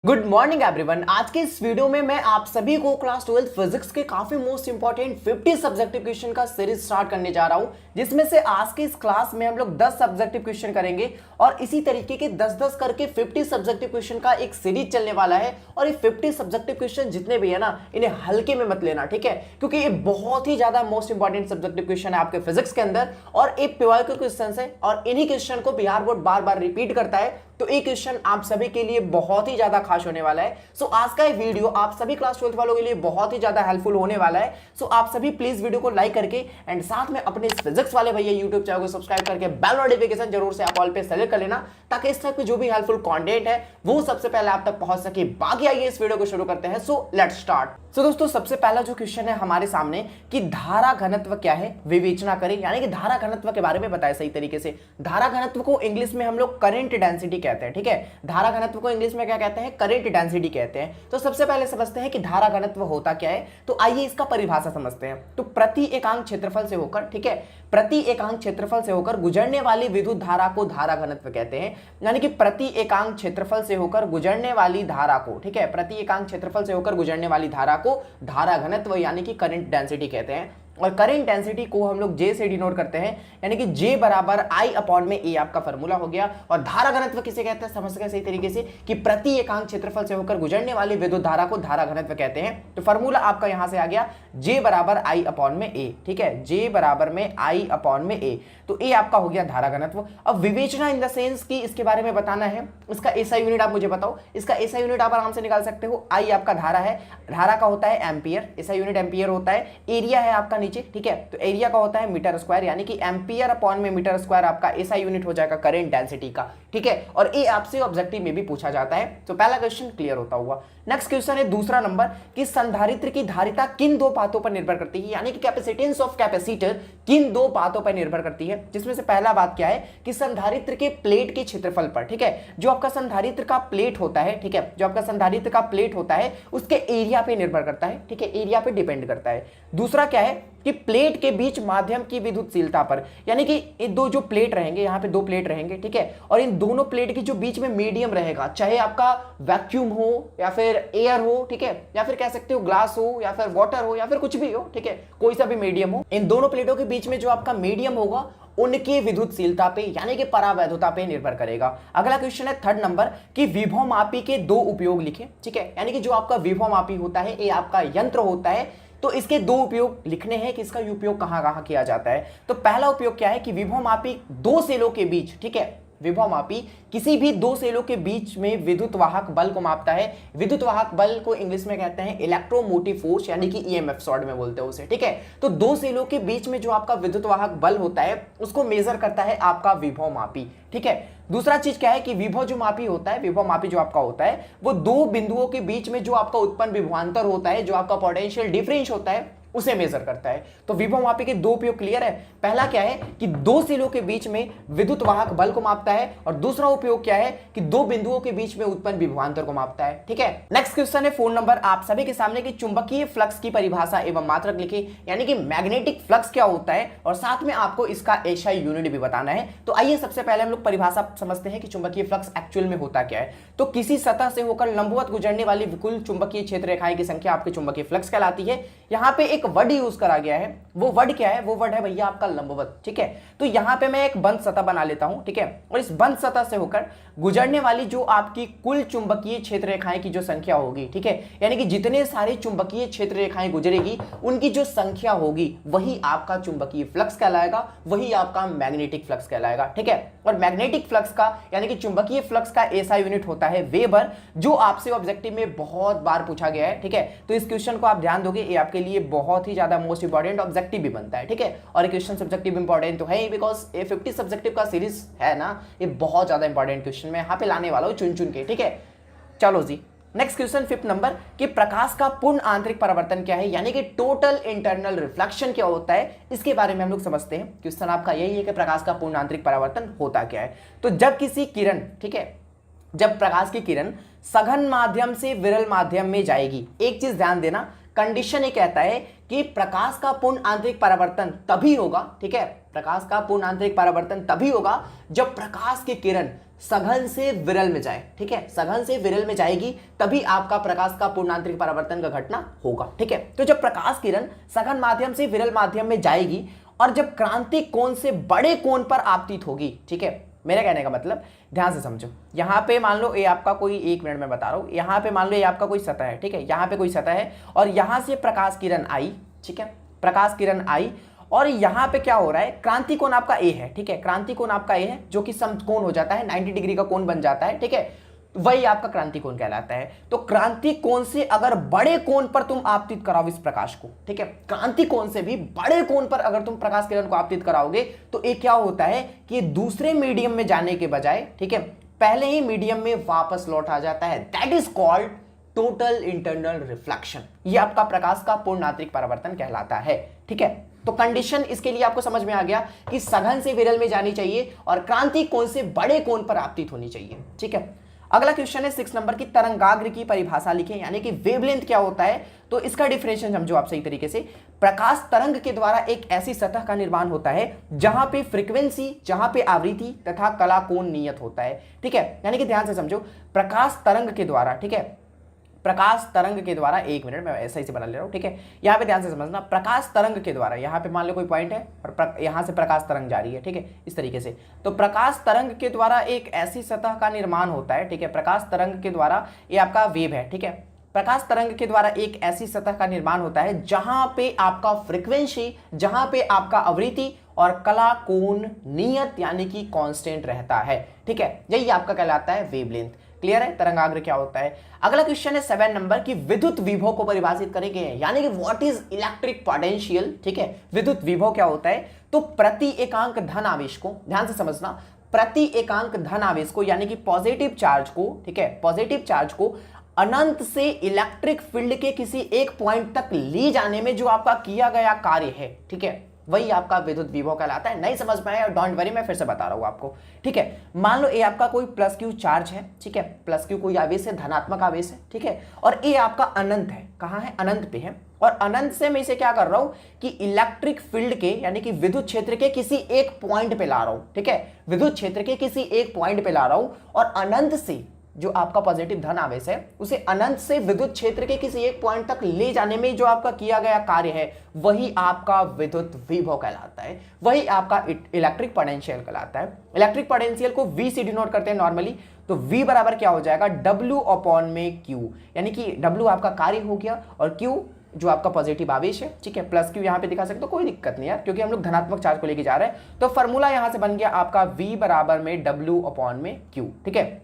Good morning everyone. आज के इस वीडियो में मैं आप सभी को क्लास 12 फिजिक्स के काफी मोस्ट इंपॉर्टेंट 50 सब्जेक्टिव क्वेश्चन का सीरीज स्टार्ट करने जा रहा हूं, जिसमें से आज के इस क्लास में हम लोग 10 सब्जेक्टिव क्वेश्चन करेंगे और इसी तरीके के 10-10 करके 50 सब्जेक्टिव क्वेश्चन का एक सीरीज चलने वाला है। और ये 50 सब्जेक्टिव क्वेश्चन जितने भी है ना, इन्हें हल्के में मत लेना, ठीक है, क्योंकि ये बहुत ही ज्यादा मोस्ट इंपॉर्टेंट सब्जेक्टिव क्वेश्चन है आपके फिजिक्स के अंदर और एक प्योर के क्वेश्चन है और इन्हीं क्वेश्चन को बिहार बोर्ड बार बार रिपीट करता है। तो एक क्वेश्चन आप सभी के लिए बहुत ही ज्यादा खास होने वाला है। सो आज का ये वीडियो आप सभी क्लास 12 वालों के लिए बहुत ही ज्यादा हेल्पफुल होने वाला है। सो आप सभी प्लीज वीडियो को लाइक करके एंड साथ में अपने फिजिक्स वाले भैया यूट्यूब चैनल को सब्सक्राइब करके बेल नोटिफिकेशन जरूर से आप ऑल पे सेलेक्ट कर लेना, ताकि इस टाइप के जो भी हेल्पफुल कंटेंट है वो सबसे पहले आप तक पहुंच सके। बाकी आइए इस वीडियो को शुरू करते हैं। So let's start. सो दोस्तों, सबसे पहला जो क्वेश्चन है हमारे सामने कि धारा घनत्व क्या है, विवेचना करें, यानी कि धारा घनत्व के बारे में बताएं सही तरीके से। धारा घनत्व को इंग्लिश में हम लोग करंट डेंसिटी कहते हैं, ठीक है। धारा घनत्व को इंग्लिश में क्या कहते हैं? करंट डेंसिटी कहते हैं। तो सबसे पहले समझते हैं कि धारा घनत्व होता क्या है। तो आइए इसका परिभाषा समझते हैं। तो प्रति एकांक क्षेत्रफल से होकर, ठीक है, प्रति एकांक क्षेत्रफल से होकर गुजरने वाली विद्युत धारा को धारा घनत्व कहते हैं। यानी कि प्रति एकांक क्षेत्रफल से होकर गुजरने वाली धारा को, ठीक है, प्रति एकांक क्षेत्रफल से होकर गुजरने वाली धारा को धारा घनत्व यानी कि करंट डेंसिटी कहते हैं। और करंट डेंसिटी को हम लोग J से डिनोट करते हैं, यानी कि J बराबर I अपॉन में A आपका फॉर्मूला हो गया। और धारा घनत्व किसे कहते हैं समझ गए सही तरीके से कि प्रति एकांक क्षेत्रफल से होकर गुजरने वाली विद्युत धारा को धारा घनत्व कहते हैं। तो फॉर्मूला आपका यहां से आ गया J बराबर I अपॉन में A, ठीक है, J बराबर में I अपॉन में A। तो A आपका हो गया धारा घनत्व। अब विवेचना इन द सेंस की इसके बारे में बताना है। इसका एसआई यूनिट आप मुझे बताओ। इसका एसआई यूनिट आप आराम से निकाल सकते हो। I आपका धारा है, धारा का होता है एम्पियर, एसआई यूनिट एम्पियर होता है। एरिया है आपका नीचे, ठीक है, तो एरिया का होता है मीटर स्क्वायर, यानी कि एम्पियर अपॉन में मीटर स्क्वायर आपका एसआई यूनिट हो जाएगा करंट डेंसिटी का, ठीक है। और ये आपसे ऑब्जेक्टिव में भी पूछा जाता है। तो पहला क्वेश्चन क्लियर होता हुआ। नेक्स्ट क्वेश्चन है दूसरा नंबर कि संधारित्र की धारिता किन दो बातों पर निर्भर करती है, यानी कि कैपेसिटेंस ऑफ कैपेसिटर किन दो बातों पर निर्भर करती है। जिसमें से पहला बात क्या है कि संधारित्र के प्लेट के क्षेत्रफल पर, ठीक है, जो आपका संधारित्र का प्लेट होता है, ठीक है, जो आपका संधारित्र का प्लेट होता है उसके एरिया पे निर्भर करता है, ठीक है, एरिया पे डिपेंड करता है। दूसरा क्या है कि प्लेट के बीच माध्यम की विद्युतशीलता पर, यानी कि ये दो जो प्लेट रहेंगे, यहाँ पे दो प्लेट रहेंगे, ठीक है, और इन दोनों प्लेट के जो बीच में मीडियम रहेगा, चाहे आपका वैक्यूम हो या फिर एयर हो, ठीक है, या फिर कह सकते हो ग्लास हो या फिर वाटर हो या फिर कुछ भी हो, ठीक है, कोई सा भी मीडियम हो, इन दोनों प्लेटों के बीच में जो आपका मीडियम होगा उनकी विद्युतशीलता पे यानी कि परावैधुता पे निर्भर करेगा। अगला क्वेश्चन है थर्ड नंबर कि विभवमापी के दो उपयोग लिखें, ठीक है, यानी कि जो आपका विभवमापी होता है, ये आपका यंत्र होता है, तो इसके दो उपयोग लिखने हैं कि इसका उपयोग कहां कहां किया जाता है। तो पहला उपयोग क्या है कि विभवमापी दो सेलों के बीच, ठीक है, विभवमापी किसी भी दो सेलों के बीच में विद्युत वाहक बल को मापता है। विद्युत वाहक बल को इंग्लिश में कहते हैं इलेक्ट्रोमोटिव फोर्स, यानी कि ईएमएफ शॉर्ट में बोलते हैं उसे, ठीक है। तो दो सेलों के बीच में जो आपका विद्युत वाहक बल होता है उसको मेजर करता है आपका विभवमापी, ठीक है। दूसरा चीज क्या है कि विभव जो मापी होता है, विभवमापी जो आपका होता है वो दो बिंदुओं के बीच में जो आपका उत्पन्न विभवांतर होता है, जो आपका पोटेंशियल डिफरेंस होता है, उसे मेजर करता है। तो विभवमापी के दो उपयोग क्लियर है। पहला क्या है कि दो सिलों के बीच में विद्युत वाहक बल को मापता है और दूसरा उपयोग क्या है कि दो बिंदुओं के बीच में उत्पन्न विभवांतर को मापता है, ठीक है। नेक्स्ट क्वेश्चन है 4 नंबर आप सभी के सामने कि चुंबकीय फ्लक्स की परिभाषा एवं मात्रक लिखे, यानी कि मैग्नेटिक फ्लक्स क्या होता है और साथ में आपको इसका एसआई यूनिट भी बताना है। तो आइए सबसे पहले हम लोग परिभाषा समझते हैं कि चुंबकीय फ्लक्स एक्चुअल में होता क्या है। तो किसी सतह से होकर लंबवत गुजरने वाली कुल चुंबकीय क्षेत्र रेखाएं की संख्या आपकी चुंबकीय फ्लक्स कहलाती है। यहाँ पे एक वर्ड यूज करा गया है, वो वर्ड क्या है? वो वर्ड है भैया आपका लंबवत, ठीक है। तो यहां पे मैं एक बंद सतह बना लेता हूं, ठीक है, और इस बंद सतह से होकर गुजरने वाली जो आपकी कुल चुंबकीय क्षेत्र रेखाएं की जो संख्या होगी, ठीक है, यानी कि जितने सारे चुंबकीय क्षेत्र रेखाएं गुजरेगी उनकी जो संख्या होगी वही आपका चुंबकीय फ्लक्स कहलाएगा, वही आपका मैग्नेटिक फ्लक्स कहलाएगा, ठीक है। और मैग्नेटिक फ्लक्स का यानी कि चुंबकीय फ्लक्स का एसआई यूनिट होता है वेबर, जो आपसे ऑब्जेक्टिव में बहुत बार पूछा गया है, ठीक है। तो इस क्वेश्चन को आप ध्यान दोगे, ये आपके लिए बहुत ही ज्यादा मोस्ट इंपॉर्टेंट ऑब्जेक्टिव भी बनता है, ठीक है। और क्वेश्चन सब्जेक्टिव इंपॉर्टेंट तो है ही, बिकॉज ये 50 सब्जेक्टिव का सीरीज है ना, ये बहुत ज्यादा इंपॉर्टेंट क्वेश्चन मैं यहाँ पे लाने वाला हूँ चुन चुन के, ठीक है। चलो जी, नेक्स्ट क्वेश्चन 5 नंबर कि प्रकाश का पूर्ण आंतरिक परावर्तन क्या है, यानी कि टोटल इंटरनल रिफ्लेक्शन क्या होता है, इसके बारे में हम लोग समझते हैं। क्वेश्चन आपका यही है कि प्रकाश का पूर्ण आंतरिक परावर्तन होता क्या है। तो जब किसी किरण, ठीक है, जब प्रकाश की किरण सघन माध्यम से विरल माध्यम में जाएगी, एक चीज ध्यान देना, कंडीशन ये कहता है कि प्रकाश का पूर्ण आंतरिक परावर्तन तभी होगा, ठीक है, प्रकाश का पूर्ण आंतरिक परावर्तन तभी होगा जब प्रकाश की किरण सघन से विरल में जाए, ठीक है, सघन से विरल में जाएगी तभी आपका प्रकाश का पूर्ण आंतरिक परावर्तन का घटना होगा, ठीक है। तो जब प्रकाश किरण सघन माध्यम से विरल माध्यम में जाएगी और जब क्रांति कोण से बड़े कोण पर आपतित होगी, ठीक है, मेरा कहने का मतलब ध्यान से समझो, यहां पे मान लो ये आपका कोई, 1 मिनट में बता रहा हूं, यहां पे मान लो ये आपका कोई सतह है, ठीक है, यहां पे कोई सतह है और यहां से प्रकाश किरण आई, ठीक है, प्रकाश किरण आई और यहां पे क्या हो रहा है, क्रांति कोण आपका ए है, ठीक है, क्रांति कोण आपका ए है जो कि समकोण हो जाता है, 90 डिग्री का कोण बन जाता है, ठीक है, वही आपका क्रांति कोण कहलाता है। तो क्रांति कोण से अगर बड़े कोण पर तुम आपतित कराओ इस प्रकाश को, ठीक है, क्रांति कोण से भी बड़े कोण पर अगर तुम प्रकाश किरण को आपतित कराओगे तो ये क्या होता है कि दूसरे मीडियम में जाने के बजाय, ठीक है, पहले ही मीडियम में वापस लौट आ जाता है। That is called total internal reflection. ये आपका प्रकाश का पूर्ण आंतरिक परावर्तन कहलाता है, ठीक है। तो कंडीशन इसके लिए आपको समझ में आ गया कि सघन से विरल में जानी चाहिए और क्रांति कोण से बड़े कोण पर आपतित होनी चाहिए, ठीक है। अगला क्वेश्चन है 6 नंबर की, तरंगाग्र की परिभाषा लिखें, यानी कि वेवलेंथ क्या होता है, तो इसका डिफरेंशिएशन समझो आप सही तरीके से। प्रकाश तरंग के द्वारा एक ऐसी सतह का निर्माण होता है जहां पे फ्रीक्वेंसी, जहां पे आवृत्ति तथा कला कोण नियत होता है, ठीक है। यानी कि ध्यान से समझो, प्रकाश तरंग के द्वारा, ठीक है, प्रकाश तरंग के द्वारा, 1 मिनट मैं ऐसा ही से बना ले रहा हूं, ठीक है, यहां पे ध्यान से समझना, प्रकाश तरंग के द्वारा, यहां पे मान लो कोई पॉइंट है और यहां से प्रकाश तरंग जा रही है, ठीक है, इस तरीके से। तो प्रकाश तरंग के द्वारा एक ऐसी सतह का निर्माण होता है, ठीक है, प्रकाश तरंग के द्वारा, ये आपका वेव है, ठीक है, प्रकाश तरंग के द्वारा एक ऐसी सतह का निर्माण होता है जहां पे आपका फ्रीक्वेंसी, जहां पे आपका आवृत्ति और कला कोण नियत यानी कि कांस्टेंट रहता है, ठीक है, यही आपका कहलाता है वेवलेंथ। क्लियर है तरंगाग्र क्या होता है। अगला क्वेश्चन है 7 नंबर की, विद्युत विभव को परिभाषित करेंगे, यानी कि व्हाट इज इलेक्ट्रिक पोटेंशियल, ठीक है। विद्युत विभव क्या होता है, तो प्रति एकांक धन आवेश को, ध्यान से समझना, प्रति एकांक धन आवेश को यानी कि पॉजिटिव चार्ज को, ठीक है, पॉजिटिव चार्ज को अनंत से इलेक्ट्रिक फील्ड के किसी एक पॉइंट तक ले जाने में जो आपका किया गया कार्य है, ठीक है, वही आपका विद्युत विभव कहलाता है। नहीं समझ में आया, डोंट वरी, मैं फिर से बता रहा हूं आपको, ठीक है। मान लो ये आपका कोई प्लस क्यू चार्ज है, ठीक है, प्लस क्यू कोई आवेश है, धनात्मक आवेश है, ठीक है, और ये आपका अनंत है, कहां है, अनंत पे है, और अनंत से मैं इसे क्या कर रहा हूं कि इलेक्ट्रिक फील्ड के यानी कि विद्युत क्षेत्र के किसी एक पॉइंट पे ला रहा हूं, ठीक है, विद्युत क्षेत्र के किसी एक पॉइंट पे ला रहा हूं और अनंत से जो आपका पॉजिटिव धन आवेश है उसे अनंत से विद्युत क्षेत्र के किसी एक पॉइंट तक ले जाने में जो आपका किया गया कार्य है वही आपका विद्युत विभव कहलाता है, वही आपका इलेक्ट्रिक पोटेंशियल कहलाता है। इलेक्ट्रिक पोटेंशियल को V से डिनोट करते हैं नॉर्मली, तो V बराबर क्या हो जाएगा, W अपॉन में Q, यानी कि W आपका कार्य हो गया और Q जो आपका पॉजिटिव आवेश है, ठीक है, प्लस Q यहां पे दिखा सकते हो, कोई दिक्कत नहीं यार, क्योंकि हम लोग धनात्मक चार्ज को लेके जा रहे हैं। तो फॉर्मूला यहां से बन गया आपका V बराबर में W अपॉन में Q, ठीक है,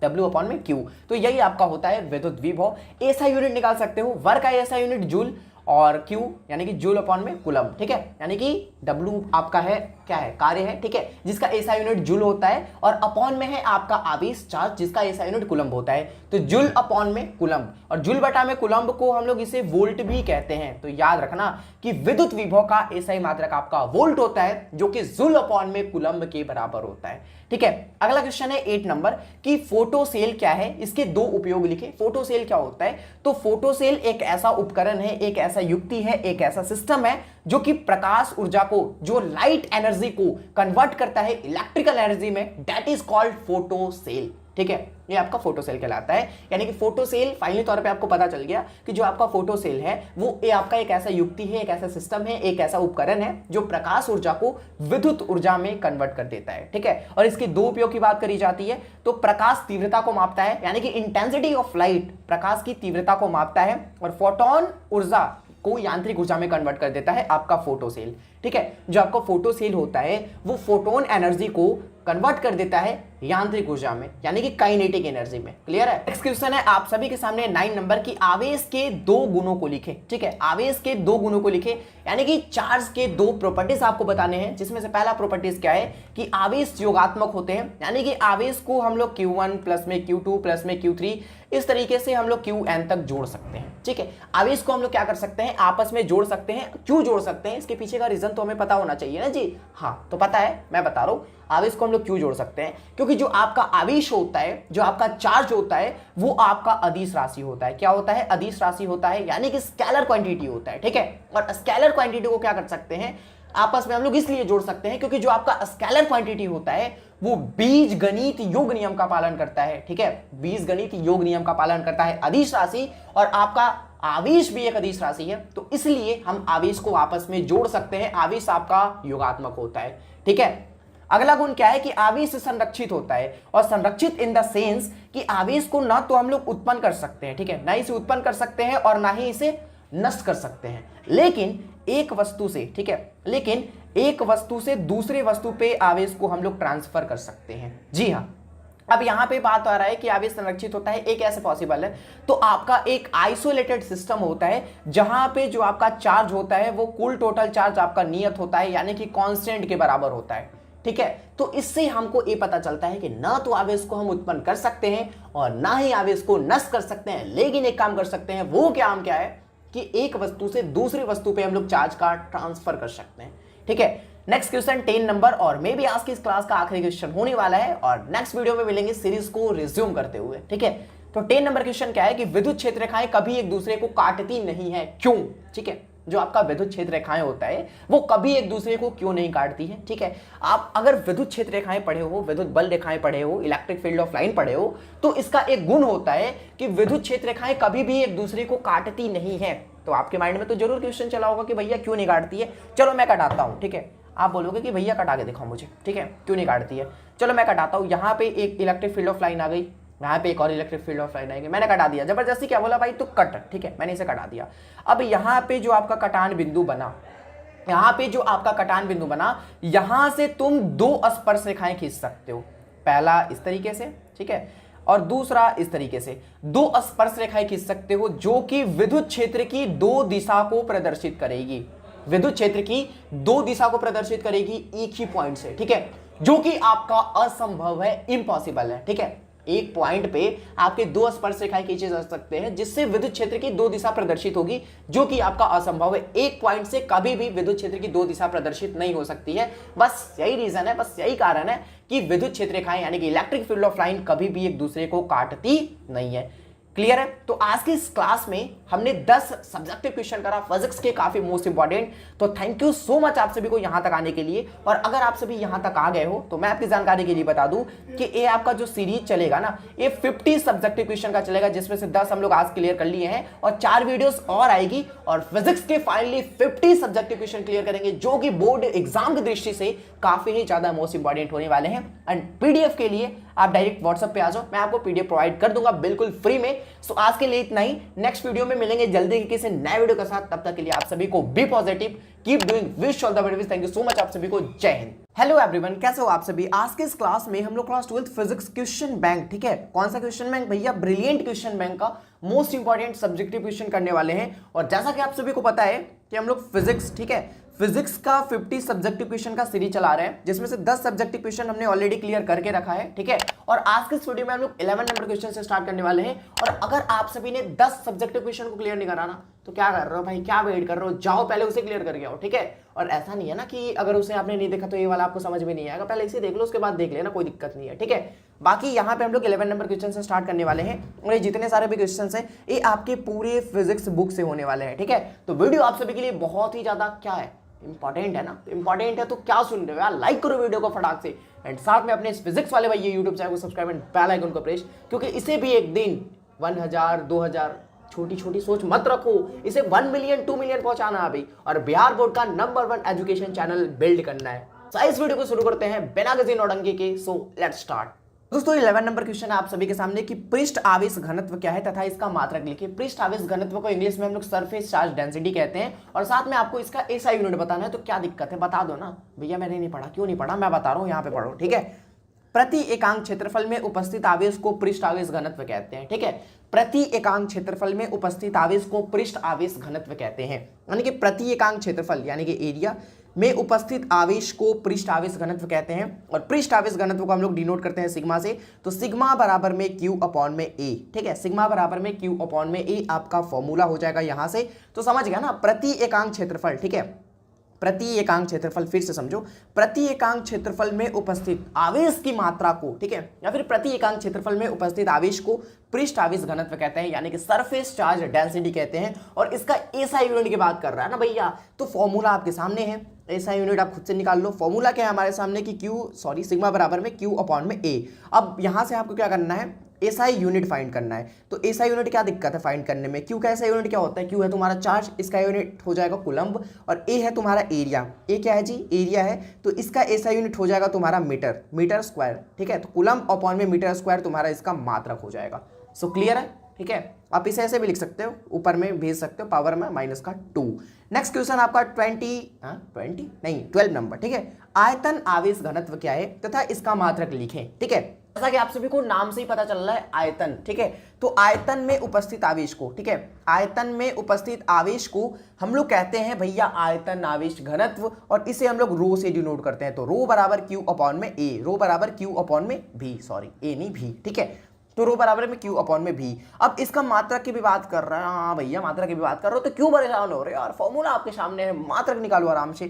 W अपॉन में Q। तो यही आपका होता है विद्युत विभव। ऐसा यूनिट निकाल सकते हो, वर्क का ऐसा यूनिट जूल और Q यानी कि जूल अपॉन में कूलम, ठीक है, यानी कि W आपका है क्या है, कार्य है, ठीक है, जिसका ऐसा यूनिट जूल होता है और अपॉन में है आपका आवेश चार्ज जिसका ऐसा यूनिट कूलम्ब होता है। तो जूल अपॉन में कूलम्ब, और जूल बटा में कूलम्ब को हम लोग इसे वोल्ट भी कहते हैं। तो याद रखना कि विद्युत विभव का ऐसा ही मात्रक आपका वोल्ट होता है जो कि जूल अपॉन में कूलम्ब के बराबर होता है, ठीक है। अगला क्वेश्चन है 8 नंबर की, फोटो सेल क्या है, इसके 2 उपयोग लिखे। फोटो सेल क्या होता है, तो फोटो सेल एक ऐसा उपकरण है, एक ऐसा युक्ति है, एक ऐसा सिस्टम है जो कि प्रकाश ऊर्जा को, जो लाइट एनर्जी को कन्वर्ट करता है इलेक्ट्रिकल एनर्जी में, that is called photo cell, ठीक है, ये आपका फोटो सेल कहलाता है। यानी कि फोटो सेल फाइनली तौर पे आपको पता चल गया कि जो आपका फोटो सेल है वो ये आपका एक ऐसा युक्ति है, एक ऐसा सिस्टम है, एक ऐसा उपकरण है जो प्रकाश ऊर्जा को विद्युत ऊर्जा में कन्वर्ट कर देता है, ठीक है। और इसके 2 उपयोग की बात करी जाती है, तो प्रकाश तीव्रता को मापता है, यानी कि इंटेंसिटी ऑफ लाइट, प्रकाश की तीव्रता को मापता है, और फोटोन ऊर्जा को यांत्रिक ऊर्जा में कन्वर्ट कर देता है आपका फोटो सेल, ठीक है। जो आपका फोटो सेल होता है वो फोटोन एनर्जी को कन्वर्ट कर देता है यांत्रिक ऊर्जा में, यानी कि काइनेटिक एनर्जी में। क्लियर है। नेक्स्ट क्वेश्चन है आप सभी के सामने 9 नंबर की, आवेश के 2 गुणों को लिखे, ठीक है, आवेश के 2 गुणों को लिखे, यानी कि चार्ज के 2 प्रॉपर्टीज आपको बताने हैं, जिसमें से पहला प्रॉपर्टीज क्या है कि आवेश योगात्मक होते हैं, यानी कि आवेश को हम लोग Q1 प्लस में Q2 प्लस में Q3 इस तरीके से हम लोग Qn तक जोड़ सकते हैं, ठीक है। आवेश को हम लोग क्या कर सकते हैं, आपस में जोड़ सकते हैं। क्यों जोड़ सकते हैं, इसके पीछे का रीजन तो हमें पता होना चाहिए ना जी। हाँ, तो पता है, मैं बता रहा हूं आवेश को हम लोग क्यों जोड़ सकते हैं, क्योंकि जो आपका आवेश होता है, जो आपका चार्ज होता है, वो आपका अदिश राशि होता है। क्या होता है, अदिश राशि होता है, यानी कि स्केलर क्वांटिटी होता है, ठीक है। और स्केलर क्वांटिटी को क्या कर सकते हैं, आपस में हम लोग इसलिए जोड़ सकते हैं क्योंकि जो आपका स्केलर क्वांटिटी होता है वो बीजगणित योग नियम का पालन करता है। ठीक है, बीजगणित योग नियम का पालन करता है अदिश राशि, और आपका आवेश भी एक अदिश राशि है, तो इसलिए हम आवेश को आपस में जोड़ सकते हैं। आवेश आपका योगात्मक होता है। ठीक है, अगला गुण क्या है कि आवेश संरक्षित होता है, और संरक्षित इन द सेंस कि आवेश को ना तो हम लोग उत्पन्न कर सकते हैं, ठीक है, ना इसे उत्पन्न कर सकते हैं और ना ही इसे नष्ट कर सकते हैं, लेकिन एक वस्तु से, ठीक है, लेकिन एक वस्तु से दूसरे वस्तु पे आवेश को हम लोग ट्रांसफर कर सकते हैं। जी हाँ, अब यहां पे बात आ रहा है कि आवेश संरक्षित होता है, एक ऐसे पॉसिबल है, तो आपका एक आइसोलेटेड सिस्टम होता है जहां पे जो आपका चार्ज होता है वो कुल टोटल चार्ज आपका नियत होता है, यानी कि कांस्टेंट के बराबर होता है। ठीक है, तो इससे हमको ये पता चलता है कि ना तो आवेश को हम उत्पन्न कर सकते हैं और ना ही आवेश को नष्ट कर सकते हैं, लेकिन एक काम कर सकते हैं, वो क्या है कि एक वस्तु से दूसरी वस्तु पे हम लोग चार्ज का ट्रांसफर कर सकते हैं। ठीक है, नेक्स्ट क्वेश्चन 10 नंबर, और मे भी आज की इस क्लास का आखिरी क्वेश्चन होने वाला है, और नेक्स्ट वीडियो में मिलेंगे सीरीज को रिज्यूम करते हुए। ठीक है, तो 10 नंबर क्वेश्चन क्या है कि विद्युत क्षेत्र रेखाएं कभी एक दूसरे को काटती नहीं है, क्यों? ठीक है, जो आपका विद्युत क्षेत्र रेखाएं होता है वो कभी एक दूसरे को क्यों नहीं काटती है? ठीक है, आप अगर विद्युत क्षेत्र रेखाएं पढ़े हो, विद्युत बल रेखाएं पढ़े हो, इलेक्ट्रिक फील्ड ऑफ लाइन पढ़े हो, तो इसका एक गुण होता है कि विद्युत क्षेत्र रेखाएं कभी भी एक दूसरे को काटती नहीं है। तो आपके माइंड में तो जरूर क्वेश्चन चला होगा कि भैया क्यों नहीं काटती है। चलो मैं कटाता हूं। ठीक है, आप बोलोगे कि भैया कटा के दिखाओ मुझे, ठीक है, क्यों नहीं काटती है। चलो मैं कटाता हूं। यहाँ पे एक इलेक्ट्रिक फील्ड ऑफ लाइन आ गई, यहाँ पे एक और इलेक्ट्रिक फील्ड ऑफ लाइन आएगी, मैंने कटा दिया जबरदस्ती। क्या बोला भाई? तो कट। ठीक है, मैंने इसे कटा दिया। अब यहाँ पे जो आपका कटान बिंदु बना, यहाँ पे जो आपका कटान बिंदु बना, यहां से तुम दो स्पर्श रेखाएं खींच सकते हो। पहला इस तरीके से, ठीक है, और दूसरा इस तरीके से। दो स्पर्श रेखाएं खींच सकते हो जो कि विद्युत क्षेत्र की दो दिशा को प्रदर्शित करेगी, विद्युत क्षेत्र की दो दिशा को प्रदर्शित करेगी एक ही पॉइंट से। ठीक है, जो कि आपका असंभव है, इम्पॉसिबल है। ठीक है, एक पॉइंट पे आपके दो स्पर्श रेखाएं खींचे जा सकते हैं जिससे विद्युत क्षेत्र की दो दिशा प्रदर्शित होगी, जो कि आपका असंभव है। एक पॉइंट से कभी भी विद्युत क्षेत्र की दो दिशा प्रदर्शित नहीं हो सकती है। बस यही रीजन है, बस यही कारण है कि विद्युत क्षेत्र रेखाएं यानी कि इलेक्ट्रिक फील्ड ऑफ लाइन कभी भी एक दूसरे को काटती नहीं है। क्लियर है? तो आज की इस क्लास में हमने 10 सब्जेक्टिव क्वेश्चन करा फिजिक्स के, काफी मोस्ट इंपॉर्टेंट। तो थैंक यू सो मच आप सभी को यहां तक आने के लिए। और अगर आप सभी यहां तक आ गए हो तो मैं आपकी जानकारी के लिए बता दूं कि ये आपका जो सीरीज चलेगा ना, ये 50 सब्जेक्टिव क्वेश्चन का चलेगा, जिसमें से 10 हम लोग आज क्लियर कर लिए हैं और 4 वीडियोस और आएगी, और फिजिक्स के फाइनली 50 सब्जेक्टिव क्वेश्चन क्लियर करेंगे, जो कि बोर्ड एग्जाम की दृष्टि से काफी ही ज्यादा मोस्ट इंपॉर्टेंट होने वाले हैं। एंड पीडीएफ के लिए आप डायरेक्ट व्हाट्सएप पे आ जाओ, मैं आपको पीडीएफ प्रोवाइड कर दूंगा बिल्कुल फ्री में। सो आज के लिए इतना ही, नेक्स्ट वीडियो में मिलेंगे जल्दी किसी नए वीडियो के साथ। तब तक के लिए आप सभी को be positive, keep doing, wish all the best. Thank you so much आप सभी को, जय हिंद। हेलो एवरीवन, कैसे हो आप सभी? आज के इस क्लास में हम लोग class 12th physics question bank, ठीक है, कौन सा क्वेश्चन बैंक भैया? ब्रिलियंट क्वेश्चन बैंक का मोस्ट इंपॉर्टेंट सब्जेक्टिव क्वेश्चन करने वाले हैं। और जैसा कि आप सभी को पता है कि हम लोग फिजिक्स, ठीक है, फिजिक्स का 50 सब्जेक्टिव क्वेश्चन का सीरीज चला रहे हैं, जिसमें से 10 सब्जेक्टिव क्वेश्चन हमने ऑलरेडी क्लियर करके रखा है। ठीक है, और आज के इस वीडियो में हम लोग 11 नंबर क्वेश्चन से स्टार्ट करने वाले हैं। और अगर आप सभी ने 10 सब्जेक्टिव क्वेश्चन को क्लियर नहीं कराना तो क्या कर रहे हो भाई? क्या वेट कर रहे हो? जाओ पहले उसे क्लियर करके आओ। ठीक है, और ऐसा नहीं है ना कि अगर उसे आपने नहीं देखा तो ये वाला आपको समझ में नहीं आएगा, पहले इसे देख लो, उसके बाद देख लेना, कोई दिक्कत नहीं है। ठीक है, बाकी यहाँ पे हम लोग 11 नंबर क्वेश्चन से स्टार्ट करने वाले हैं, और ये जितने सारे भी क्वेश्चन हैं ये आपके पूरे फिजिक्स बुक से होने वाले हैं। ठीक है, तो वीडियो आप सभी के लिए बहुत ही ज्यादा क्या है, इंपॉर्टेंट है ना। इंपॉर्टेंट है तो क्या सुन रहे हो यार, लाइक करो वीडियो को फटाक से, एंड साथ में अपने फिजिक्स वाले भाई ये यूट्यूब चैनल को सब्सक्राइब एंड बेल आइकन को प्रेस, क्योंकि इसे भी एक दिन 1000 2000 छोटी छोटी सोच मत रखो, इसे 1 मिलियन 2 मिलियन पहुंचाना है अभी, और बिहार बोर्ड का नंबर 1 एजुकेशन चैनल बिल्ड करना है। तो इस वीडियो को शुरू करते हैं बिना किसी नौटंकी के। So let's start. दोस्तों 11 नंबर क्वेश्चन है आप सभी के सामने कि पृष्ठ आवेश घनत्व क्या है तथा इसका मात्रक लिखिए। पृष्ठ आवेश घनत्व को इंग्लिश में हम लोग सरफेस चार्ज डेंसिटी कहते हैं, और साथ में आपको इसका एसआई यूनिट बताना है। तो क्या दिक्कत है, बता दो ना भैया, मैंने नहीं पढ़ा। क्यों नहीं पढ़ा, मैं बता रहा हूं, यहाँ पे पढ़ो। ठीक है, प्रति एकांक क्षेत्रफल में उपस्थित आवेश को पृष्ठ आवेश घनत्व कहते हैं। ठीक है, प्रति एकांक क्षेत्रफल में उपस्थित आवेश को पृष्ठ आवेश घनत्व कहते हैं, यानी कि प्रति एकांक क्षेत्रफल यानी कि एरिया में उपस्थित आवेश को पृष्ठ आवेश घनत्व कहते हैं। और पृष्ठ आवेश घनत्व को हम लोग डिनोट करते हैं सिग्मा से। तो सिग्मा बराबर में Q अपॉन में A। ठीक है, सिग्मा बराबर में Q अपॉन में A आपका फॉर्मूला हो जाएगा यहां से। तो समझ गया ना, प्रति एकांक क्षेत्रफल, ठीक है, प्रति एकांक क्षेत्रफल, फिर से समझो, प्रति एकांक क्षेत्रफल में उपस्थित आवेश की मात्रा को, ठीक है, या फिर प्रति एकांक क्षेत्रफल में उपस्थित आवेश को पृष्ठ आवेश घनत्व कहते हैं, यानी कि सरफेस चार्ज डेंसिटी कहते हैं। और इसका एसआई यूनिट की बात कर रहा है ना भैया, तो फॉर्मूला आपके सामने है। ऐसा यूनिट आप खुद से निकाल लो। फॉर्मूला क्या है हमारे सामने कि सिग्मा बराबर में क्यू अपॉन में ए। अब यहां से आपको क्या करना है, एसआई यूनिट फाइंड करना है। तो एसआई यूनिट क्या दिक्कत है फाइंड करने में, क्यू का एसआई यूनिट क्या होता है, क्यू है तुम्हारा चार्ज, इसका यूनिट हो जाएगा कूलम्ब, और ए है तुम्हारा एरिया। ए क्या है जी, एरिया है, तो इसका एसआई यूनिट हो जाएगा तुम्हारा मीटर, मीटर स्क्वायर, ठीक है। तो कूलम्ब अपॉन में मीटर स्क्वायर तुम्हारा इसका मात्रक हो जाएगा। सो क्लियर है, ठीक है। आप इसे ऐसे भी लिख सकते हो, ऊपर में भेज सकते हो पावर में माइनस का 2। नेक्स्ट क्वेश्चन आपका 12 नंबर, ठीक है। आयतन आवेश घनत्व क्या है तथा इसका मात्रक लिखें, ठीक है। जैसा कि आप सभी को नाम से ही पता चल रहा है आयतन, ठीक है। तो आयतन में उपस्थित आवेश को, ठीक है, आयतन में उपस्थित आवेश को हम लोग कहते हैं भैया आयतन आवेश घनत्व, और इसे हम लोग रो से डिनोट करते हैं। तो रो बराबर क्यू अपॉन में ए, रो बराबर क्यू अपॉन में भी, सॉरी ए नहीं भी, ठीक है। तो रो बराबर में क्यू अपॉन में भी। अब इसका मात्रक की भी बात कर रहा है, हाँ भैया मात्रक की भी बात कर रहे हो तो क्यों परेशान हो रहे हो यार, फॉर्मूला आपके सामने है, मात्रक निकालो आराम से।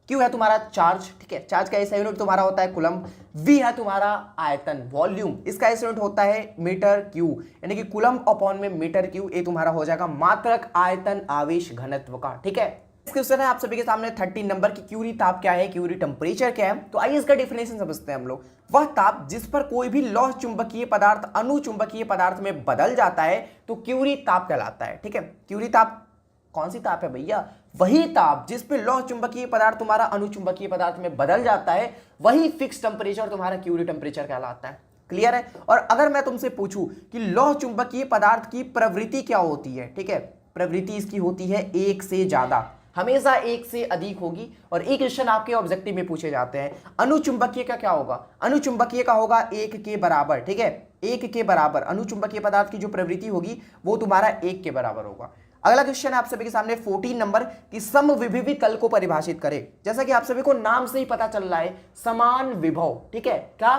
क्यू है तुम्हारा चार्ज, ठीक है, चार्ज का ऐसा यूनिट तुम्हारा होता है कूलम्ब। वी है तुम्हारा आयतन वॉल्यूम, इसका ऐसा यूनिट होता है मीटर क्यू, यानी कि कूलम्ब अपॉन में मीटर क्यू। ये तुम्हारा हो जाएगा मात्रक आयतन आवेश घनत्व का, ठीक है। क्वेश्चन है आप सभी के सामने 13 नंबर की, क्यूरी ताप क्या है, क्यूरी टेम्परेचर क्या है। तो आइए इसका डेफिनेशन समझते हैं हम लोग। वह ताप जिस पर कोई भी लौह चुंबकीय पदार्थ अनुचुंबकीय पदार्थ में बदल जाता है तो क्यूरी ताप कहलाता है, ठीक है। क्यूरी ताप कौन सी ताप है भैया, वही ताप जिस पे लौह चुंबकीय पदार्थ तुम्हारा अनुचुंबकीय पदार्थ में बदल जाता है, वही फिक्स टेम्परेचर तुम्हारा क्यूरी टेम्परेचर कहलाता है। क्लियर है। और अगर मैं तुमसे पूछूं कि लौह चुंबकीय पदार्थ की प्रवृत्ति क्या होती है, ठीक है, प्रवृत्ति इसकी होती है एक से ज्यादा, हमेशा एक से अधिक होगी। और एक क्वेश्चन आपके ऑब्जेक्टिव में पूछे जाते हैं, अनुचुंबकीय का क्या होगा, अनुचुंबकीय का होगा 1 के बराबर, ठीक है, 1 के बराबर। अनुचुंबकीय पदार्थ की जो प्रवृत्ति होगी वो तुम्हारा 1 के बराबर होगा। अगला क्वेश्चन है आप सभी के सामने 14 नंबर की समविभवी तल को परिभाषित करें। जैसा कि आप सभी को नाम से ही पता चल रहा है समान विभव, ठीक है, क्या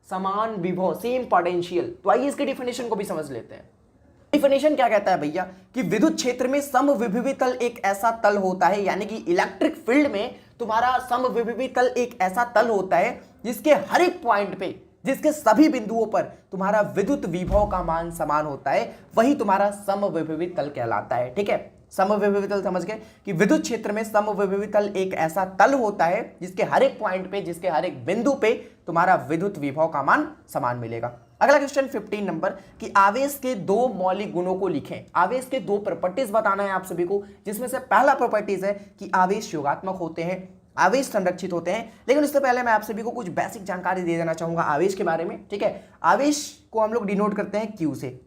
समान विभव, सेम पोटेंशियल। तो आइए इसके डिफिनेशन को भी समझ लेते हैं। डिफिनेशन क्या कहता है भैया कि विद्युत क्षेत्र में समविभवी तल एक ऐसा तल होता है, यानी कि इलेक्ट्रिक फील्ड में तुम्हारा समविभवी तल एक ऐसा तल होता है जिसके हर एक पॉइंट पे, जिसके सभी बिंदुओं पर तुम्हारा विद्युत विभव का मान समान होता है, वही तुम्हारा समविभवी तल कहलाता है, ठीक है। समविभवी तल समझ गए कि विद्युत क्षेत्र में समविभवी तल एक ऐसा तल होता है जिसके हर एक पॉइंट पे, जिसके हर एक बिंदु पे तुम्हारा विद्युत विभव का मान समान मिलेगा। अगला क्वेश्चन 15 नंबर कि आवेश के 2 मौलिक गुणों को लिखें। आवेश के 2 प्रॉपर्टीज बताना है आप सभी को, जिसमें से पहला प्रॉपर्टीज है कि आवेश योगात्मक होते हैं, आवेश संरक्षित होते हैं। लेकिन उससे पहले मैं आप सभी को कुछ बेसिक जानकारी दे देना चाहूंगा आवेश के बारे में, ठीक है। आवेश को हम लोग डिनोट करते हैं क्यू से,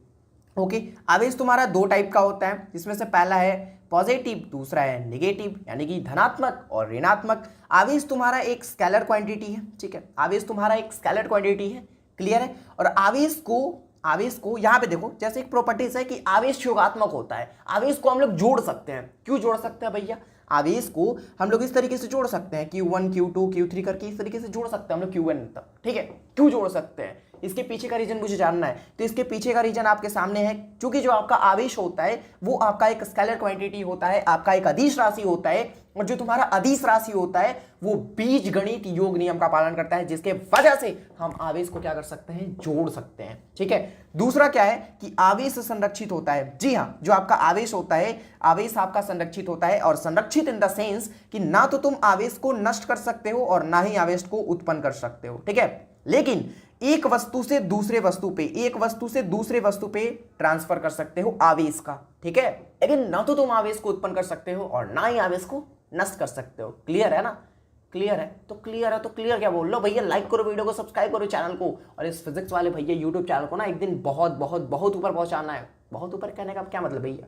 ओके। आवेश तुम्हारा 2 टाइप का होता है, जिसमें से पहला है पॉजिटिव, दूसरा है नेगेटिव, यानी कि धनात्मक और ऋणात्मक। आवेश तुम्हारा एक स्केलर क्वांटिटी है, ठीक है, आवेश तुम्हारा एक स्केलर क्वांटिटी है, क्लियर है। और आवेश को यहां पे देखो, जैसे एक प्रॉपर्टीज है कि आवेश योगात्मक होता है। आवेश को हम लोग जोड़ सकते हैं, क्यों जोड़ सकते हैं भैया, आवेश को हम लोग इस तरीके से जोड़ सकते हैं, Q1 Q2 Q3 करके इस तरीके से जोड़ सकते हैं हम लोग Qn तक, ठीक है। क्यों जोड़ सकते हैं, इसके पीछे का रीजन मुझे जानना है। तो इसके पीछे का रीजन आपके सामने है, क्योंकि जो आपका आवेश होता है वो आपका एक स्केलर क्वांटिटी होता है, आपका एक अदिश राशि होता है, और जो तुम्हारा अदिश राशि होता है वो बीजगणित योग नियम का पालन करता है, जिसके वजह से हम आवेश को क्या कर सकते हैं, जोड़ सकते हैं, ठीक है। दूसरा क्या है कि आवेश संरक्षित होता है। जी हाँ, जो आपका आवेश होता है, आवेश आपका संरक्षित होता है, और संरक्षित इन द सेंस कि ना तो तुम आवेश को नष्ट कर सकते हो और ना ही आवेश को उत्पन्न कर सकते हो, ठीक है। लेकिन एक वस्तु से दूसरे वस्तु पे ट्रांसफर कर सकते हो आवेश का, ठीक है। लेकिन ना तो तुम आवेश को उत्पन्न कर सकते हो और ना ही आवेश को नष्ट कर सकते हो। क्लियर है ना, क्लियर है तो क्लियर क्या बोल लो भैया, लाइक करो वीडियो को, सब्सक्राइब करो चैनल को, और इस फिजिक्स वाले भैया यूट्यूब चैनल को ना एक दिन बहुत बहुत बहुत ऊपर पहुंचाना है। बहुत ऊपर कहने का क्या मतलब भैया,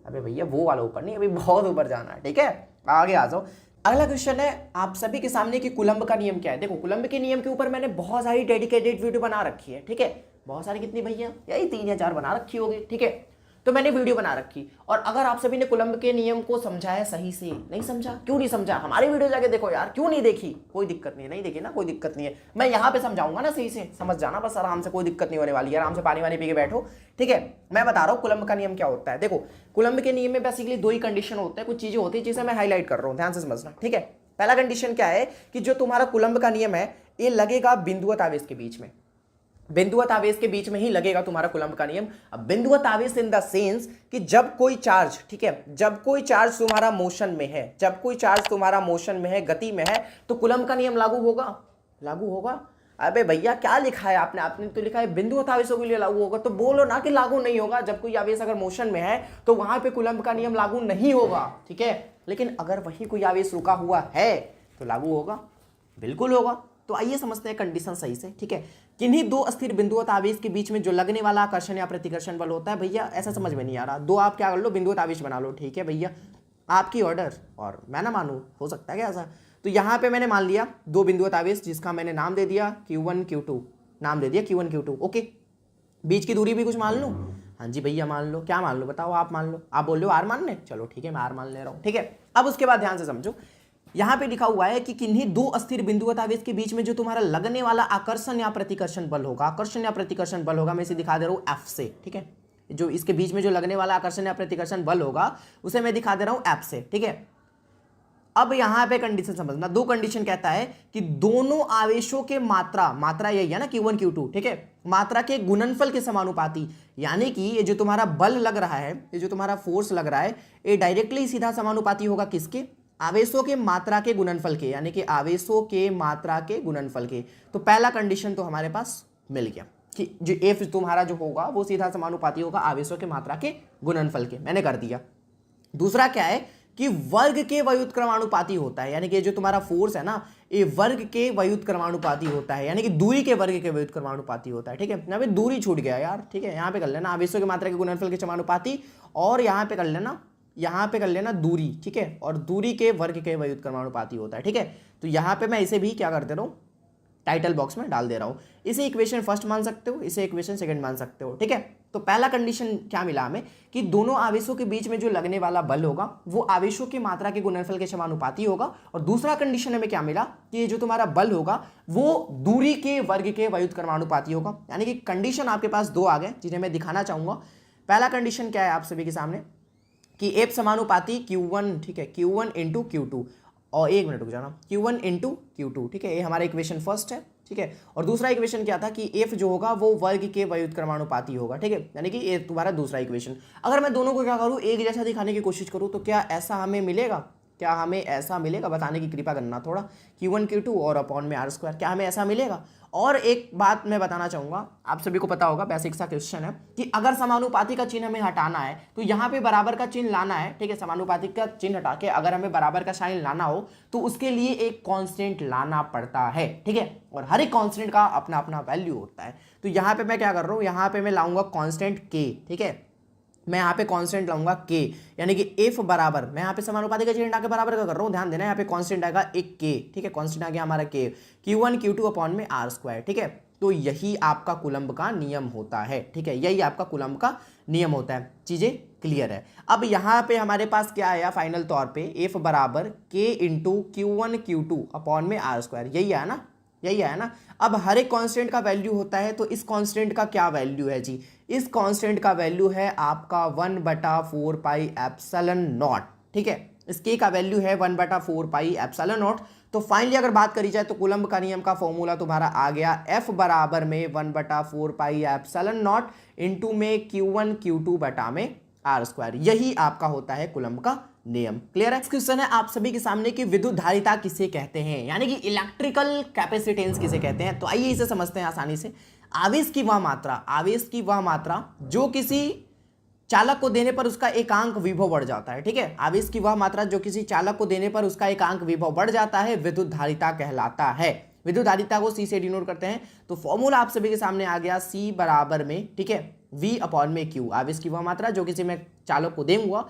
अबे भैया वो वाला ऊपर नहीं, अभी बहुत ऊपर जाना है, ठीक है। आगे आ जाओ। अगला क्वेश्चन है आप सभी के सामने कि कूलम्ब का नियम क्या है। देखो कूलम्ब के नियम के ऊपर मैंने बहुत सारी डेडिकेटेड वीडियो बना रखी है, ठीक है। बहुत सारी, कितनी भैया, यही 3 या 4 बना रखी होगी, ठीक है। तो मैंने वीडियो बना रखी, और अगर आप सभी ने कूलम्ब के नियम को समझा है सही से, नहीं समझा, क्यों नहीं समझा, हमारी वीडियो जाके देखो यार, क्यों नहीं देखी, कोई दिक्कत नहीं है, नहीं देखी ना, कोई दिक्कत नहीं है, मैं यहाँ पे समझाऊंगा ना, सही से समझ जाना बस आराम से, कोई दिक्कत नहीं होने वाली है, आराम से पानी वानी पी के बैठो, ठीक है। मैं बता रहा हूँ कूलम्ब का नियम क्या होता है। देखो कूलम्ब के नियम में बेसिकली 2 ही कंडीशन होते हैं, कुछ चीजें होती है जिसे मैं हाईलाइट कर रहा हूँ, ध्यान से समझना, ठीक है। पहला कंडीशन क्या है कि जो तुम्हारा कूलम्ब का नियम है ये लगेगा बिंदुवत आवेश के बीच में, बिंदुवत आवेश के बीच में ही लगेगा तुम्हारा कूलम्ब का नियम। अब बिंदुवत आवेश इन द सेंस कि जब कोई चार्ज, ठीक है, जब कोई चार्ज तुम्हारा मोशन में है, जब कोई चार्ज तुम्हारा मोशन में है, गति में है, तो कूलम्ब का नियम लागू होगा, लागू होगा। अबे भैया क्या लिखा है आपने, आपने तो लिखा है बिंदुवत आवेशों के लिए लागू होगा, तो बोलो ना कि लागू नहीं होगा। जब कोई आवेश अगर मोशन में है तो वहां पे कूलम्ब का नियम लागू नहीं होगा, ठीक है। लेकिन अगर वही कोई आवेश रुका हुआ है तो लागू होगा, बिल्कुल होगा। तो आइए समझते हैं कंडीशन सही से, ठीक है। किन्हीं दो अस्थिर बिंदुवत आवेश के बीच में जो लगने वाला आकर्षण या प्रतिकर्षण बल होता है, भैया ऐसा समझ में नहीं आ रहा, दो आप क्या कर लो, बिंदुवत आवेश बना लो, ठीक है भैया, आपकी ऑर्डर, और मैं ना मानूं, हो सकता है क्या ऐसा। तो यहां पे मैंने मान लिया दो बिंदुवत आवेश जिसका मैंने नाम दे दिया Q1 Q2, नाम दे दिया Q1 Q2, ओके। बीच की दूरी भी कुछ मान लूं, हाँ जी भैया मान लो, क्या मान लो बताओ, आप मान लो, आप बोल रहे हो आर मानने, चलो ठीक है मैं आर मान ले रहा हूं, ठीक है। अब उसके बाद ध्यान से समझो, यहां पे लिखा हुआ है कि किन्हीं दो अस्थिर बिंदुवत आवेश के बीच में जो तुम्हारा लगने वाला आकर्षण या प्रतिकर्षण बल होगा, आकर्षण या प्रतिकर्षण बल होगा, मैं इसे दिखा दे रहा हूं F से, ठीक है। जो इसके बीच में जो लगने वाला आकर्षण या प्रतिकर्षण बल होगा उसे मैं दिखा दे रहा हूं F से, ठीक है। अब यहां पे कंडीशन समझना, दो कंडीशन कहता है कि दोनों आवेशों के मात्रा, मात्रा यही है ना Q1 Q2, ठीक है, मात्रा के गुणनफल के समानुपाती, यानी कि ये जो तुम्हारा बल लग रहा है, ये जो तुम्हारा फोर्स लग रहा है, ये डायरेक्टली सीधा समानुपाती होगा किसके, आवेशों के मात्रा के गुणनफल के, यानी कि आवेशों के मात्रा के गुणनफल के। तो पहला कंडीशन तो हमारे पास मिल गया कि जो एफ तुम्हारा जो होगा वो सीधा समानुपाती होगा आवेशों के मात्रा के गुणनफल के, मैंने कर दिया। दूसरा क्या है कि वर्ग के व्युत्क्रमानुपाती होता है, यानी कि जो तुम्हारा फोर्स है ना, ये वर्ग के व्युत्क्रमानुपाती होता है, यानी कि दूरी के वर्ग के व्युत्क्रमानुपाती होता है, ठीक है। यहाँ पे दूरी छूट गया यार, ठीक है, यहाँ पे कर लेना आवेशों की मात्रा के गुणनफल के समानुपाती, और यहाँ पे कर लेना, यहाँ पे कर लेना दूरी, ठीक है, और दूरी के वर्ग के व्युत्क्रमानुपाती होता है, ठीक है। तो यहाँ पे मैं इसे भी क्या कर दे रहा हूँ, टाइटल बॉक्स में डाल दे रहा हूँ। इसे इक्वेशन फर्स्ट मान सकते हो, इसे इक्वेशन सेकंड मान सकते हो, ठीक है। तो पहला कंडीशन क्या मिला हमें कि दोनों आवेशों के बीच में जो लगने वाला बल होगा वो आवेशों की मात्रा के गुणनफल के समानुपाती होगा। और दूसरा कंडीशन हमें क्या मिला कि ये जो तुम्हारा बल होगा वो दूरी के वर्ग के व्युत्क्रमानुपाती होगा। यानी कि कंडीशन आपके पास दो आ गए जिन्हें मैं दिखाना चाहूंगा। पहला कंडीशन क्या है आप सभी के सामने कि एफ समानुपाती Q1, ठीक है, Q1 इंटू Q2, और एक मिनट रुक जाना, Q1 इंटू Q2, ठीक है, ये हमारा इक्वेशन फर्स्ट है, ठीक है। और दूसरा इक्वेशन क्या था कि एफ जो होगा वो वर्ग के व्युत्क्रमानुपाती होगा, ठीक है, यानी कि ये तुम्हारा दूसरा इक्वेशन। अगर मैं दोनों को क्या करूँ, एक जैसा दिखाने की कोशिश करूँ तो क्या ऐसा हमें मिलेगा, क्या हमें ऐसा मिलेगा, बताने की कृपा करना थोड़ा, Q1 Q2 और अपॉन में R स्क्वायर, क्या हमें ऐसा मिलेगा। और एक बात मैं बताना चाहूंगा, आप सभी को पता होगा, बेसिक सा क्वेश्चन है कि अगर समानुपाती का चिन्ह हमें हटाना है तो यहाँ पे बराबर का चिन्ह लाना है, ठीक है, समानुपाती का चिन्ह हटा के अगर हमें बराबर का साइन लाना हो तो उसके लिए एक कांस्टेंट लाना पड़ता है, ठीक है, और हर एक कांस्टेंट का अपना अपना वैल्यू होता है। तो यहाँ पे मैं क्या कर रहा हूँ, यहाँ पे मैं लाऊंगा कांस्टेंट k, ठीक है, मैं यहाँ पे कांस्टेंट लाऊंगा k, यानी कि f बराबर, मैं यहाँ पे समानुपाती का चिन्ह हटा के बराबर का कर रहा हूँ, ध्यान देना, यहाँ पे कांस्टेंट आएगा एक k, ठीक है, कांस्टेंट आ गया हमारा k, Q1 Q2 अपॉन में R स्क्वायर, ठीक है। तो यही आपका कूलम्ब का नियम होता है, ठीक है, यही आपका कूलम्ब का नियम होता है। चीजें क्लियर है। अब यहाँ पे हमारे पास क्या आया फाइनल तौर पे, f बराबर k into Q1 Q2 upon में R स्क्वायर, यही आया ना, यही आया ना। अब हर एक कांस्टेंट का वैल्यू होता है, तो इस कांस्टेंट का क्या वैल्यू है जी, इस कांस्टेंट का वैल्यू है आपका 1/4 पाई एप्सिलॉन नॉट, ठीक है, इस k का वैल्यू है 1/4 पाई एप्सिलॉन नॉट। तो फाइनली अगर बात करी जाए तो कूलम्ब का नियम का फॉर्मूला तुम्हारा आ गया f बराबर में 1/4 पाई एप्सिलॉन नॉट इंटू में Q1 Q2 बटा में R स्क्वायर, यही आपका होता है कूलम्ब का नियम। क्लियर है। क्वेश्चन है आप सभी के सामने कि विद्युत धारिता किसे कहते हैं, यानी कि इलेक्ट्रिकल कैपेसिटेंस किसे कहते हैं। तो आइए इसे समझते हैं आसानी से। आवेश की वह मात्रा, आवेश की वह मात्रा जो किसी चालक को देने पर उसका एकांक विभव बढ़ जाता है, ठीक है, आवेश की वह मात्रा जो किसी चालक को देने पर उसका एकांक विभव बढ़ जाता है, विद्युत धारिता कहलाता है। विद्युत धारिता को C से डिनोट करते हैं। तो फॉर्मूला आप सभी के सामने आ गया, C बराबर में, ठीक है, V अपॉन में Q, आवेश की वह मात्रा जो किसी मैं चालक को देंगे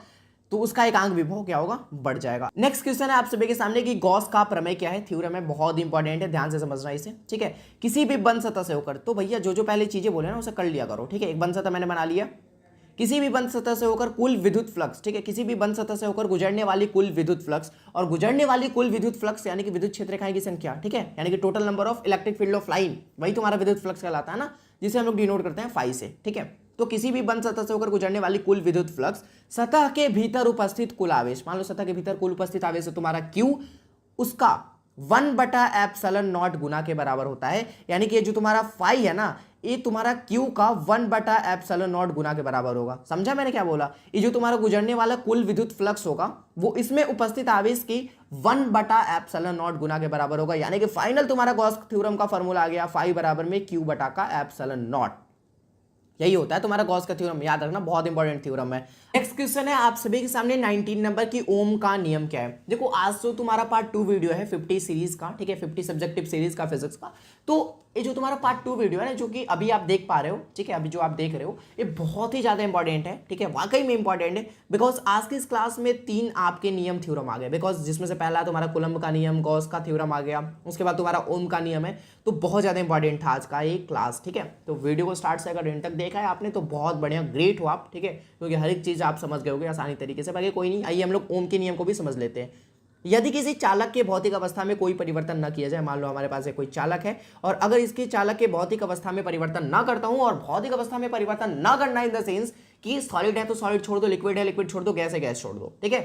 तो उसका एकांक विभव क्या होगा, बढ़ जाएगा। नेक्स्ट क्वेश्चन है आप सभी के सामने कि गॉस का प्रमेय क्या है, थ्योरम है, बहुत इंपॉर्टेंट है, ध्यान से समझना इसे, ठीक है। किसी भी बंद सतह से होकर, तो भैया जो जो पहले चीजें बोले ना उसे कर लिया करो, ठीक है। एक बंद सतह मैंने बना लिया, किसी भी बंद सतह से होकर कुल विद्युत फ्लक्स, ठीक है, किसी भी बंद सतह से होकर गुजरने वाली कुल विद्युत फ्लक्स, और गुजरने वाली कुल विद्युत फ्लक्स यानी कि विद्युत क्षेत्र रेखाएं की संख्या, ठीक है, यानी कि total number of electric field of line, वही तुम्हारा विद्युत फ्लक्स कहलाता है ना, जिसे हम लोग डिनोट करते हैं फाई से, ठीक है। तो किसी भी बंद सतह से होकर गुजरने वाली कुल विद्युत फ्लक्स, सतह के भीतर उपस्थित कुल आवेश, मान लो सतह के भीतर कुल उपस्थित आवेश है तुम्हारा Q, उसका 1/ε0 गुना के बराबर होता है, यानी कि ये जो तुम्हारा फाई है ना, ये तुम्हारा क्यू का 1/ε0 गुना के बराबर होगा। समझा मैंने क्या बोला? ये जो तुम्हारा गुजरने वाला कुल विद्युत फ्लक्स होगा वो इसमें उपस्थित आवेश की 1/ε0 गुना के बराबर होगा, यानी कि फाइनल तुम्हारा गॉस थ्योरम का फॉर्मूला आ गया, फाई बराबर में क्यू बटा का ε0। यही होता है तुम्हारा गॉस का थ्योरम, याद रखना, बहुत इंपॉर्टेंट थ्योरम है। नेक्स्ट क्वेश्चन है आप सभी के सामने 19 नंबर की ओम का नियम क्या है। देखो आज तो तुम्हारा पार्ट 2 वीडियो है 50 सीरीज का, ठीक है, 50 सब्जेक्टिव सीरीज का फिजिक्स का। तो ये जो तुम्हारा पार्ट 2 वीडियो है ना, जो कि अभी आप देख पा रहे हो, ठीक है, अभी जो आप देख रहे हो, ये बहुत ही ज्यादा इंपॉर्टेंट है, ठीक है, वाकई में इंपॉर्टेंट है। बिकॉज आज की इस क्लास में 3 आपके नियम थ्योरम आ गए, बिकॉज जिसमें से पहला तुम्हारा कूलम्ब का नियम, गॉस का थ्योरम आ गया, उसके बाद तुम्हारा ओम का नियम है। तो बहुत ज्यादा इंपॉर्टेंट था आज का ये क्लास, ठीक है। तो वीडियो को स्टार्ट से अगर एंड तक देखा है आपने तो बहुत बढ़िया, ग्रेट हो आप, ठीक है, क्योंकि हर एक चीज आप समझ गए होगे आसानी तरीके से। बाकी कोई नहीं, आइए हम लोग ओम के नियम को भी समझ लेते हैं। यदि किसी चालक के भौतिक अवस्था में कोई परिवर्तन न किया जाए, मान लो हमारे पास एक कोई चालक है और अगर इसके चालक के भौतिक अवस्था में परिवर्तन ना करता हूं, और भौतिक अवस्था में परिवर्तन ना करना इन द सेंस कि सॉलिड है तो सॉलिड छोड़ दो, लिक्विड है लिक्विड छोड़ दो, गैस है गैस छोड़ दो, ठीक है।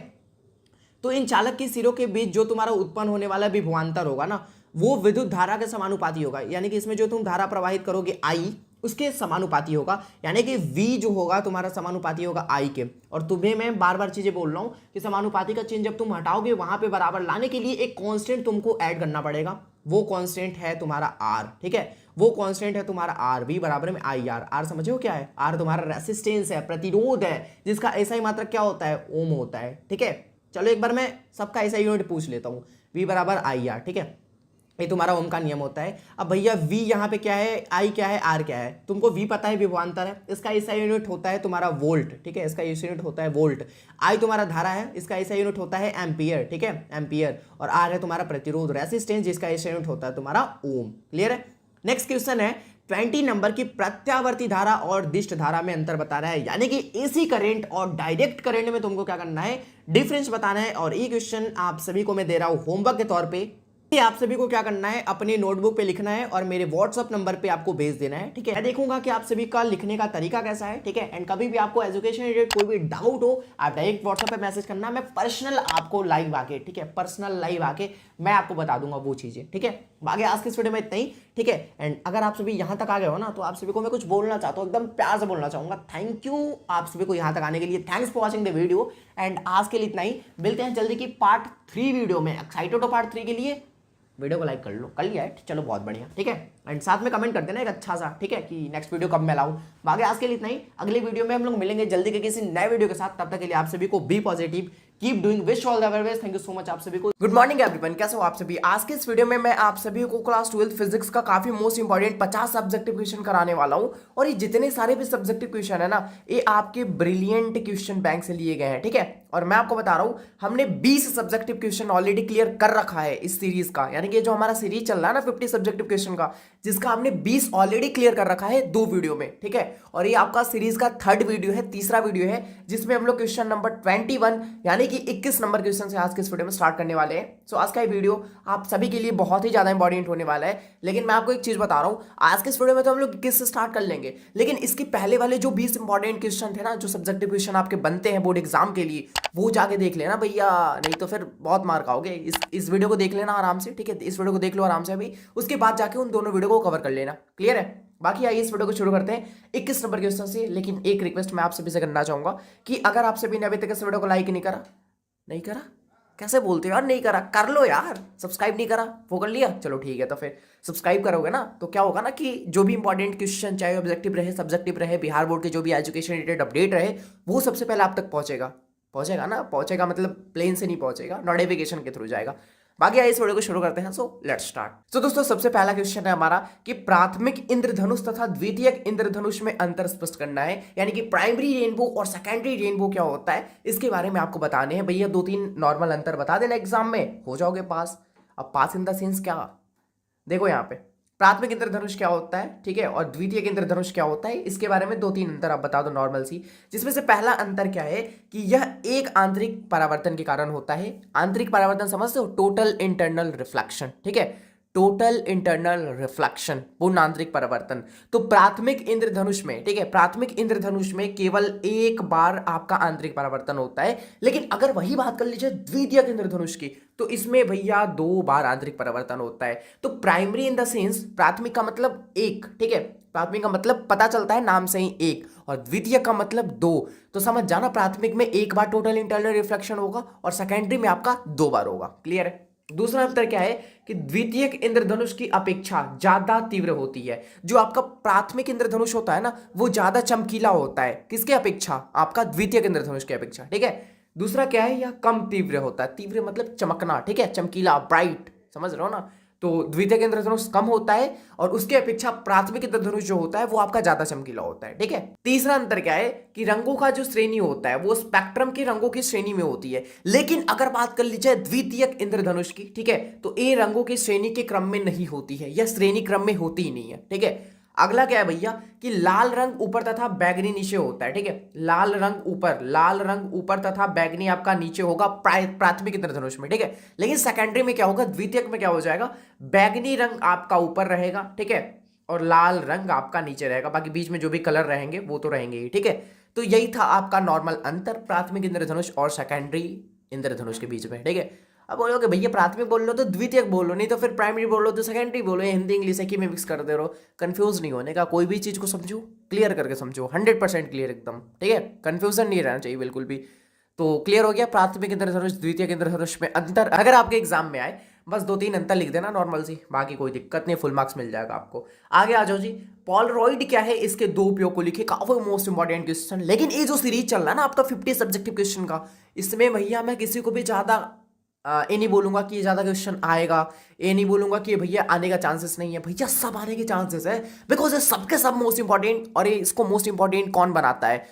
तो इन चालक के सिरों के बीच जो तुम्हारा उत्पन्न होने वाला विभवांतर होगा ना, वो विद्युत धारा के समानुपाती होगा, यानी कि इसमें जो तुम धारा प्रवाहित करोगे आई, उसके समानुपाती होगा, यानी कि V जो होगा तुम्हारा समानुपाती होगा I के। और तुम्हें मैं बार बार चीजें बोल रहा हूं कि समानुपाती का चिन्ह जब तुम हटाओगे वहां पे बराबर लाने के लिए एक कांस्टेंट तुमको ऐड करना पड़ेगा, वो कांस्टेंट है तुम्हारा R, ठीक है, वो कांस्टेंट है तुम्हारा R, V बराबर में IR। R समझो क्या है? R तुम्हारा रेसिस्टेंस है, प्रतिरोध है, जिसका ऐसा ही मात्रक क्या होता है? ओम होता है, ठीक है। चलो एक बार मैं सबका ऐसा यूनिट पूछ लेता हूं, V बराबर IR, ठीक है, ये तुम्हारा ओम का नियम होता है। अब भैया V यहाँ पे क्या है, I क्या है, R क्या है? तुमको V पता है, विभवांतर है, इसका ऐसा यूनिट होता है तुम्हारा वोल्ट, ठीक है, इसका ऐसा यूनिट होता है वोल्ट। I तुम्हारा धारा है, इसका ऐसा यूनिट होता है एम्पियर, ठीक है, एम्पियर। और R है तुम्हारा प्रतिरोध, रेसिस्टेंस, जिसका ऐसा यूनिट होता है तुम्हारा ओम। क्लियर है? नेक्स्ट क्वेश्चन है 20 नंबर की प्रत्यावर्ती धारा और दिष्ट धारा में अंतर बता रहा है, यानी कि एसी करंट और डायरेक्ट करंट में तुमको क्या करना है, डिफरेंस बताना है। और ये क्वेश्चन आप सभी को मैं दे रहा हूं होमवर्क के तौर पे। आप सभी को क्या करना है, अपने नोटबुक पे लिखना है और मेरे व्हाट्सएप नंबर पे आपको भेज देना है, ठीक है। मैं देखूंगा कि आप सभी का लिखने का तरीका कैसा है, ठीक है। एंड कभी भी आपको एजुकेशन रिलेटेड कोई भी डाउट हो, आप डायरेक्ट व्हाट्सएप पे मैसेज करना, मैं पर्सनल आपको लाइव आके, ठीक है, पर्सनल लाइव आके मैं आपको बता दूंगा वो चीजें, ठीक है। बाकी आज के इस वीडियो में इतना ही, ठीक है। एंड अगर आप सभी यहां तक आ गए हो ना, तो आप सभी को मैं कुछ बोलना चाहता हूँ, एकदम प्यार से बोलना चाहूंगा, थैंक यू आप सभी को यहां तक आने के लिए, thanks for watching the video. And आज के लिए इतना ही, मिलते हैं जल्दी की पार्ट 3 वीडियो में। एक्साइटेड हो पार्ट 3 के लिए? वीडियो को लाइक कर लो, कर लिया है, चलो बहुत बढ़िया, ठीक है। एंड साथ में कमेंट कर देना एक अच्छा सा, ठीक है, कि नेक्स्ट वीडियो कब मैं लाऊं। बाकी आज के लिए इतना ही, अगले वीडियो में हम लोग मिलेंगे जल्दी के किसी नए वीडियो के साथ। तब तक के लिए आप सभी को be positive, keep doing, wish all the very best, thank you so much आप सभी को। गुड मॉर्निंग एवरीवन, कैसे हो आप सभी? आज के इस वीडियो में मैं आप सभी को क्लास 12 फिजिक्स का काफी मोस्ट इंपॉर्टेंट 50 सब्जेक्टिव क्वेश्चन कराने वाला हूं। और ये जितने सारे भी सब्जेक्टिव क्वेश्चन है ना, ये आपके ब्रिलियंट क्वेश्चन बैंक से लिए गए हैं, ठीक है। और मैं आपको बता रहा हूं, हमने 20 सब्जेक्टिव क्वेश्चन ऑलरेडी क्लियर कर रखा है इस सीरीज का, यानी कि जो हमारा सीरीज चल रहा है ना 50 सब्जेक्टिव क्वेश्चन का, जिसका हमने 20 ऑलरेडी क्लियर कर रखा है 2 वीडियो में, ठीक है। और ये आपका सीरीज का 3rd वीडियो है, तीसरा वीडियो है, जिसमें हम लोग क्वेश्चन नंबर 21 यानी कि 21 नंबर क्वेश्चन से आज के इस वीडियो में स्टार्ट करने वाले हैं। सो आज का ये वीडियो आप सभी के लिए बहुत ही ज्यादा इंपॉर्टेंट होने वाला है। लेकिन मैं आपको एक चीज बता रहा हूं, आज के इस वीडियो में तो हम लोग 21 से स्टार्ट कर लेंगे, लेकिन इसके पहले वाले जो 20 इंपॉर्टेंट क्वेश्चन थे ना, जो सब्जेक्टिव क्वेश्चन आपके बनते हैं बोर्ड एग्जाम के लिए, वो जाके देख लेना भैया, नहीं तो फिर बहुत मार खाओगे। इस वीडियो को देख लेना आराम से, ठीक है, इस वीडियो को देख लो आराम से अभी, उसके बाद जाके उन दोनों वीडियो को कवर कर लेना। क्लियर है? बाकी आइए इस वीडियो को शुरू करते हैं 21 नंबर क्वेश्चन से। लेकिन एक रिक्वेस्ट मैं आप सभी से करना चाहूंगा कि अगर आप सभी ने अभी तक इस वीडियो को लाइक नहीं करा, कैसे बोलते हो यार, नहीं करा, कर लो यार। सब्सक्राइब नहीं करा, वो कर लिया, चलो ठीक है। तो फिर सब्सक्राइब करोगे ना, तो क्या होगा ना कि जो भी इंपॉर्टेंट क्वेश्चन, चाहे ऑब्जेक्टिव रहे, सब्जेक्टिव रहे, बिहार बोर्ड के जो भी एजुकेशन रिलेटेड अपडेट रहे, वो सबसे पहले आप तक पहुंचेगा ना, पहुंचेगा मतलब प्लेन से नहीं पहुंचेगा, नोटिफिकेशन के थ्रू जाएगा। बाकी आइए इस वीडियो को शुरू करते हैं। So let's start. तो दोस्तों सबसे पहला क्वेश्चन है हमारा कि प्राथमिक इंद्रधनुष तथा द्वितीयक इंद्रधनुष में अंतर स्पष्ट करना है, यानी कि प्राइमरी रेनबो और सेकेंडरी रेनबो क्या होता है, इसके बारे में आपको बताने हैं। भैया 2-3 नॉर्मल अंतर बता देना, एग्जाम में हो जाओगे पास। अब पास इन द सेंस क्या, देखो यहाँ पे प्राथमिक इंद्रधनुष क्या होता है, ठीक है, और द्वितीयक इंद्रधनुष क्या होता है, इसके बारे में 2-3 अंतर आप बता दो नॉर्मल सी। जिसमें से पहला अंतर क्या है कि यह एक आंतरिक परावर्तन के कारण होता है। आंतरिक परावर्तन समझते हो, टोटल इंटरनल रिफ्लेक्शन, ठीक है, टोटल इंटरनल रिफ्लेक्शन, पूर्ण आंतरिक परावर्तन। तो प्राथमिक इंद्रधनुष में, ठीक है, प्राथमिक इंद्रधनुष में केवल एक बार आपका आंतरिक परावर्तन होता है। लेकिन अगर वही बात कर लीजिए द्वितीयक इंद्रधनुष की, तो इसमें भैया 2 बार आंतरिक परावर्तन होता है। तो प्राइमरी इन द सेंस, प्राथमिक का मतलब एक, ठीक है, प्राथमिक का मतलब पता चलता है नाम से ही एक, और द्वितीय का मतलब 2। तो समझ जाना, प्राथमिक में एक बार टोटल इंटरनल रिफ्लेक्शन होगा और सेकेंडरी में आपका 2 बार होगा। क्लियर है? दूसरा अंतर क्या है कि द्वितीयक इंद्रधनुष की अपेक्षा ज्यादा तीव्र होती है। जो आपका प्राथमिक इंद्रधनुष होता है ना, वो ज्यादा चमकीला होता है। किसके अपेक्षा? आपका द्वितीयक इंद्रधनुष की अपेक्षा, ठीक है। दूसरा क्या है, यह कम तीव्र होता है। तीव्र मतलब चमकना, ठीक है, चमकीला, ब्राइट, समझ रहे हो ना। तो द्वितीयक इंद्रधनुष कम होता है और उसके अपेक्षा प्राथमिक इंद्रधनुष जो होता है वो आपका ज्यादा चमकीला होता है, ठीक है। तीसरा अंतर क्या है कि रंगों का जो श्रेणी होता है वो स्पेक्ट्रम के रंगों की श्रेणी में होती है। लेकिन अगर बात कर लीजिए द्वितीयक इंद्रधनुष की, ठीक है, तो ये रंगों की श्रेणी के क्रम में नहीं होती है, यह श्रेणी क्रम में होती ही नहीं है, ठीक है। अगला क्या है भैया कि लाल रंग ऊपर तथा बैगनी नीचे होता है, ठीक है। लाल रंग ऊपर तथा बैगनी आपका नीचे होगा प्राथमिक इंद्रधनुष में, ठीक है। लेकिन सेकेंडरी में क्या होगा, द्वितीयक में क्या हो जाएगा, बैगनी रंग आपका ऊपर रहेगा, ठीक है, और लाल रंग आपका नीचे रहेगा। बाकी बीच में जो भी कलर रहेंगे वो तो रहेंगे ही, ठीक है। तो यही था आपका नॉर्मल अंतर प्राथमिक इंद्रधनुष और सेकेंडरी इंद्रधनुष के बीच में, ठीक है। अब बोलोगे भैया प्राथमिक बोल लो तो द्वितीयक बोलो, नहीं तो फिर प्राइमरी बोलो तो सेकेंडरी बोलो, हिंदी इंग्लिश एक ही में मिक्स कर दे रहो। कंफ्यूज नहीं होने का, कोई भी चीज को समझो, क्लियर करके समझो, 100% क्लियर एकदम, ठीक है। कंफ्यूजन नहीं रहना चाहिए बिल्कुल भी। तो क्लियर हो गया प्राथमिक इंद्रधनुष द्वितीयक इंद्रधनुष में अंतर। अगर आपके एग्जाम में आए बस 2-3 अंतर लिख देना नॉर्मल सी, बाकी कोई दिक्कत नहीं, फुल मार्क्स मिल जाएगा आपको। आगे आ जाओ जी, पोलरॉइड क्या है, इसके 2 उपयोग को लिखे, काफी मोस्ट इंपॉर्टेंट क्वेश्चन। लेकिन ये जो सीरीज चल रहा है ना आपका 50 सब्जेक्टिव क्वेश्चन का, इसमें भैया मैं किसी को भी ज्यादा ये नहीं बोलूंगा कि ये ज्यादा क्वेश्चन आएगा, ये नहीं बोलूंगा कि भैया आने का चांसेस नहीं है। भैया सब आने के चांसेस है, बिकॉज ये सबके सब मोस्ट इंपॉर्टेंट। और ये इसको मोस्ट इंपॉर्टेंट कौन बनाता है,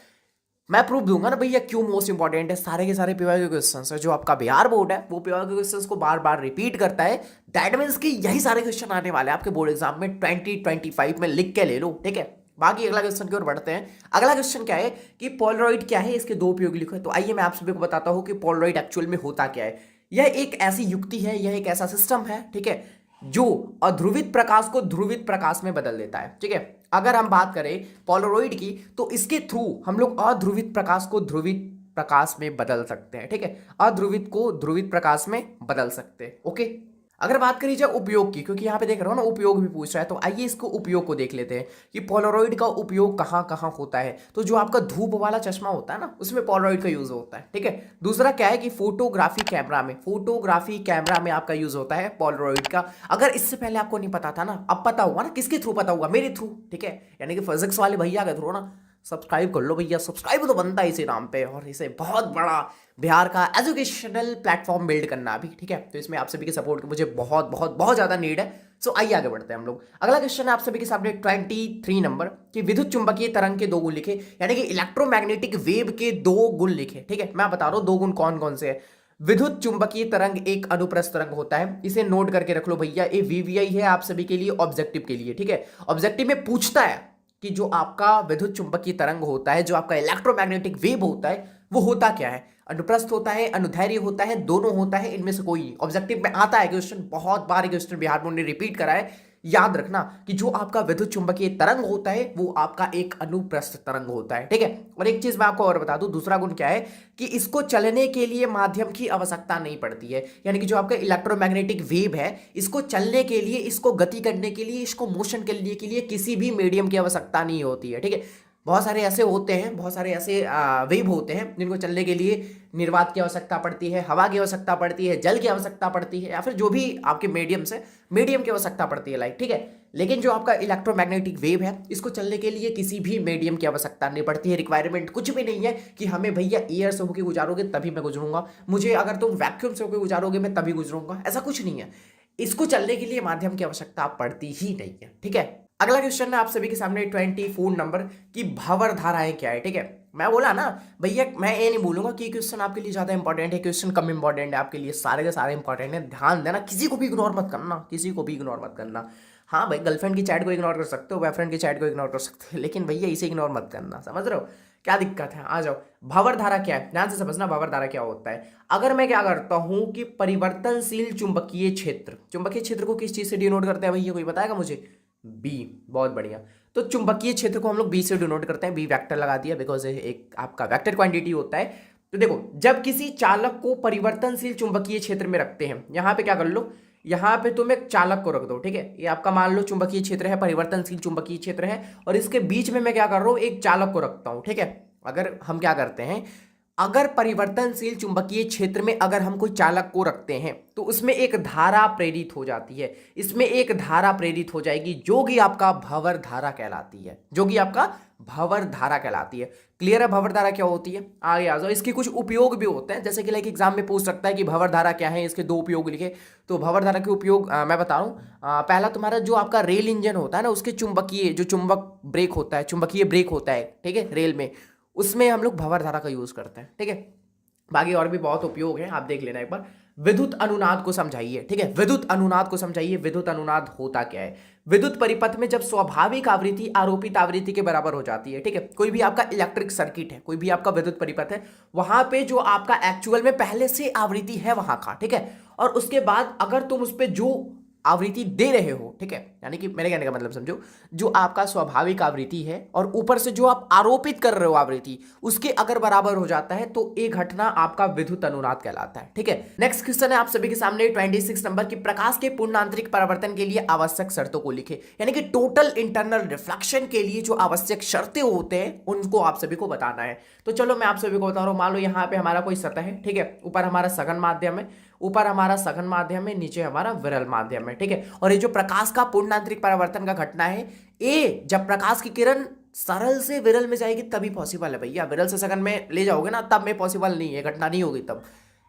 मैं प्रूफ दूंगा ना भैया क्यों मोस्ट इंपॉर्टेंट है। सारे के सारे पीवाई के क्वेश्चन है, जो आपका बिहार बोर्ड है वो पीवाई के क्वेश्चन को बार बार रिपीट करता है। दैट मीन्स कि यही सारे क्वेश्चन आने वाले हैं आपके बोर्ड एग्जाम में 2025 में, लिख के ले लो, ठीक है। बाकी अगला क्वेश्चन की ओर बढ़ते हैं। अगला क्वेश्चन क्या है कि पोलरॉइड क्या है, इसके 2 उपयोग लिखो। तो आइए मैं आप सभी को बताता हूं कि पोलरॉइड एक्चुअल में होता क्या है। यह एक ऐसी युक्ति है, यह एक ऐसा सिस्टम है, ठीक है, जो अध्रुवित प्रकाश को ध्रुवित प्रकाश में बदल देता है, ठीक है। अगर हम बात करें पोलरॉइड की, तो इसके थ्रू हम लोग अध्रुवित प्रकाश को ध्रुवित प्रकाश में बदल सकते हैं, ठीक है। अध्रुवित को ध्रुवित प्रकाश में बदल सकते हैं, ओके। अगर बात करी जाए उपयोग की, क्योंकि यहाँ पे देख रहा हो ना उपयोग भी पूछ रहा है, तो आइए इसको उपयोग को देख लेते हैं कि पोलरॉइड का उपयोग कहाँ कहाँ होता है। तो जो आपका धूप वाला चश्मा होता है ना, उसमें पोलरॉइड का यूज होता है, ठीक है। दूसरा क्या है कि फोटोग्राफी कैमरा में आपका यूज होता है पोलरॉइड का। अगर इससे पहले आपको नहीं पता था ना, अब पता हुआ ना, किसके थ्रू पता हुआ, मेरे थ्रू, ठीक है, यानी कि फिजिक्स वाले भैया के थ्रू ना। सब्सक्राइब कर लो भैया, सब्सक्राइब तो बनता है इसी नाम पे, और इसे बहुत बड़ा बिहार का एजुकेशनल प्लेटफॉर्म बिल्ड करना अभी, ठीक है। तो इसमें आप सभी के सपोर्ट की मुझे बहुत बहुत बहुत ज्यादा नीड है। सो आइए आगे बढ़ते हैं हम लोग। अगला क्वेश्चन है आप सभी के सामने 23 नंबर कि विद्युत चुंबकीय तरंग के 2 गुण लिखे, यानी कि इलेक्ट्रोमैग्नेटिक वेव के 2 गुण लिखे, ठीक है। मैं बता रहा हूं 2 गुण कौन कौन से है। विद्युत चुंबकीय तरंग एक अनुप्रस्थ तरंग होता है, इसे नोट करके रख लो भैया, ये वीवीआई है आप सभी के लिए ऑब्जेक्टिव के लिए, ठीक है। ऑब्जेक्टिव में पूछता है कि जो आपका विद्युत चुंबकीय तरंग होता है, जो आपका इलेक्ट्रोमैग्नेटिक वेव होता है, वो होता क्या है, अनुप्रस्थ होता है, अनुदैर्ध्य होता है, दोनों होता है, इनमें से कोई ऑब्जेक्टिव में आता है क्वेश्चन। बहुत बार क्वेश्चन बिहार बोर्ड ने रिपीट करा है। याद रखना कि जो आपका विद्युत चुंबकीय तरंग होता है वो आपका एक अनुप्रस्थ तरंग होता है, ठीक है। और एक चीज मैं आपको और बता दूं, दूसरा गुण क्या है कि इसको चलने के लिए माध्यम की आवश्यकता नहीं पड़ती है, यानी कि जो आपका इलेक्ट्रोमैग्नेटिक वेव है, इसको चलने के लिए, इसको गति करने के लिए, इसको मोशन करने के लिए किसी भी मीडियम की आवश्यकता नहीं होती है, ठीक है। बहुत सारे ऐसे होते हैं, बहुत सारे ऐसे वेव होते हैं जिनको चलने के लिए निर्वात की आवश्यकता पड़ती है, हवा की आवश्यकता पड़ती है, जल की आवश्यकता पड़ती है, या फिर जो भी आपके मीडियम से मीडियम की आवश्यकता पड़ती है, लाइक, ठीक है। लेकिन जो आपका इलेक्ट्रोमैग्नेटिक वेव है, इसको चलने के लिए किसी भी मीडियम की आवश्यकता नहीं पड़ती है, रिक्वायरमेंट कुछ भी नहीं है कि हमें भैया एयर से होकर गुजारोगे तभी मैं गुजरूंगा, मुझे अगर तुम वैक्यूम से होकर गुजारोगे मैं तभी गुजरूंगा, ऐसा कुछ नहीं है। इसको चलने के लिए माध्यम की आवश्यकता पड़ती ही नहीं है, ठीक है। अगला क्वेश्चन है आप सभी के सामने 24 नंबर की भंवर धाराएं क्या है, ठीक है। मैं बोला ना भैया, मैं ये नहीं बोलूंगा कि क्वेश्चन आपके लिए ज्यादा इंपॉर्टेंट है, क्वेश्चन कम इंपॉर्टेंट है आपके लिए, सारे के सारे इंपॉर्टेंट है। ध्यान देना, किसी को भी इग्नोर मत करना, किसी को भी इग्नोर मत करना। हाँ भाई, गर्लफ्रेंड की चैट को इग्नोर कर सकते हो, बॉयफ्रेंड की चैट को इग्नोर कर सकते हो, लेकिन भैया इसे इग्नोर मत करना, समझ रहे हो। क्या दिक्कत है, आ जाओ। भंवर धारा क्या है, ध्यान से समझना भंवर धारा क्या होता है। अगर मैं क्या करता हूं कि परिवर्तनशील चुंबकीय क्षेत्र को किस चीज से डिनोट करते हैं भैया, कोई बताएगा मुझे? बी। बहुत बढ़िया। तो चुंबकीय क्षेत्र को हम लोग बी से डिनोट करते हैं, बी वेक्टर लगा दिया, बिकॉज एक आपका वेक्टर क्वांटिटी होता है। तो देखो, जब किसी चालक को परिवर्तनशील चुंबकीय क्षेत्र में रखते हैं, यहां पे क्या कर लो, यहां पे तुम एक चालक को रख दो, ठीक है। ये आपका मान लो चुंबकीय क्षेत्र है, परिवर्तनशील चुंबकीय क्षेत्र है, और इसके बीच में मैं क्या कर रहा हूं, एक चालक को रखता हूं, ठीक है। अगर हम क्या करते हैं, अगर परिवर्तनशील चुंबकीय क्षेत्र में अगर हम कोई चालक को रखते हैं तो उसमें एक धारा प्रेरित हो जाती है, इसमें एक धारा प्रेरित हो जाएगी जो कि आपका भंवर धारा कहलाती है, जो कि आपका भंवर धारा कहलाती है। क्लियर है भंवर धारा क्या होती है? आगे आ जाओ। इसके कुछ उपयोग भी होते हैं, जैसे कि लाइक एग्जाम में पूछ सकता है कि भंवर धारा क्या है, इसके 2 उपयोग लिखे। तो भंवर धारा के उपयोग मैं बता रहा हूँ। पहला तुम्हारा जो आपका रेल इंजन होता है ना, उसके चुंबकीय जो चुंबक ब्रेक होता है, चुंबकीय ब्रेक होता है, ठीक है, रेल में, उसमें हम लोग भंवर धारा का यूज करते हैं, ठीक है। बाकी और भी बहुत उपयोग है, आप देख लेना एक बार। विद्युत अनुनाद को समझाइए, ठीक है, विद्युत अनुनाद को समझाइए। विद्युत अनुनाद होता क्या है? विद्युत परिपथ में जब स्वाभाविक आवृत्ति आरोपित आवृत्ति के बराबर हो जाती है, ठीक है, कोई भी आपका इलेक्ट्रिक सर्किट है, कोई भी आपका विद्युत परिपथ है, वहां पे जो आपका एक्चुअल में पहले से आवृत्ति है वहां का, ठीक है, और उसके बाद अगर तुम उस पर जो आवृत्ति दे रहे हो, ठीक है, यानी कि मेरे कहने का मतलब समझो, जो आपका स्वाभाविक आवृत्ति है और ऊपर से जो आप आरोपित कर रहे हो आवृत्ति, उसके अगर बराबर हो जाता है तो ये घटना आपका विद्युत अनुनाद कहलाता है, ठीक है। नेक्स्ट क्वेश्चन है आप सभी के सामने 26 नंबर की, प्रकाश के पूर्ण आंतरिक परावर्तन के लिए आवश्यक शर्तों को लिखे, यानी कि टोटल इंटरनल रिफ्लेक्शन के लिए जो आवश्यक शर्तें होते हैं उनको आप सभी को बताना है। तो चलो मैं आप सभी को बता रहा हूं। मान लो यहाँ पे हमारा कोई सतह है, ठीक है, ऊपर हमारा सघन माध्यम है, ऊपर हमारा सघन माध्यम है, नीचे हमारा विरल माध्यम है, ठीक है। और ये जो प्रकाश का पूर्ण आंतरिक परावर्तन का घटना है, ये जब प्रकाश की किरण सरल से विरल में जाएगी तभी पॉसिबल है भैया। विरल से सघन में ले जाओगे ना तब में पॉसिबल नहीं है, घटना नहीं होगी तब।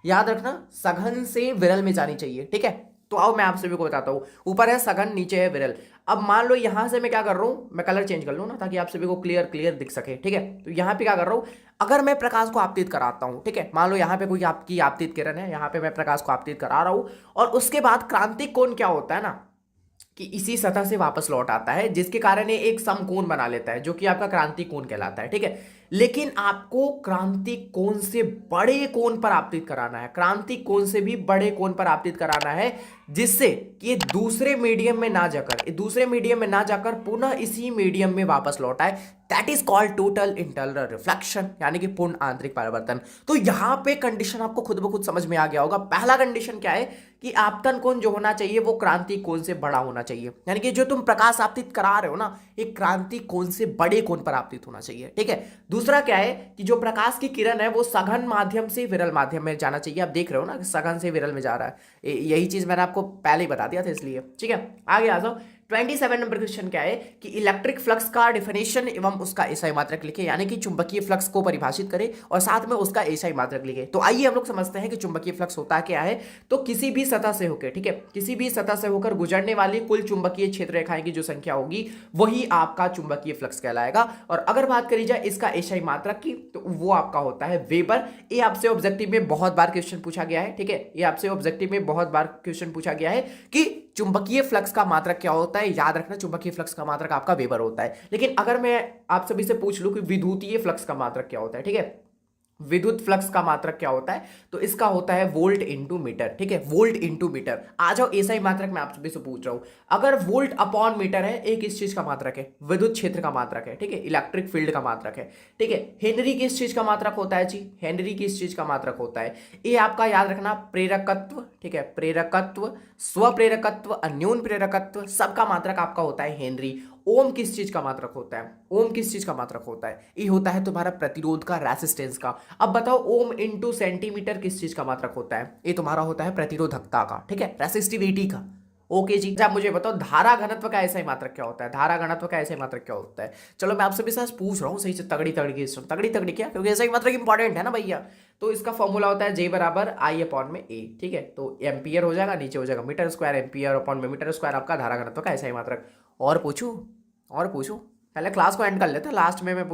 याद रखना, सघन से विरल में जानी चाहिए, ठीक है। तो आओ मैं आप सभी को बताता हूं। ऊपर है सघन, नीचे है विरल। अब मान लो यहां से मैं क्या कर रहा हूं, मैं कलर चेंज कर लूं ना ताकि आप सभी को क्लियर दिख सके, ठीक है। तो यहां पे क्या कर रहा हूं, अगर मैं प्रकाश को आपतित कराता हूं, ठीक है, मान लो यहां पे कोई आपकी आपतित किरण है, यहां पे मैं प्रकाश को आपतित करा रहा हूं, और उसके बाद क्रांतिक कोण क्या होता है ना, कि इसी सतह से वापस लौट आता है, जिसके कारण ये एक समकोण बना लेता है, जो कि आपका क्रांतिक कोण कहलाता है, ठीक है। लेकिन आपको क्रांतिक कोण से बड़े कोण पर आपतित कराना है, क्रांतिक कोण से भी बड़े कोण पर आपतित कराना है, जिससे कि ये दूसरे मीडियम में ना जाकर पुनः इसी मीडियम में वापस लौट आए। That is called total internal reflection, यानी कि पूर्ण आंतरिक परावर्तन। तो यहां पे कंडीशन आपको खुद ब खुद समझ में आ गया होगा। पहला कंडीशन क्या है कि आपतन कोण जो होना चाहिए वो क्रांतिक कोण से बड़ा होना चाहिए, यानी कि जो तुम प्रकाश आपतित करा रहे हो ना, एक क्रांतिक कोण से बड़े कोण पर आपतित होना चाहिए, ठीक है। दूसरा क्या है कि जो प्रकाश की किरण है वो सघन माध्यम से विरल माध्यम में जाना चाहिए। आप देख रहे हो ना कि सघन से विरल में जा रहा है, यही चीज मैंने आपको पहले ही बता दिया था, इसलिए ठीक है। आगे आ जाओ। 27 नंबर क्वेश्चन क्या है कि इलेक्ट्रिक फ्लक्स का डिफिनेशन एवं उसका एसआई मात्रक लिखे, यानी कि चुंबकीय फ्लक्स को परिभाषित करें और साथ में उसका एसआई मात्रक लिखे। तो आइए हम लोग समझते हैं कि चुंबकीय फ्लक्स होता क्या है। तो किसी भी सतह से होकर, ठीक है, किसी भी सतह से होकर गुजरने वाली कुल चुंबकीय क्षेत्र रेखाएं की जो संख्या होगी वही आपका चुंबकीय फ्लक्स कहलाएगा। और अगर बात करी जाए इसका एसआई मात्रक की तो वो आपका होता है वेबर। ये आपसे ऑब्जेक्टिव में बहुत बार क्वेश्चन पूछा गया है, ठीक है, ये आपसे ऑब्जेक्टिव में बहुत बार क्वेश्चन पूछा गया है कि चुंबकीय फ्लक्स का मात्रक क्या होता है। याद रखना, चुंबकीय फ्लक्स का मात्रक आपका वेबर होता है। लेकिन अगर मैं आप सभी से पूछ लूं कि विद्युतीय फ्लक्स का मात्रक क्या होता है, ठीक है, विद्युत फ्लक्स का मात्रक क्या होता है, तो इसका होता है वोल्ट इंटू मीटर, ठीक है, वोल्ट इंटू मीटर। आ जाओ एसआई मात्रक मैं आप सभी से पूछ रहा हूं। अगर वोल्ट अपॉन मीटर है, एक इस चीज का मात्रक है, विद्युत क्षेत्र का मात्रक है, ठीक है, इलेक्ट्रिक फील्ड का मात्रक है, ठीक है। हेनरी किस चीज का मात्रक होता है जी, हेनरी किस चीज का मात्रक होता है, ये आपका याद रखना प्रेरकत्व, ठीक है, प्रेरकत्व, स्वप्रेरकत्व, अन्योन प्रेरकत्व, सबका मात्रक आपका होता है हेनरी। ओम किस चीज का मात्रक होता है, ओम किस चीज का मात्रक होता है, ये होता है तुम्हारा प्रतिरोध का, रेसिस्टेंस का। अब बताओ ओम इंटू सेंटीमीटर किस चीज का मात्रक होता है, ये तुम्हारा होता है प्रतिरोधकता का, ठीक है, रेसिस्टिविटी का। ओके जी, आप मुझे बताओ धारा घनत्व का ऐसा ही मात्रक क्या होता है, धारा घनत्व का ऐसा ही मात्रक क्या होता है। चलो मैं आपसे भी साथ पूछ रहा हूँ सही से, तगड़ी तगड़ी क्या, क्योंकि ऐसा ही मात्रक इंपॉर्टेंट है ना भैया। तो इसका फॉर्मूला होता है J बराबर I अपॉन में A, ठीक है। तो एम्पियर हो जाएगा, नीचे हो जाएगा मीटर स्क्वायर, एम्पियर अपॉन में मीटर स्क्वायर आपका धारा घनत्व का ऐसा ही मात्रक। और पूछूं पहले क्लास को एंड कर लेते हैं, लास्ट में मैं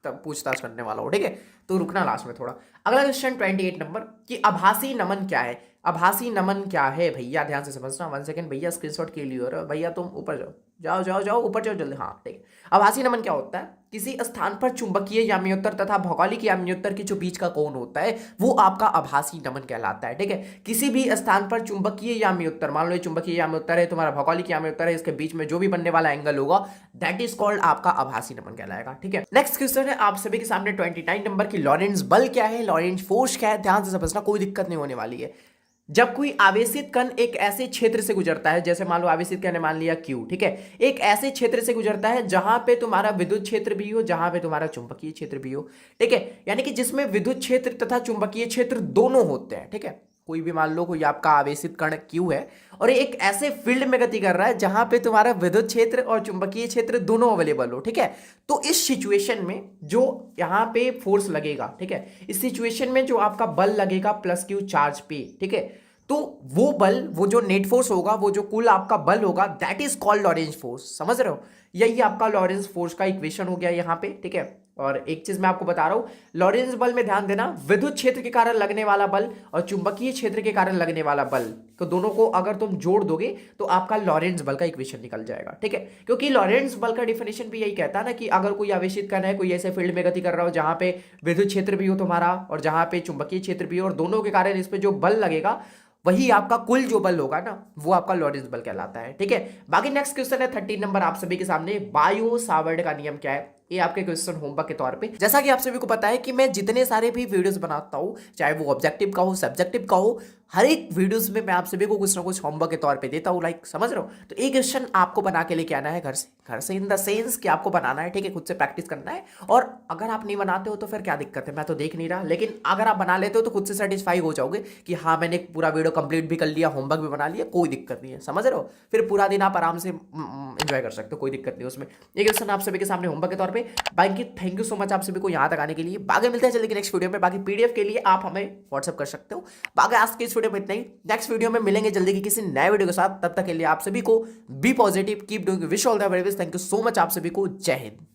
पूछताछ करने वाला हूँ, ठीक है, तो रुकना लास्ट में थोड़ा। अगला क्वेश्चन 28 नंबर कि आभासी नमन क्या है। आभासी नमन क्या है भैया, ध्यान से समझना। 1 सेकंड भैया, स्क्रीनशॉट के लिए भैया तुम ऊपर जाओ ऊपर जाओ जल्दी, हाँ ठीक है। आभासी नमन क्या होता है, किसी स्थान पर चुंबकीय याम्योत्तर तथा भौगोलिक याम्योत्तर के जो बीच का कोण होता है वो आपका आभासी नमन कहलाता है। ठीक है, किसी भी स्थान पर चुंबकीय याम्योत्तर, मान लो ये चुंबकीय याम्योत्तर है, तुम्हारा भौगोलिक याम्योत्तर है, इसके बीच में जो भी बनने वाला एंगल होगा दैट इज कॉल्ड आपका आभासी नमन कहलाएगा। ठीक है, नेक्स्ट क्वेश्चन है आप सभी के सामने 29 नंबर की, लॉरेंट्ज बल क्या है, लॉरेंट्ज फोर्स क्या है, ध्यान से समझना, कोई दिक्कत नहीं होने वाली है। जब कोई आवेशित कण एक ऐसे क्षेत्र से गुजरता है, जैसे मान लो आवेशित कण ने मान लिया Q, ठीक है, एक ऐसे क्षेत्र से गुजरता है जहां पे तुम्हारा विद्युत क्षेत्र भी हो, जहां पे तुम्हारा चुंबकीय क्षेत्र भी हो। ठीक है, यानी कि जिसमें विद्युत क्षेत्र तथा चुंबकीय क्षेत्र दोनों होते हैं। ठीक है, कोई भी मान लो कोई आपका आवेशित कण Q है और एक ऐसे फील्ड में गति कर रहा है जहां पे तुम्हारा विद्युत क्षेत्र और चुंबकीय क्षेत्र दोनों अवेलेबल हो। ठीक है, तो इस सिचुएशन में जो यहां पे फोर्स लगेगा, ठीक है, इस सिचुएशन में जो आपका बल लगेगा प्लस Q चार्ज पे, ठीक है, तो वो बल, वो जो नेट फोर्स होगा, वो जो कुल आपका बल होगा that is called Lorentz force. समझ रहे हो, यही आपका लॉरेंज फोर्स का इक्वेशन हो गया यहाँ पे। ठीक है, और एक चीज मैं आपको बता रहा हूं, लॉरेंज बल में ध्यान देना, विद्युत क्षेत्र के कारण लगने वाला बल और चुंबकीय क्षेत्र के कारण लगने वाला बल, तो दोनों को अगर तुम जोड़ दोगे तो आपका लॉरेंज बल का इक्वेशन निकल जाएगा। ठीक है, क्योंकि लॉरेंज बल का डिफिनेशन भी यही कहता है ना कि अगर कोई आवेशित कण है, कोई ऐसे फील्ड में गति कर रहा हो जहां पे विद्युत क्षेत्र भी हो तुम्हारा और जहां पे चुंबकीय क्षेत्र भी हो, और दोनों के कारण इस पे जो बल लगेगा वही आपका कुल जो बल होगा ना, वो आपका लॉरेंज बल कहलाता है। ठीक है, बाकी नेक्स्ट क्वेश्चन है 13 नंबर आप सभी के सामने, बायो सावर्ट का नियम क्या है, ये आपके क्वेश्चन होमवर्क के तौर पे। जैसा कि आप सभी को पता है कि मैं जितने सारे भी वीडियोस बनाता हूं, चाहे वो ऑब्जेक्टिव का हो, सब्जेक्टिव का हो, हर एक वीडियोस में मैं आप सभी को कुछ ना कुछ होमवर्क के तौर पे देता हूं। लाइक समझ रहे हो, तो एक क्वेश्चन आपको बना के लेके आना है घर से इन द सेंस कि आपको बनाना है। ठीक है, खुद से प्रैक्टिस करना है, और अगर आप नहीं बनाते हो तो फिर क्या दिक्कत है, मैं तो देख नहीं रहा, लेकिन अगर आप बना लेते हो तो खुद से सेटिस्फाई हो जाओगे कि हाँ मैंने पूरा वीडियो कंप्लीट भी कर लिया, होमवर्क भी बना लिया, कोई दिक्कत नहीं है। समझ रहे हो, फिर पूरा दिन आप आराम से एंजॉय कर सकते हो, कोई दिक्कत नहीं उसमें। एक क्वेश्चन आप सभी के सामने होमवर्क के तौर पे। बाकी थैंक यू सो मच आप सभी को यहाँ तक आने के लिए। बाकी मिलते हैं जल्दी नेक्स्ट वीडियो में। बाकी पीडीएफ के लिए आप हमें व्हाट्सअप कर सकते हो। बाकी आज के इस वीडियो में इतना ही, नेक्स्ट वीडियो में मिलेंगे जल्दी की किसी नए वीडियो के साथ। तब तक के लिए आप सभी को be positive, keep doing, wish all the very best. Thank you so much आप सभी को, जय हिंद।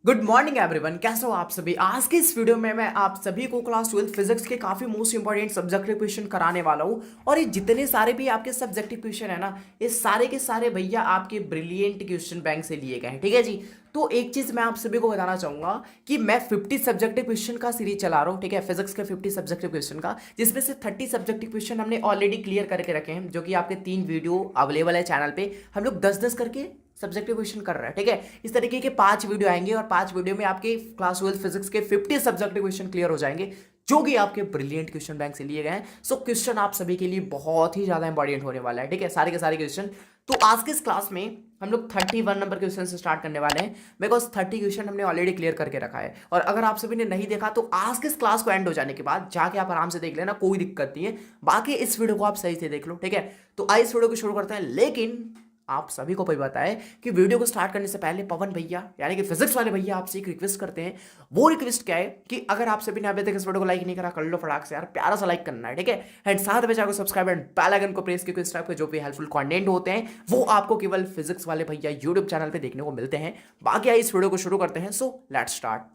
गुड मॉर्निंग एवरीवन, कैसे हो आप सभी। आज के इस वीडियो में मैं आप सभी को क्लास 12 फिजिक्स के काफी मोस्ट इंपॉर्टेंट सब्जेक्टिव क्वेश्चन कराने वाला हूं। और ये जितने सारे भी आपके सब्जेक्टिव क्वेश्चन है ना, ये सारे के सारे भैया आपके ब्रिलियंट क्वेश्चन बैंक से लिए गए हैं। ठीक है जी, तो एक चीज मैं आप सभी को बताना चाहूंगा कि मैं 50 सब्जेक्टिव क्वेश्चन का सीरीज चला रहा हूं। ठीक है, फिजिक्स के 50 सब्जेक्टिव क्वेश्चन का, जिसमें से 30 सब्जेक्टिव क्वेश्चन हमने ऑलरेडी क्लियर करके रखे हैं, जो कि आपके 3 वीडियो अवेलेबल है चैनल पे। हम लोग 10-10 करके सब्जेक्टिव क्वेश्चन कर रहे हैं। ठीक है, इस तरीके के 5 वीडियो आएंगे और 5 वीडियो में आपके क्लास 12 फिजिक्स के 50 सब्जेक्टिव क्वेश्चन क्लियर हो जाएंगे, जो कि आपके ब्रिलियंट क्वेश्चन बैंक से लिए गए हैं। सो क्वेश्चन आप सभी के लिए बहुत ही ज्यादा इंपॉर्टेंट होने वाला है। ठीक है, सारे के सारे क्वेश्चन। तो आज के इस क्लास में हम लोग 31 नंबर क्वेश्चन से स्टार्ट करने वाले हैं, बिकॉज 30 क्वेश्चन हमने ऑलरेडी क्लियर करके रखा है। और अगर आप सभी ने नहीं देखा तो आज के इस क्लास को एंड हो जाने के बाद जाके आप आराम से देख लेना, कोई दिक्कत नहीं है। बाकी इस वीडियो को आप सही से देख लो। ठीक है, तो आइए इस वीडियो को शुरू करते हैं। लेकिन आप सभी को भी बताएं कि वीडियो को स्टार्ट करने से पहले पवन भैया, यानी कि फिजिक्स वाले भैया, आपसे एक रिक्वेस्ट करते हैं। वो रिक्वेस्ट क्या है कि अगर आप सभी ने अभी तक इस वीडियो को लाइक नहीं करा, कर लो फटाक से यार, प्यारा सा लाइक करना है। ठीक है, एंड साथ में जाकर सब्सक्राइब एंड बेल आइकन को प्रेस, क्योंकि इस टाइप के जो भी हेल्पफुल कंटेंट होते हैं वो आपको केवल फिजिक्स वाले भैया यूट्यूब चैनल पर देखने को मिलते हैं। बाकी आइए इस वीडियो को शुरू करते हैं। So let's start.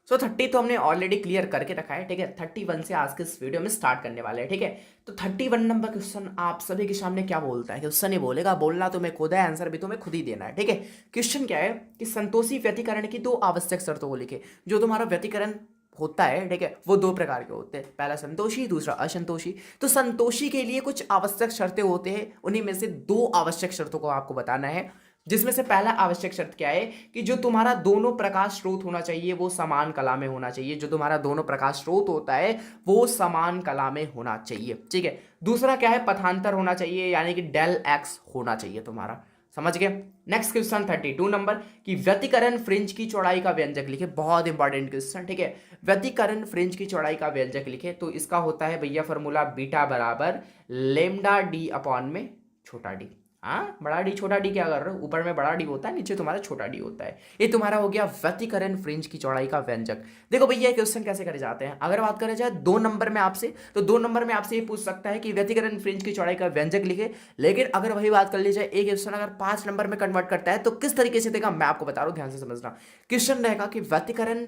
30 तो हमने ऑलरेडी क्लियर करके रखा है। ठीक है, 31 से आज के इस वीडियो में स्टार्ट करने वाले हैं। ठीक है, तो 31 नंबर क्वेश्चन आप सभी के सामने क्या बोलता है, क्वेश्चन ही बोलेगा, बोलना तो मैं खुद है, आंसर भी तुम्हें खुद ही देना है। ठीक है, क्वेश्चन क्या है कि संतोषी व्यतिकरण की 2 आवश्यक शर्तों को लिखे। जो तुम्हारा व्यतिकरण होता है, ठीक है, वो 2 प्रकार के होते हैं, पहला संतोषी, दूसरा असंतोषी। तो संतोषी के लिए कुछ आवश्यक शर्तें होते हैं, उन्हीं में से 2 आवश्यक शर्तों को आपको बताना है। जिसमें से पहला आवश्यक शर्त क्या है कि जो तुम्हारा दोनों प्रकाश स्रोत होना चाहिए वो समान कला में होना चाहिए। जो तुम्हारा दोनों प्रकाश स्रोत होता है वो समान कला में होना चाहिए। ठीक है, दूसरा क्या है, पथांतर होना चाहिए, यानी कि डेल एक्स होना चाहिए तुम्हारा। समझ गए। नेक्स्ट क्वेश्चन 32 नंबर की व्यतिकरण फ्रिंज की चौड़ाई का व्यंजक लिखे। बहुत इंपॉर्टेंट क्वेश्चन। ठीक है, व्यतिकरण फ्रिंज की चौड़ाई का व्यंजक लिखे। तो इसका होता है भैया फॉर्मूला बीटा बराबर लेमडा डी अपॉन में छोटा डी। हाँ, बड़ा डी छोटा डी क्या कर रहे हो, ऊपर में बड़ा डी होता है, नीचे तुम्हारा छोटा डी होता है। ये तुम्हारा हो गया व्यतिकरण फ्रिंज की चौड़ाई का व्यंजक। देखो भैया क्वेश्चन कैसे करे जाते हैं, अगर बात करें जाए 2 नंबर में आपसे, तो 2 नंबर में आपसे ये पूछ सकता है कि व्यतिकरण फ्रिंज की चौड़ाई का व्यंजक लिखे। लेकिन अगर वही बात कर ली जाए, एक क्वेश्चन अगर 5 नंबर में कन्वर्ट करता है तो किस तरीके से देगा मैं आपको बता रहा हूँ, ध्यान से समझना। क्वेश्चन रहेगा कि व्यतिकरण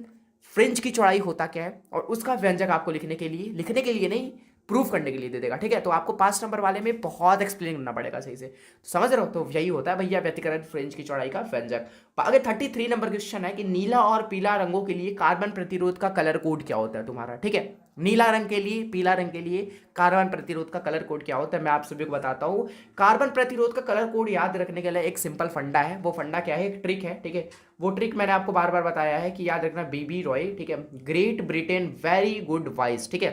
फ्रिंज की चौड़ाई होता क्या है, और उसका व्यंजक आपको लिखने के लिए नहीं, प्रूफ करने के लिए दे देगा, ठीक है। तो आपको 5 नंबर वाले में बहुत एक्सप्लेन करना पड़ेगा सही से, तो समझ रहे हो। तो यही होता है भैया व्यतिकरण फ्रेंच की चौड़ाई का व्यंजक। आगे 33 नंबर क्वेश्चन है कि नीला और पीला रंगों के लिए कार्बन प्रतिरोध का कलर कोड क्या होता है तुम्हारा, ठीक है। नीला रंग के लिए, पीला रंग के लिए कार्बन प्रतिरोध का कलर कोड क्या होता है, मैं आप सभी को बताता हूं। कार्बन प्रतिरोध का कलर कोड याद रखने के लिए एक सिंपल फंडा है। वो फंडा क्या है, एक ट्रिक है, ठीक है। वो ट्रिक मैंने आपको बार बार बताया है कि याद रखना, बीबी रॉय, ठीक है, great Britain very good wise, ठीक है।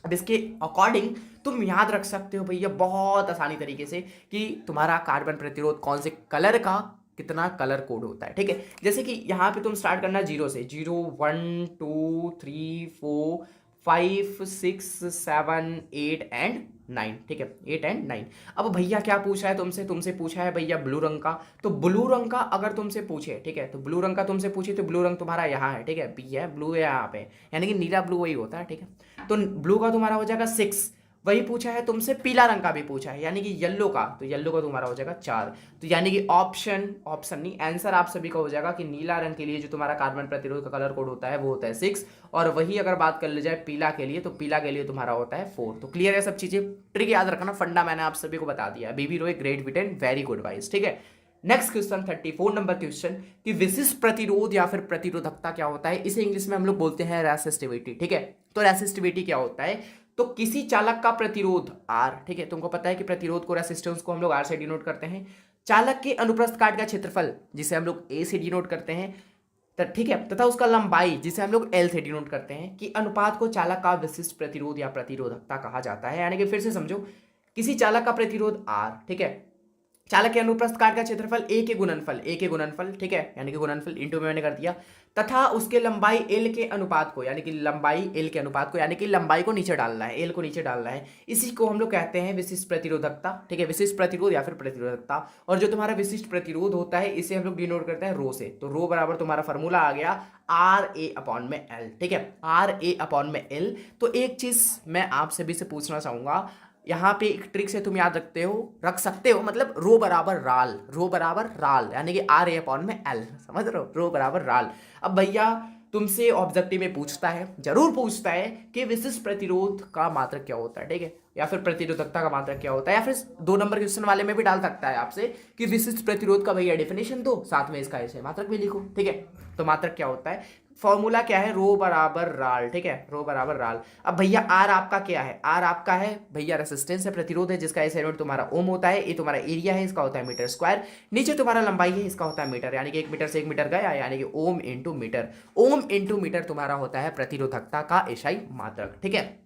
अब इसके अकॉर्डिंग तुम याद रख सकते हो भैया बहुत आसानी तरीके से कि तुम्हारा कार्बन प्रतिरोध कौन से कलर का कितना कलर कोड होता है, ठीक है। जैसे कि यहाँ पे तुम स्टार्ट करना 0 से, 0 1 2 3 4 5 6 7 8 एंड 9, ठीक है, 8 एंड 9। अब भैया क्या पूछा है तुमसे, तुमसे पूछा है भैया ब्लू रंग का। तो ब्लू रंग का अगर तुमसे पूछे, ठीक है, तो ब्लू रंग का तुमसे पूछे तो ब्लू रंग तुम्हारा यहाँ है, ठीक है, बी है, ब्लू है यहाँ पे, यानी कि नीला ब्लू वही होता है, ठीक है। तो ब्लू का तुम्हारा हो जाएगा 6। वही पूछा है तुमसे पीला रंग का भी पूछा है, यानी कि येलो का, तो येलो का तुम्हारा हो जाएगा 4। तो यानी कि ऑप्शन नहीं, आंसर आप सभी का हो जाएगा कि नीला रंग के लिए जो तुम्हारा कार्बन प्रतिरोध का कलर कोड होता है वो होता है 6। और वही अगर बात कर ली जाए पीला के लिए, तो पीला के लिए तुम्हारा होता है 4। तो क्लियर है सब चीजें, ट्रिक याद रखना, फंडा मैंने आप सभी को बता दिया। BB Roy Great Britain very good wise, ठीक है। नेक्स्ट क्वेश्चन 34 नंबर क्वेश्चन कि विशिष्ट प्रतिरोध या फिर प्रतिरोधकता क्या होता है, इसे इंग्लिश में हम लोग बोलते हैं रेसिस्टिविटी, ठीक है। तो रेसिस्टिविटी क्या होता है, तो किसी चालक का प्रतिरोध R, ठीक है, तुमको पता है कि प्रतिरोध को, रेसिस्टेंस को हम लोग R से डिनोट करते हैं। चालक के अनुप्रस्थ काट का क्षेत्रफल जिसे हम लोग A से डिनोट करते हैं, ठीक है, तथा उसका लंबाई जिसे हम लोग L से डिनोट करते हैं, कि अनुपात को चालक का विशिष्ट प्रतिरोध या प्रतिरोधकता कहा जाता है। यानी कि फिर से समझो, किसी चालक का प्रतिरोध R, ठीक है, चालक के अनुप्रस्थ काट का क्षेत्रफल A के गुणनफल, ठीक है, यानी कि गुणनफल इंटू में मैंने कर दिया, तथा उसके लंबाई L के अनुपात को, यानी कि लंबाई L के अनुपात को, यानी कि लंबाई को नीचे डालना है, L को नीचे डालना है। इसी को हम लोग कहते हैं विशिष्ट प्रतिरोधकता, ठीक है, विशिष्ट प्रतिरोध या फिर प्रतिरोधकता। और जो तुम्हारा विशिष्ट प्रतिरोध होता है इसे हम लोग डिनोट करते हैं रो से। तो रो बराबर तुम्हारा फॉर्मूला आ गया RA/L, ठीक है, RA/L। तो एक चीज मैं आप सभी से पूछना चाहूंगा, यहाँ पे एक ट्रिक से तुम याद रख सकते हो, मतलब रो बराबर राल, यानी कि RA/L, समझ रहे हो, रो बराबर राल। अब भैया तुमसे ऑब्जेक्टिव में पूछता है, जरूर पूछता है कि विशिष्ट प्रतिरोध का मात्रक क्या होता है, ठीक है, या फिर प्रतिरोधकता का मात्रक क्या होता है, या फिर 2 नंबर क्वेश्चन वाले में भी डाल सकता है आपसे कि विशिष्ट प्रतिरोध का भैया डेफिनेशन दो, साथ में इसका ऐसे मात्रक भी लिखो, ठीक है। तो मात्रक क्या होता है, फॉर्मूला क्या है, रो बराबर राल, ठीक है, रो बराबर राल। अब भैया आर आपका क्या है, आर आपका है भैया रेसिस्टेंस है, प्रतिरोध है, जिसका एस यूनिट तुम्हारा ओम होता है, ये तुम्हारा एरिया है, इसका होता है मीटर स्क्वायर, नीचे तुम्हारा लंबाई है, इसका होता है मीटर, यानी कि 1 मीटर से 1 मीटर गया, यानी कि ओम इंटू मीटर तुम्हारा होता है प्रतिरोधकता का एसआई मात्रक, ठीक है।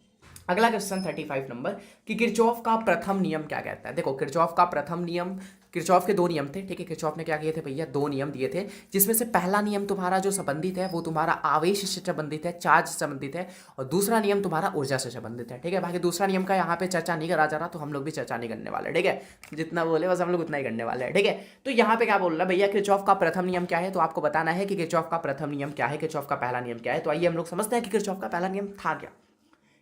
अगला क्वेश्चन 35 नंबर कि किरचॉफ का प्रथम नियम क्या कहता है। देखो किरचॉफ का प्रथम नियम, किरचॉफ के 2 नियम थे, ठीक है, किरचॉफ ने क्या किए थे भैया, 2 नियम दिए थे, जिसमें से पहला नियम तुम्हारा जो संबंधित है वो तुम्हारा आवेश से संबंधित है, चार्ज से संबंधित है, और दूसरा नियम तुम्हारा ऊर्जा से संबंधित है, ठीक है। बाकी दूसरा नियम का यहाँ पे चर्चा नहीं करा जा रहा, तो हम लोग भी चर्चा नहीं करने वाले, ठीक है, जितना बोले बस हम लोग उतना ही करने वाले हैं, ठीक है। तो यहाँ पे क्या बोल रहा है भैया, किरचॉफ का प्रथम नियम क्या है, तो आपको बताना है कि किरचॉफ का प्रथम नियम क्या है, किरचॉफ का पहला नियम क्या है। तो आइए हम लोग समझते हैं कि किरचॉफ का पहला नियम था क्या।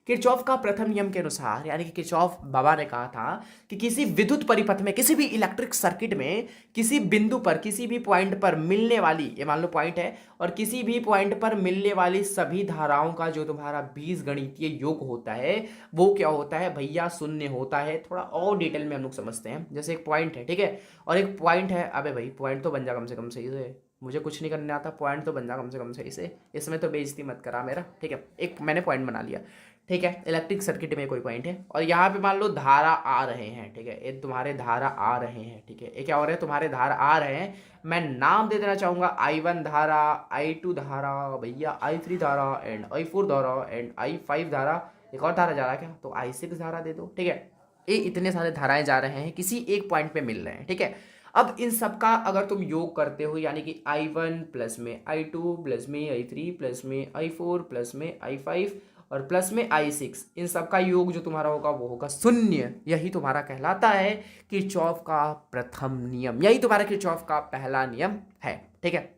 किरचॉफ का प्रथम नियम के अनुसार, यानी कि किरचॉफ बाबा ने कहा था कि किसी विद्युत परिपथ में, किसी भी इलेक्ट्रिक सर्किट में, किसी बिंदु पर, किसी भी पॉइंट पर मिलने वाली, ये मान लो पॉइंट है, और किसी भी पॉइंट पर मिलने वाली सभी धाराओं का जो तुम्हारा बीजगणितीय योग होता है वो क्या होता है भैया, शून्य होता है। थोड़ा और डिटेल में हम लोग समझते हैं। जैसे एक पॉइंट है, ठीक है, और एक पॉइंट है, अबे भाई पॉइंट तो बन जा कम से कम सही से, मुझे कुछ नहीं करने आता, पॉइंट तो बन जा कम से कम सही से, इसमें तो बेइज्जती मत करा मेरा, ठीक है। एक मैंने पॉइंट बना लिया, ठीक है, इलेक्ट्रिक सर्किट में कोई पॉइंट है, और यहाँ पे मान लो धारा आ रहे हैं, ठीक है, ये तुम्हारे धारा आ रहे हैं, ठीक है, ये क्या हो रहा है, तुम्हारे धारा आ रहे हैं। मैं नाम दे देना चाहूँगा, I1 धारा, I2 धारा, भैया I3 धारा, एंड I4 धारा, एंड I5 धारा, एक और धारा जा रहा है क्या, तो I6 धारा दे दो, ठीक है। ये इतने सारे धाराएं जा रहे हैं, किसी एक पॉइंट पे मिल रहे हैं, ठीक है। अब इन सब का अगर तुम योग करते हो, यानी कि I1 प्लस में I2 प्लस में I3 प्लस में I4 प्लस में I5 और प्लस में I6, इन सब का योग जो तुम्हारा होगा वो होगा शून्य। यही तुम्हारा कहलाता है किरचॉफ का प्रथम नियम, यही तुम्हारा किरचॉफ का पहला नियम है, ठीक है,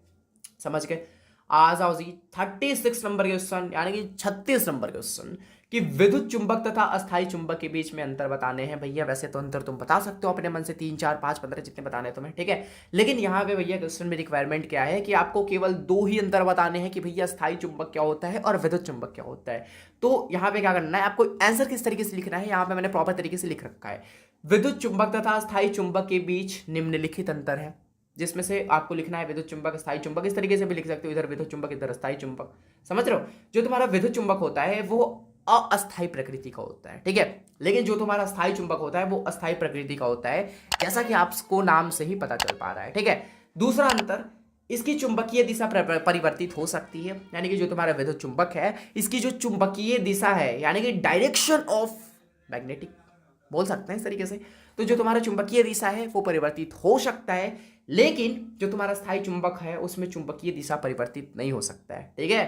समझ गए। आ जाओ जी 36 नंबर क्वेश्चन, यानी कि 36 नंबर क्वेश्चन कि विद्युत चुंबक तथा अस्थायी चुंबक के बीच में अंतर बताने हैं। भैया वैसे तो अंतर तुम बता सकते हो अपने मन से, 3, 4, 5, 15 जितने बताने तुम्हें, ठीक है। लेकिन यहाँ पे भैया क्वेश्चन में रिक्वायरमेंट क्या है कि आपको केवल 2 ही अंतर बताने हैं कि भैया अस्थायी चुंबक क्या होता है और विद्युत चुंबक क्या होता है। तो यहाँ पे क्या करना है, आपको आंसर किस तरीके से लिखना है, यहाँ पे मैंने प्रॉपर तरीके से लिख रखा है। विद्युत चुंबक तथा अस्थायी चुंबक के बीच निम्नलिखित अंतर है, जिसमें से आपको लिखना है विद्युत चुंबक, अस्थायी चुंबक। इस तरीके से भी लिख सकते हो, इधर विद्युत चुंबक इधर अस्थायी चुंबक। समझ रहे हो? जो तुम्हारा विद्युत चुंबक होता है वो अस्थायी प्रकृति का होता है, ठीक है। लेकिन जो तुम्हारा अस्थायी चुंबक होता है वो अस्थायी प्रकृति का होता है, जैसा कि आपको नाम से ही पता चल पा रहा है, ठीक है। दूसरा अंतर, इसकी चुंबकीय दिशा परिवर्तित हो सकती है, यानी कि जो तुम्हारा विद्युत चुंबक है इसकी जो चुंबकीय दिशा है, यानी कि डायरेक्शन ऑफ मैग्नेटिक बोल सकते हैं इस तरीके से, तो जो तुम्हारा चुंबकीय दिशा है वो परिवर्तित हो सकता है, लेकिन जो तुम्हारा स्थायी चुंबक है उसमें चुंबकीय दिशा परिवर्तित नहीं हो सकता है, ठीक है।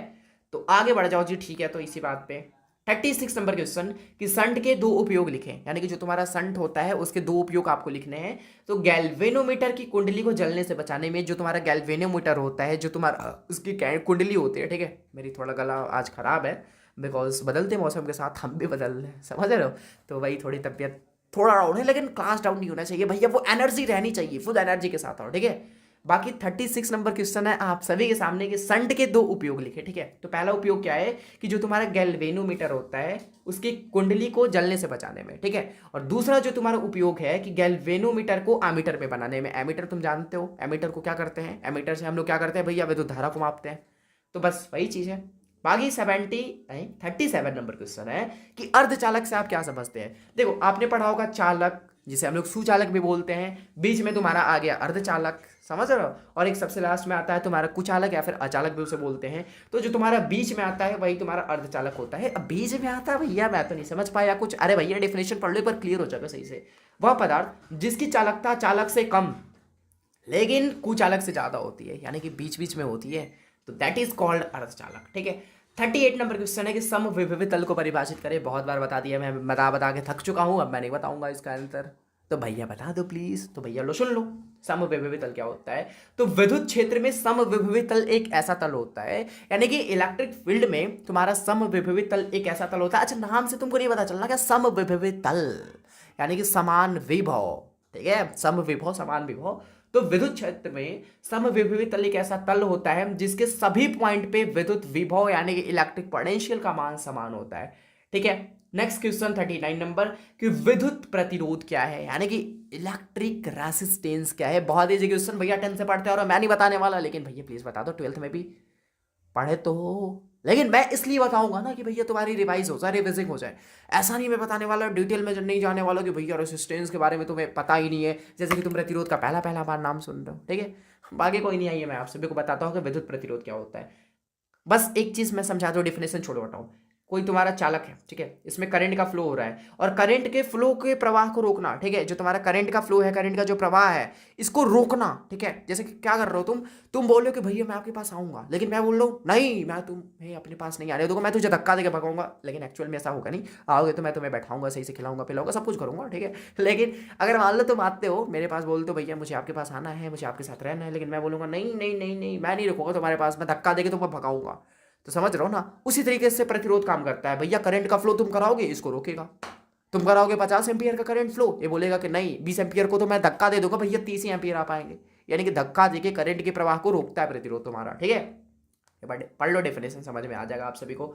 तो आगे बढ़ जाओ जी, ठीक है। तो इसी बात पे 36 नंबर क्वेश्चन कि संट के 2 उपयोग लिखें, यानी कि जो तुम्हारा संट होता है उसके 2 उपयोग आपको लिखने हैं। तो गैल्वेनोमीटर की कुंडली को जलने से बचाने में जो तुम्हारा गैल्वेनोमीटर होता है, जो तुम्हारा उसकी कुंडली होती है, ठीक है। मेरी थोड़ा गला आज खराब है बिकॉज बदलते मौसम के साथ हम भी बदल रहे हैं, समझ रहे हो। तो वही थोड़ी तबीयत थोड़ा डाउन है, लेकिन क्लास डाउन नहीं होना चाहिए भैया, वो एनर्जी रहनी चाहिए, फुल एनर्जी के साथ आओ, ठीक है। बाकी 36 नंबर क्वेश्चन है आप सभी के सामने कि संट के 2 उपयोग लिखे, ठीक है। तो पहला उपयोग क्या है कि जो तुम्हारा गैल्वेनोमीटर होता है उसकी कुंडली को जलने से बचाने में, ठीक है। और दूसरा जो तुम्हारा उपयोग है कि गैल्वेनोमीटर को एमीटर में बनाने में। एमीटर तुम जानते हो, एमीटर को क्या करते हैं, एमीटर से हम लोग क्या करते हैं भैया, विद्युत धारा को मापते हैं। तो बस वही चीज है। बाकी 37 नंबर क्वेश्चन है कि अर्धचालक से आप क्या समझते हैं। देखो आपने पढ़ा होगा चालक, जिसे हम लोग सुचालक भी बोलते हैं, बीच में तुम्हारा आ गया अर्धचालक, समझ रहे हो, और एक सबसे लास्ट में आता है तुम्हारा कुचालक या फिर अचालक भी उसे बोलते हैं। तो जो तुम्हारा बीच में आता है वही तुम्हारा अर्धचालक होता है। अब बीच में आता है भैया, मैं तो नहीं समझ पाया कुछ, अरे भैया डेफिनेशन पढ़ लो पर क्लियर हो जाएगा सही से। वह पदार्थ जिसकी चालकता चालक से कम लेकिन कुचालक से ज्यादा होती है, यानी कि बीच बीच में होती है, तो दैट इज कॉल्ड अर्धचालक, ठीक है। 38 नंबर क्वेश्चन है कि समविभवी तल को परिभाषित करें। बहुत बार बता दिया, मैं बता के थक चुका हूं, अब मैं नहीं बताऊंगा इसका आंसर, तो भैया बता दो प्लीज। तो भैया लो सुन लो, समविभवी तल क्या होता है। तो विद्युत क्षेत्र में समविभवी तल एक ऐसा तल होता है, यानी कि इलेक्ट्रिक फील्ड में तुम्हारा समविभवी तल एक ऐसा तल होता है। अच्छा नाम से तुमको नहीं पता चलना क्या, समविभवी तल यानी कि समान विभव, ठीक है, समविभव समान विभव। तो विद्युत क्षेत्र में समविभवी तल एक ऐसा तल होता है जिसके सभी पॉइंट पे विद्युत विभव यानी कि इलेक्ट्रिक पोटेंशियल का मान समान होता है, ठीक है। नेक्स्ट क्वेश्चन 39 नंबर कि विद्युत प्रतिरोध क्या है, यानी कि इलेक्ट्रिक रेसिस्टेंस क्या है। बहुत इजी क्वेश्चन भैया, 10 से पढ़ते हो और मैं नहीं बताने वाला, लेकिन भैया प्लीज बता दो, 12th में भी पढ़े तो हो, लेकिन मैं इसलिए बताऊंगा ना कि भैया तुम्हारी रिवाइज हो जाए, रिविजिंग हो जाए। ऐसा नहीं मैं बताने वाला डिटेल में नहीं जाने वाला कि भैया रेसिस्टेंस के बारे में तुम्हें पता ही नहीं है, जैसे कि तुम प्रतिरोध का पहला बार नाम सुन रहे हो, ठीक है। बाकी कोई नहीं, आइए मैं आप सभी को बताता हूँ कि विद्युत प्रतिरोध क्या होता है। बस एक चीज मैं समझा दो, डेफिनेशन छोड़ो हटाओ। कोई तुम्हारा चालक है, ठीक है, इसमें करंट का फ्लो हो रहा है और करंट के फ्लो के प्रवाह को रोकना, ठीक है। जो तुम्हारा करंट का फ्लो है, करंट का जो प्रवाह है, इसको रोकना, ठीक है। जैसे कि क्या कर रहे हो तुम बोल रहे हो कि भैया मैं आपके पास आऊंगा, लेकिन मैं बोल रहा हूँ नहीं, मैं तुम्हें अपने पास नहीं आने दूंगा, मैं तुझे धक्का देके भगाऊंगा, लेकिन एक्चुअल में ऐसा होगा नहीं। आओगे तो मैं तुम्हें बैठाऊंगा, सही से खिलाऊंगा पिलाऊंगा, सब कुछ करूंगा, ठीक है। लेकिन अगर मान लो तुम आते हो मेरे पास, बोलते हो भैया मुझे आपके पास आना है, मुझे आपके साथ रहना है, लेकिन मैं बोलूंगा नहीं नहीं नहीं नहीं, मैं नहीं रुकूंगा तुम्हारे पास, मैं धक्का देके तुम्हें भगाऊंगा। तो समझ रहे हो ना, उसी तरीके से प्रतिरोध काम करता है भैया। करंट का फ्लो तुम कराओगे, इसको रोकेगा। तुम कराओगे 50 एम्पियर का करंट फ्लो, ये बोलेगा कि नहीं 20 एम्पियर को तो मैं धक्का दे दूंगा भैया, 30 एम्पियर आ पाएंगे, यानी कि धक्का देके करंट के प्रवाह को रोकता है प्रतिरोध तुम्हारा, ठीक है। पढ़ लो, डेफिनेशन समझ में आ जाएगा आप सभी को।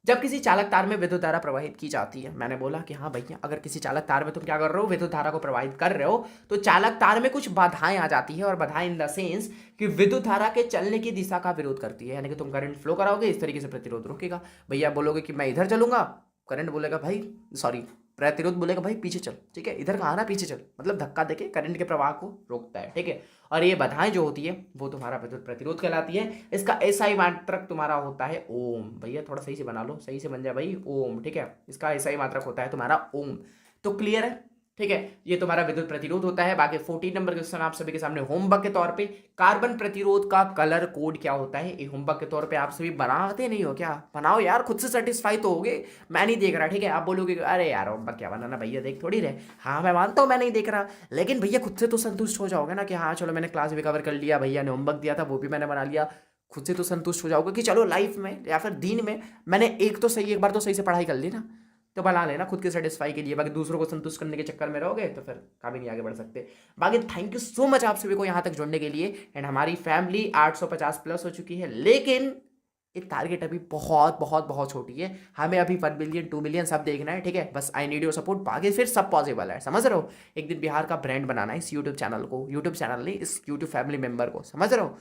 जब किसी चालक तार में विद्युत धारा प्रवाहित की जाती है, मैंने बोला कि हाँ भैया अगर किसी चालक तार में तुम क्या कर रहे हो, विद्युत धारा को प्रवाहित कर रहे हो, तो चालक तार में कुछ बाधाएं आ जाती है, और बाधाएं इन द सेंस कि विद्युत धारा के चलने की दिशा का विरोध करती है, यानी कि तुम करंट फ्लो कराओगे, इस तरीके से प्रतिरोध रोकेगा। भैया बोलोगे कि मैं इधर चलूंगा, करंट बोलेगा भाई प्रतिरोध बोलेगा भाई पीछे चल, ठीक है, इधर कहाँ ना पीछे चल, मतलब धक्का देके करंट के प्रवाह को रोकता है, ठीक है। और ये बाधाएं जो होती है वो तुम्हारा विद्युत प्रतिरोध कहलाती है। इसका एसआई मात्रक तुम्हारा होता है ओम। भैया थोड़ा सही से बना लो, सही से बन जाए भाई, ओम, ठीक है। इसका एसआई मात्रक होता है तुम्हारा ओम। तो क्लियर है, ठीक है, ये तुम्हारा विद्युत प्रतिरोध होता है। बाकी 14 नंबर क्वेश्चन आप सभी के सामने होमवर्क के तौर पे, कार्बन प्रतिरोध का कलर कोड क्या होता है, ये होमवर्क के तौर पे आप सभी बनाते नहीं हो क्या, बनाओ यार, खुद से सेटिस्फाई तो होगे। मैं नहीं देख रहा, ठीक है, आप बोलोगे अरे यार होमवर्क क्या बनाना भैया, देख थोड़ी रहे। हाँ मैं मानता हूँ मैं नहीं देख रहा, लेकिन भैया खुद से तो संतुष्ट हो जाओगे ना कि हाँ चलो मैंने क्लास भी कवर कर लिया, भैया ने होमवर्क दिया था वो भी मैंने बना लिया, खुद से तो संतुष्ट हो जाओगे कि चलो लाइफ में या फिर दिन में मैंने एक बार तो सही से पढ़ाई कर ली ना, तो बना लेना खुद के सेटिस्फाई के लिए। बाकी दूसरों को संतुष्ट करने के चक्कर में रहोगे तो फिर कभी नहीं आगे बढ़ सकते। बाकी थैंक यू सो मच आप सभी को यहाँ तक जुड़ने के लिए। एंड हमारी फैमिली 850 प्लस हो चुकी है, लेकिन ये टारगेट अभी बहुत बहुत बहुत छोटी है। हमें अभी 1 बिलियन 2 बिलियन सब देखना है, ठीक है। बस आई नीड योर सपोर्ट, बाकी फिर सब पॉसिबल है, समझ रहे हो। एक दिन बिहार का ब्रांड बनाना है इस यूट्यूब चैनल को, यूट्यूब चैनल नहीं, इस यूट्यूब फैमिली मेंबर को, समझ रहे हो,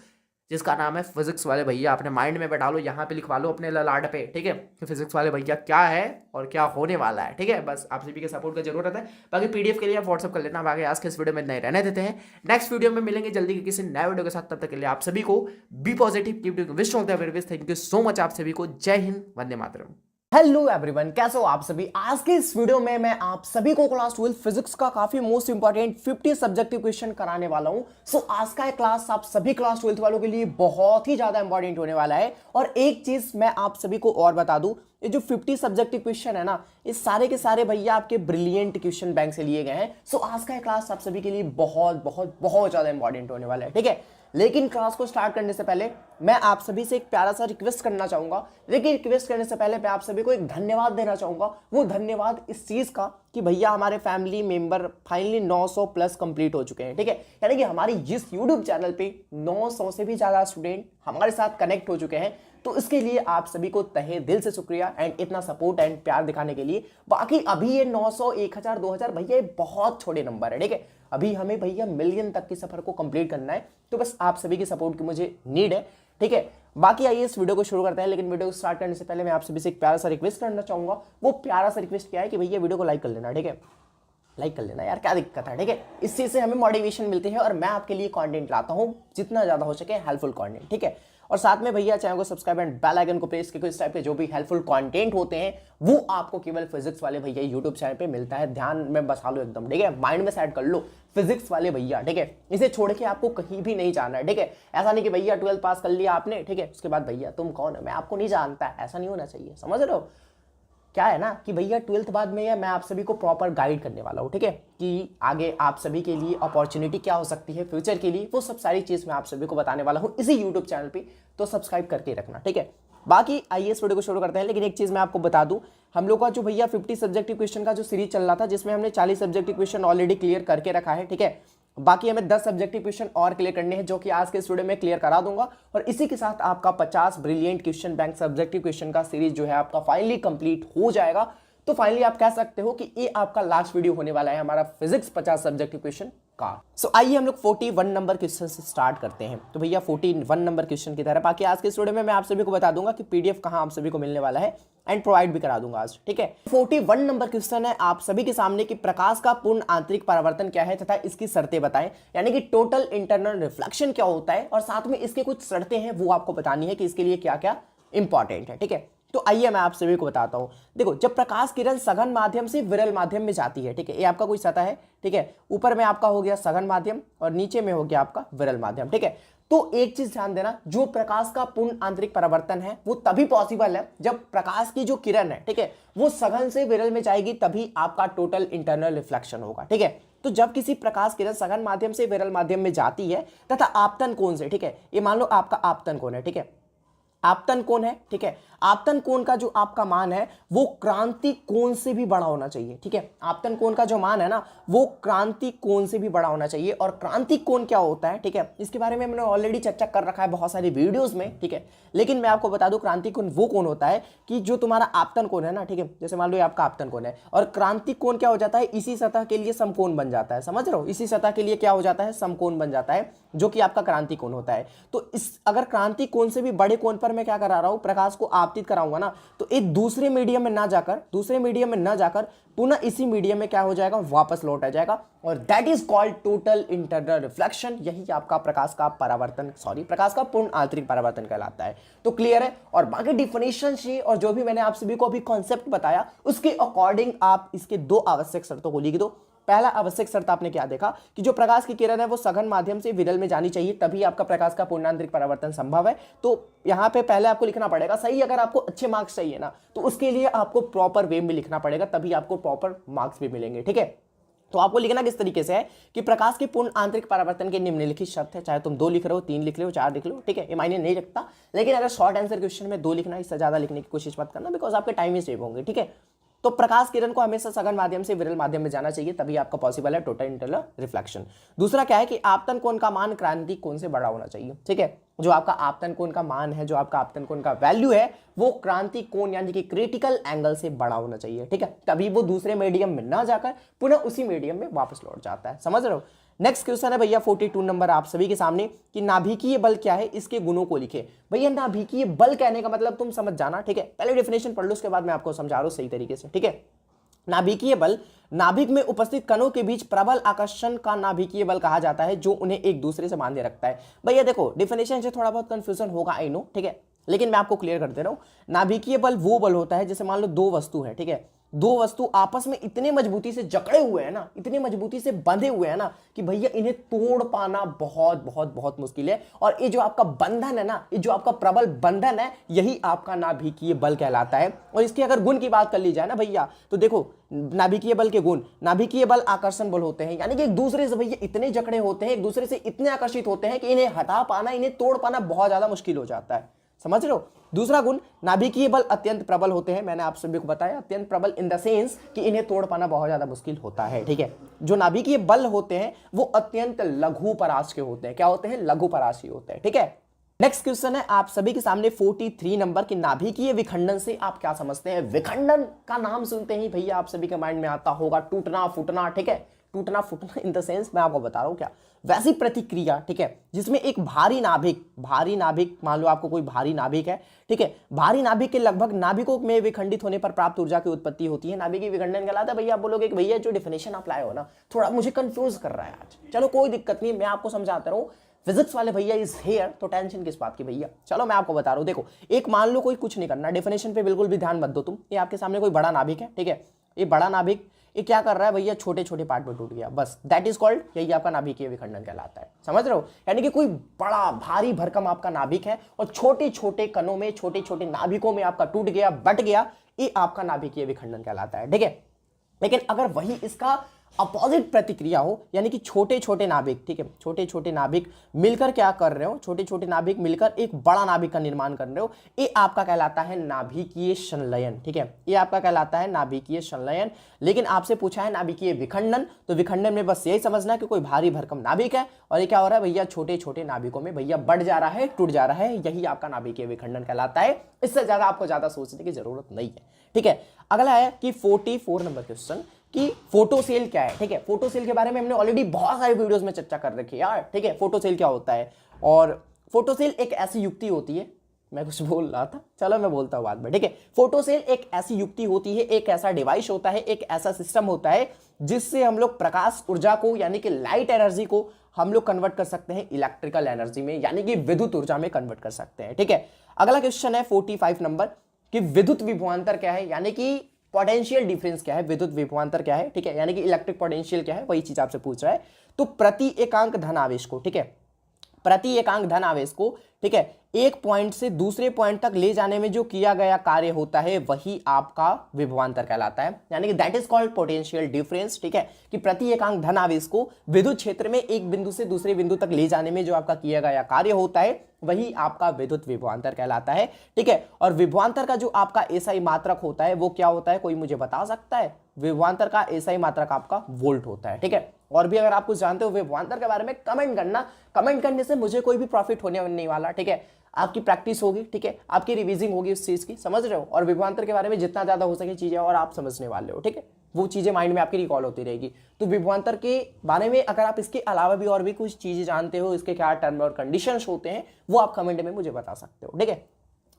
जिसका नाम है फिजिक्स वाले भैया। अपने माइंड में बैठा लो, यहाँ पे लिखवा लो अपने ललाट पे, ठीक है, कि फिजिक्स वाले भैया क्या है और क्या होने वाला है, ठीक है। बस आप सभी के सपोर्ट की जरूरत है। बाकी पीडीएफ के लिए आप व्हाट्सअप कर लेना। बाकी आज के इस वीडियो में नहीं रहने देते हैं, नेक्स्ट वीडियो में मिलेंगे जल्दी किसी नए वीडियो के साथ। तब तक के लिए आप सभी को be positive, keep wish of the very best. Thank you so much आप सभी को। जय हिंद, वंदे मातरम। हेलो एवरीवन, कैसे हो आप सभी। आज के इस वीडियो में मैं आप सभी को क्लास 12 फिजिक्स का काफी मोस्ट इंपॉर्टेंट 50 सब्जेक्टिव क्वेश्चन कराने वाला हूं। सो आज का क्लास आप सभी क्लास 12 वालों के लिए बहुत ही ज्यादा इंपॉर्टेंट होने वाला है। और एक चीज मैं आप सभी को और बता दूं, ये जो 50 सब्जेक्टिव क्वेश्चन है ना, ये सारे के सारे भैया आपके ब्रिलियंट क्वेश्चन बैंक से लिए गए हैं। सो आज का क्लास आप सभी के लिए बहुत बहुत बहुत ज्यादा इंपॉर्टेंट होने वाला है, ठीक है। लेकिन क्लास को स्टार्ट करने से पहले मैं आप सभी से एक प्यारा सा रिक्वेस्ट करना चाहूंगा। लेकिन रिक्वेस्ट करने से पहले मैं आप सभी को एक धन्यवाद देना चाहूंगा। वो धन्यवाद इस चीज का कि भैया हमारे family member finally 900 plus complete हो चुके हैं, ठीक है। यानी कि हमारी जिस यूट्यूब चैनल पे 900 से भी ज्यादा स्टूडेंट हमारे साथ कनेक्ट हो चुके हैं, तो इसके लिए आप सभी को तहे दिल से शुक्रिया एंड इतना सपोर्ट एंड प्यार दिखाने के लिए। बाकी अभी ये 900, 1000, 2000 भैया ये बहुत छोटे नंबर है, ठीक है। अभी हमें भैया मिलियन तक के सफर को कंप्लीट करना है, तो बस आप सभी की सपोर्ट की मुझे नीड है, ठीक है। बाकी आइए इस वीडियो को शुरू करते हैं। लेकिन वीडियो को स्टार्ट करने से पहले मैं आप सभी से एक प्यारा सा रिक्वेस्ट करना चाहूंगा। वो प्यारा सा रिक्वेस्ट क्या है कि भैया वीडियो को लाइक कर लेना, ठीक है। लाइक कर लेना यार, क्या दिक्कत है, ठीक है। इस चीज से हमें मोटिवेशन मिलती है और मैं आपके लिए कंटेंट लाता हूं जितना ज्यादा हो सके हेल्पफुल कंटेंट, ठीक है। और साथ में भैया चैनल को सब्सक्राइब एंड बेल आइकन को प्रेस करके इस टाइप के जो भी हेल्पफुल कंटेंट होते हैं वो आपको केवल फिजिक्स वाले भैया यूट्यूब चैनल पे मिलता है। ध्यान में बसा लो एकदम, ठीक है, माइंड में सेट कर लो, फिजिक्स वाले भैया, ठीक है। इसे छोड़ के आपको कहीं भी नहीं जाना है, ठीक है। ऐसा नहीं कि भैया 12 पास कर लिया आपने, ठीक है, उसके बाद भैया तुम कौन है, मैं आपको नहीं जानता, ऐसा नहीं होना चाहिए, समझ रहे हो। क्या है ना कि भैया 12th बाद में मैं आप सभी को प्रॉपर गाइड करने वाला हूँ, ठीक है, कि आगे आप सभी के लिए अपॉर्चुनिटी क्या हो सकती है फ्यूचर के लिए, वो सब सारी चीज़ मैं आप सभी को बताने वाला हूँ इसी यूट्यूब चैनल पे। तो सब्सक्राइब करके रखना, ठीक है। बाकी आइए इस वीडियो को शुरू करते हैं। लेकिन एक चीज़ मैं आपको बता दूं, हम लोग का जो भैया 50 सब्जेक्टिव क्वेश्चन का जो सीरीज चल रहा था, जिसमें हमने 40 सब्जेक्टिव क्वेश्चन ऑलरेडी क्लियर करके रखा है, ठीक है। बाकी हमें 10 सब्जेक्टिव क्वेश्चन और क्लियर करने हैं, जो कि आज के इस वीडियो में क्लियर करा दूंगा। और इसी के साथ आपका 50 brilliant question bank subjective question का सीरीज जो है आपका फाइनली कंप्लीट हो जाएगा। तो फाइनली आप कह सकते हो कि ये आपका लास्ट वीडियो होने वाला है हमारा फिजिक्स 50 सब्जेक्टिव क्वेश्चन का। सो आइए हम लोग 41 नंबर क्वेश्चन से स्टार्ट करते हैं। तो भैया 41 नंबर क्वेश्चन की तरह बाकी आज के इस वीडियो में मैं आप सभी को बता दूंगा कि पीडीएफ कहां आप सभी को मिलने वाला है एंड प्रोवाइड भी करा दूंगा आज, ठीक है। 41 नंबर क्वेश्चन है आप सभी के सामने कि प्रकाश का पूर्ण आंतरिक परावर्तन क्या है तथा इसकी शर्तें बताएं। यानी कि टोटल इंटरनल रिफ्लेक्शन क्या होता है और साथ में इसके कुछ शर्तें हैं वो आपको बतानी है कि इसके लिए क्या क्या इंपॉर्टेंट है, ठीक है। तो आइए मैं आप सभी को बताता हूं। देखो, जब प्रकाश किरण सघन माध्यम से विरल माध्यम में जाती है, ठीक है, ये आपका कोई सतह है, ठीक है, ऊपर में आपका हो गया सघन माध्यम और नीचे में हो गया आपका विरल माध्यम, ठीक है। तो एक चीज ध्यान देना, जो प्रकाश का पूर्ण आंतरिक परावर्तन है वो तभी पॉसिबल है जब प्रकाश की जो किरण है, ठीक है, वो सघन से विरल में जाएगी, तभी आपका टोटल इंटरनल रिफ्लेक्शन होगा, ठीक है। तो जब किसी प्रकाश किरण सघन माध्यम से विरल माध्यम में जाती है तथा आपतन कोण से, ठीक है, ये मान लो आपका आपतन कोण है, ठीक है, आपतन कोण है, ठीक है। आपतन कोण का जो आपका मान है वो क्रांति कोण से भी बड़ा होना चाहिए, ठीक है। आपतन कोण का जो मान है ना वो क्रांति कोण से भी बड़ा होना चाहिए। और क्रांति कोण क्या होता है, ठीक है, इसके बारे में मैंने ऑलरेडी चर्चा कर रखा है बहुत सारी वीडियोस में, ठीक है। लेकिन मैं आपको बता दूं, क्रांति कोण वो कोण होता है कि जो तुम्हारा आपतन कोण है ना, ठीक है, जैसे मान लो ये आपका आपतन कोण है और क्रांति कोण क्या हो जाता है, इसी सतह के लिए समकोण बन जाता है, समझ रहे हो, इसी सतह के लिए क्या हो जाता है, समकोण बन जाता है, जो कि आपका क्रांति कोण होता है। तो इस अगर क्रांति कोण से भी बड़े कोण पर मैं क्या करा रहा हूं, प्रकाश को आपतित कराऊंगा ना, तो एक दूसरे मीडियम में ना जाकर पुनः इसी मीडियम में क्या हो जाएगा, वापस लौट आ जाएगा। और that is called total internal reflection. यही आपका प्रकाश का पूर्ण आंतरिक परावर्तन कहलाता है। तो क्लियर है। और बाकी डिफिनेशन से और जो भी मैंने आप सभी को अभी कॉन्सेप्ट बताया उसके अकॉर्डिंग आप इसके 2 आवश्यक शर्तों को लिख दो। पहला आवश्यक शर्त आपने क्या देखा कि जो प्रकाश की किरण है वो सघन माध्यम से विरल में जानी चाहिए, तभी आपका प्रकाश का पूर्णांतरिक परावर्तन संभव है। तो यहाँ पे पहले आपको लिखना पड़ेगा सही। अगर आपको अच्छे मार्क्स चाहिए ना तो उसके लिए आपको प्रॉपर वे में लिखना पड़ेगा, तभी आपको प्रॉपर मार्क्स भी मिलेंगे, ठीक है। तो आपको लिखना किस तरीके से है कि प्रकाश के पूर्ण आंतरिक परावर्तन के निम्नलिखित शर्त है, चाहे तुम 2 लिख रहे हो, 3 लिख रहे हो, 4 लिख रहे हो, ठीक है, ये मायने नहीं रखता। लेकिन अगर शॉर्ट आंसर क्वेश्चन में 2 लिखना, इससे ज्यादा लिखने की कोशिश मत करना, बिकॉज आपके टाइम ही सेव होंगे, ठीक है। तो प्रकाश किरण को हमेशा सघन माध्यम से विरल माध्यम में जाना चाहिए, तभी आपका पॉसिबल है टोटल इंटरनल रिफ्लेक्शन। दूसरा क्या है कि आपतन कोण का मान क्रांति कोण से बड़ा होना चाहिए, ठीक है। जो आपका आपतन कोण का मान है, जो आपका आपतन कोण का वैल्यू है, वो क्रांति कोण यानी कि क्रिटिकल एंगल से बड़ा होना चाहिए, ठीक है। तभी वो दूसरे मीडियम में ना जाकर पुनः उसी मीडियम में वापस लौट जाता है, समझ रहे हो। नेक्स्ट क्वेश्चन है भैया 42 नंबर आप सभी के सामने कि नाभिकीय बल क्या है, इसके गुणों को लिखे। भैया नाभिकीय बल कहने का मतलब तुम समझ जाना, ठीक है। पहले डेफिनेशन पढ़ लो, उसके बाद मैं आपको समझा रहा हूं सही तरीके से, ठीक है। नाभिकीय बल नाभिक में उपस्थित कणों के बीच प्रबल आकर्षण का नाभिकीय बल कहा जाता है, जो उन्हें एक दूसरे से बांधे रखता है। भैया देखो डेफिनेशन से थोड़ा बहुत कंफ्यूजन होगा, आई नो, ठीक है, लेकिन मैं आपको क्लियर कर दे रहा हूं। नाभिकीय बल वो बल होता है जैसे मान लो 2 वस्तु है, ठीक है, 2 वस्तु आपस में इतने मजबूती से जकड़े हुए हैं ना, इतने मजबूती से बंधे हुए हैं ना कि भैया इन्हें तोड़ पाना बहुत बहुत बहुत मुश्किल है। और ये जो आपका बंधन है ना, ये जो आपका प्रबल बंधन है, यही आपका नाभिकीय बल कहलाता है। और इसके अगर गुण की बात कर ली जाए ना भैया, तो देखो नाभिकीय बल के गुण, नाभिकीय बल आकर्षण बल होते हैं, यानी कि एक दूसरे से भैया इतने जकड़े होते हैं, एक दूसरे से इतने आकर्षित होते हैं कि इन्हें हटा पाना, इन्हें तोड़ पाना बहुत ज्यादा मुश्किल हो जाता है, समझ रहे हो। दूसरा गुण, नाभिकीय बल अत्यंत प्रबल होते हैं। मैंने आप सभी को बताया अत्यंत प्रबल इन द सेंस कि इन्हें तोड़ पाना बहुत ज्यादा मुश्किल होता है, ठीक है। जो नाभिकीय बल होते हैं वो अत्यंत लघु परास के होते हैं। क्या होते हैं? लघु परासी होते हैं, ठीक है। नेक्स्ट क्वेश्चन है आप सभी के सामने 43 नंबर की नाभिकीय विखंडन से आप क्या समझते हैं। विखंडन का नाम सुनते ही भैया आप सभी के माइंड में आता होगा टूटना फूटना, ठीक है। टूटना फूटना इन द सेंस मैं आपको बता रहा हूं क्या, वैसी प्रतिक्रिया, ठीक है, जिसमें एक भारी नाभिक मान लो आपको कोई भारी नाभिक है, ठीक है, भारी नाभिक के लगभग नाभिकों में विखंडित होने पर प्राप्त ऊर्जा की उत्पत्ति होती है, नाभिकीय विखंडन कहलाता है। भैया आप बोलोगे कि भैया जो डिफिनेशन आप लाए हो ना थोड़ा मुझे कंफ्यूज कर रहा है आज, चलो कोई दिक्कत नहीं, मैं आपको समझाता रहूं। फिजिक्स वाले भैया इज हेयर, तो टेंशन किस बात की भैया। चलो मैं आपको बता रहा हूं, देखो एक मान लो कोई कुछ नहीं करना, डेफिनेशन पे बिल्कुल भी ध्यान मत दो तुम। ये आपके सामने कोई बड़ा नाभिक है, ठीक है, ये बड़ा नाभिक ये क्या कर रहा है भैया, छोटे छोटे पार्ट में टूट गया, बस दैट इज कॉल्ड, यही आपका नाभिकीय विखंडन कहलाता है, समझ रहे हो। यानी कि कोई बड़ा भारी भरकम आपका नाभिक है और छोटे छोटे कणों में, छोटे छोटे नाभिकों में आपका टूट गया, बट गया, ये आपका नाभिकीय विखंडन कहलाता है, ठीक है। लेकिन अगर वही इसका अपोजिट प्रतिक्रिया हो, यानी कि छोटे छोटे नाभिक, ठीक है, छोटे छोटे नाभिक मिलकर क्या कर रहे हो, छोटे छोटे नाभिक मिलकर एक बड़ा नाभिक का निर्माण कर रहे हो, ये आपका कहलाता है नाभिकीय संलयन, ठीक है, ये आपका कहलाता है नाभिकीय संलयन। लेकिन आपसे पूछा है नाभिकीय विखंडन, तो विखंडन में बस यही समझना कि कोई भारी भरकम नाभिक है और ये क्या हो रहा है भैया, छोटे छोटे नाभिकों में भैया बढ़ जा रहा है, टूट जा रहा है, यही आपका नाभिकीय विखंडन कहलाता है। इससे ज्यादा आपको ज्यादा सोचने की जरूरत नहीं है, ठीक है। अगला है कि 44 नंबर क्वेश्चन कि फोटोसेल क्या है, ठीक है। फोटोसेल के बारे में हमने ऑलरेडी बहुत सारे वीडियोस में चर्चा कर रखी है यार, ठीक है। फोटोसेल क्या होता है, और फोटोसेल एक ऐसी युक्ति होती है, मैं कुछ बोल रहा था, चलो मैं बोलता हूं बाद में, ठीक है। फोटोसेल एक ऐसी युक्ति होती है, एक ऐसा डिवाइस होता है, एक ऐसा सिस्टम होता है जिससे हम लोग प्रकाश ऊर्जा को यानी कि लाइट एनर्जी को हम लोग कन्वर्ट कर सकते हैं इलेक्ट्रिकल एनर्जी में, यानी कि विद्युत ऊर्जा में कन्वर्ट कर सकते हैं, ठीक है। अगला क्वेश्चन है 45 नंबर कि विद्युत विभवांतर क्या है, यानी कि पोटेंशियल डिफरेंस क्या है, विद्युत विभवांतर क्या है, ठीक है, यानी कि इलेक्ट्रिक पोटेंशियल क्या है, वही चीज आपसे पूछ रहा है। तो प्रति एकांक धन आवेश को, ठीक है, प्रति एकांक धन आवेश को, ठीक है, एक पॉइंट से दूसरे पॉइंट तक ले जाने में जो किया गया कार्य होता है वही आपका विभवांतर कहलाता है, यानी कि that is called potential difference, ठीक है, कि प्रति एकांक धन आवेश को विद्युत क्षेत्र में एक बिंदु से दूसरे बिंदु तक ले जाने में जो आपका किया गया कार्य होता है वही आपका विद्युत विभवांतर कहलाता है, ठीक है। और विभवांतर का जो आपका एसआई मात्रक होता है वो क्या होता है, कोई मुझे बता सकता है। विभवांतर का एसआई मात्रक आपका वोल्ट होता है, ठीक है। और भी अगर आप कुछ जानते हो विभवांतर के बारे में कमेंट करना, कमेंट करने से मुझे कोई भी प्रॉफिट होने नहीं वाला, ठीक है। आपकी प्रैक्टिस होगी, ठीक है, आपकी रिवीजिंग होगी उस चीज की, समझ रहे हो। और विभवांतर के बारे में जितना ज्यादा हो सके चीजें और आप समझने वाले हो, ठीक है, वो चीजें माइंड में आपकी रिकॉल होती रहेगी। तो विभवांतर के बारे में अगर आप इसके अलावा भी और भी कुछ चीजें जानते हो, इसके क्या टर्म और कंडीशंस होते हैं, वो आप कमेंट में मुझे बता सकते हो, ठीक है।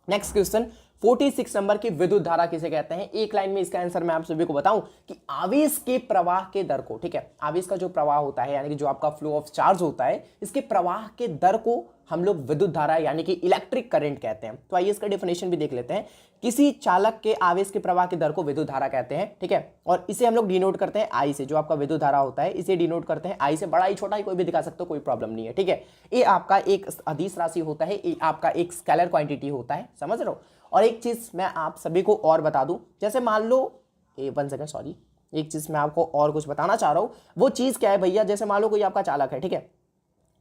नेक्स्ट क्वेश्चन 46 नंबर की विद्युत धारा किसे कहते हैं। एक लाइन में इसका आंसर मैं आप सभी को बताऊं कि आवेश के प्रवाह के दर को, ठीक है, आवेश का जो प्रवाह होता है यानी कि जो आपका फ्लो ऑफ चार्ज होता है, इसके प्रवाह के दर को हम लोग विद्युत धारा यानी कि इलेक्ट्रिक करंट कहते हैं। तो आइए इसका डेफिनेशन भी देख लेते हैं। किसी चालक के आवेश के प्रवाह के दर को विद्युत धारा कहते हैं, ठीक है, और इसे हम लोग डिनोट करते हैं आई से। जो आपका विद्युत धारा होता है इसे डिनोट करते हैं आई से, बड़ा ही छोटा ही कोई भी दिखा सकते हो, कोई प्रॉब्लम नहीं है, ठीक है। ये आपका एक अदिश राशि होता है, ये आपका एक स्केलर क्वांटिटी होता है, समझ रहे हो। और एक चीज मैं आप सभी को और बता दूं, जैसे मान लो 1 सेकंड सॉरी, एक चीज मैं आपको और कुछ बताना चाह रहा हूं, वो चीज क्या है भैया, जैसे मान लो कोई आपका चालक है, ठीक है,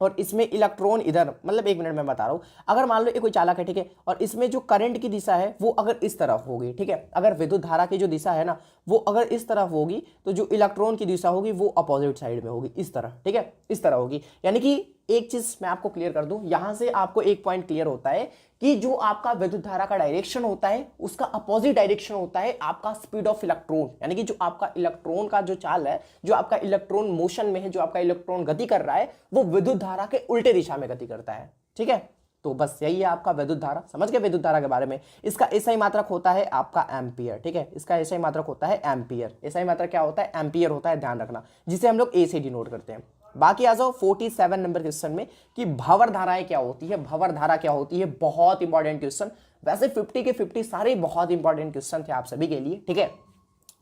और इसमें इलेक्ट्रॉन इधर, मतलब एक मिनट में बता रहा हूं, अगर मान लो ये कोई चालक है, ठीक है, और इसमें जो करंट की दिशा है वो अगर इस तरफ होगी, ठीक है, अगर विद्युत धारा की जो दिशा है ना वो अगर इस तरफ होगी, तो जो इलेक्ट्रॉन की दिशा होगी वो अपोजिट साइड में होगी, इस तरह, ठीक है, इस तरह होगी। यानी कि एक चीज मैं आपको क्लियर कर दूं, यहां से आपको एक पॉइंट क्लियर होता है कि जो आपका विद्युत धारा का डायरेक्शन होता है उसका अपोजिट डायरेक्शन होता है आपका स्पीड ऑफ इलेक्ट्रॉन, यानी कि जो आपका इलेक्ट्रॉन का जो चाल है, जो आपका इलेक्ट्रॉन मोशन में है, जो आपका इलेक्ट्रॉन गति कर रहा है, वो विद्युत धारा के उल्टे दिशा में गति करता है, ठीक है। तो बस यही है आपका विद्युत धारा, समझ गए विद्युत धारा के बारे में। इसका एसआई मात्रक होता है आपका एम्पियर, ठीक है, इसका एसआई मात्रक होता है एम्पियर। एसआई मात्रक क्या होता है? एम्पियर होता है, ध्यान रखना, जिसे हम लोग ए से डिनोट करते हैं। बाकी आ जाओ 47 नंबर क्वेश्चन में कि भंवर धाराएं क्या होती है। भंवर धारा क्या होती है, बहुत इंपॉर्टेंट क्वेश्चन। वैसे 50 के 50 सारे बहुत इंपॉर्टेंट क्वेश्चन थे आप सभी के लिए, ठीक है,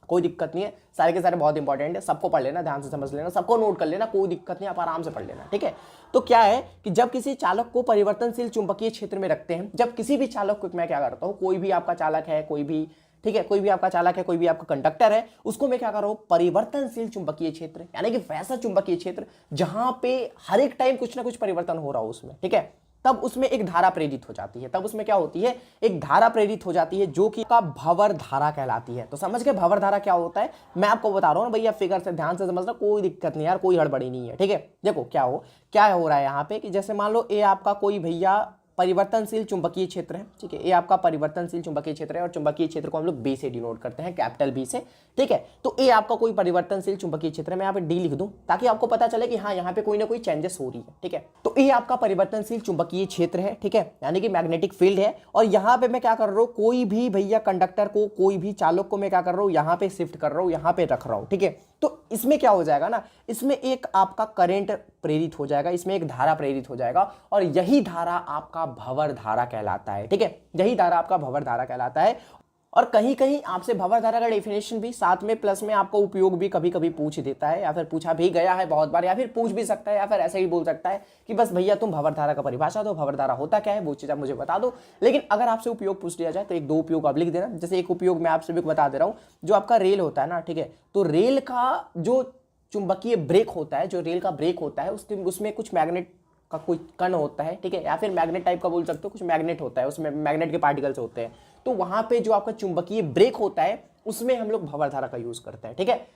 कोई दिक्कत नहीं है, सारे के सारे बहुत इंपॉर्टेंट है, सबको पढ़ लेना, ध्यान से समझ लेना, सबको नोट कर लेना, कोई दिक्कत नहीं, आप आराम से पढ़ लेना, ठीक है। तो क्या है कि जब किसी चालक को परिवर्तनशील चुंबकीय क्षेत्र में रखते हैं, जब किसी भी चालक को, मैं क्या करता हूं, कोई भी आपका चालक है, कोई भी, ठीक है, कोई भी आपका चालक है, कोई भी आपका कंडक्टर है, उसको मैं क्या कर रहा हूं, परिवर्तनशील चुंबकीय क्षेत्र, यानी कि वैसा चुंबकीय क्षेत्र जहां पे हर एक टाइम कुछ ना कुछ परिवर्तन हो रहा हो उसमें, ठीक है, तब उसमें एक धारा प्रेरित हो जाती है। तब उसमें क्या होती है, एक धारा प्रेरित हो जाती है जो कि का भंवर धारा कहलाती है। तो समझ गए भंवर धारा क्या होता है, मैं आपको बता रहा हूं ना भैया, फिगर से ध्यान से समझना, कोई दिक्कत नहीं यार, कोई हड़बड़ी नहीं है, ठीक है। देखो क्या हो रहा है यहाँ पे कि जैसे मान लो ये आपका कोई भैया परिवर्तनशील चुंबकीय क्षेत्र है, ठीक है, ये आपका परिवर्तनशील चुंबकीय क्षेत्र है और चुंबकीय क्षेत्र को हम लोग बी से डिनोट करते हैं, कैपिटल बी से, ठीक है। तो ये आपका कोई परिवर्तनशील चुंबकीय क्षेत्र है, मैं यहाँ पे डी लिख दूं ताकि आपको पता चले कि हाँ यहाँ पे कोई ना कोई चेंजेस हो रही है, ठीक है। तो ये आपका परिवर्तनशील चुंबकीय क्षेत्र है, ठीक है, यानी कि मैग्नेटिक फील्ड है। और यहाँ पे मैं क्या कर रहा हूँ, कोई भी भैया कंडक्टर को, कोई भी चालक को मैं क्या कर रहा हूँ, यहाँ पे शिफ्ट कर रहा हूँ, यहाँ पे रख रहा हूँ, ठीक है। तो इसमें क्या हो जाएगा ना, इसमें एक आपका करंट प्रेरित हो जाएगा, इसमें एक धारा प्रेरित हो जाएगा, और यही धारा आपका भंवर धारा कहलाता है, ठीक है, यही धारा आपका भंवर धारा कहलाता है। और कहीं कहीं आपसे भंवर धारा का डेफिनेशन भी साथ में प्लस में आपको उपयोग भी कभी कभी पूछ देता है, या फिर पूछा भी गया है बहुत बार, या फिर पूछ भी सकता है, या फिर ऐसे ही बोल सकता है कि बस भैया तुम भंवर धारा का परिभाषा दो, भंवर धारा होता क्या है वो चीज आप मुझे बता दो। लेकिन अगर आपसे उपयोग पूछ लिया जाए तो एक दो उपयोग आप लिख देना। जैसे एक उपयोग मैं आप सभी को बता दे रहा हूँ, जो आपका रेल होता है ना, ठीक है, तो रेल का जो चुंबकीय ब्रेक होता है, जो रेल का ब्रेक होता है, उसमें कुछ मैग्नेट का कोई कण होता है, ठीक है, या फिर मैग्नेट टाइप का बोल सकते हो, कुछ मैग्नेट होता है, उसमें मैग्नेट के पार्टिकल्स होते हैं। तो वहां पे जो आपका चुंबकीय ब्रेक होता है उसमें हम लोग भंवर धारा का यूज करते हैं, ठीक है।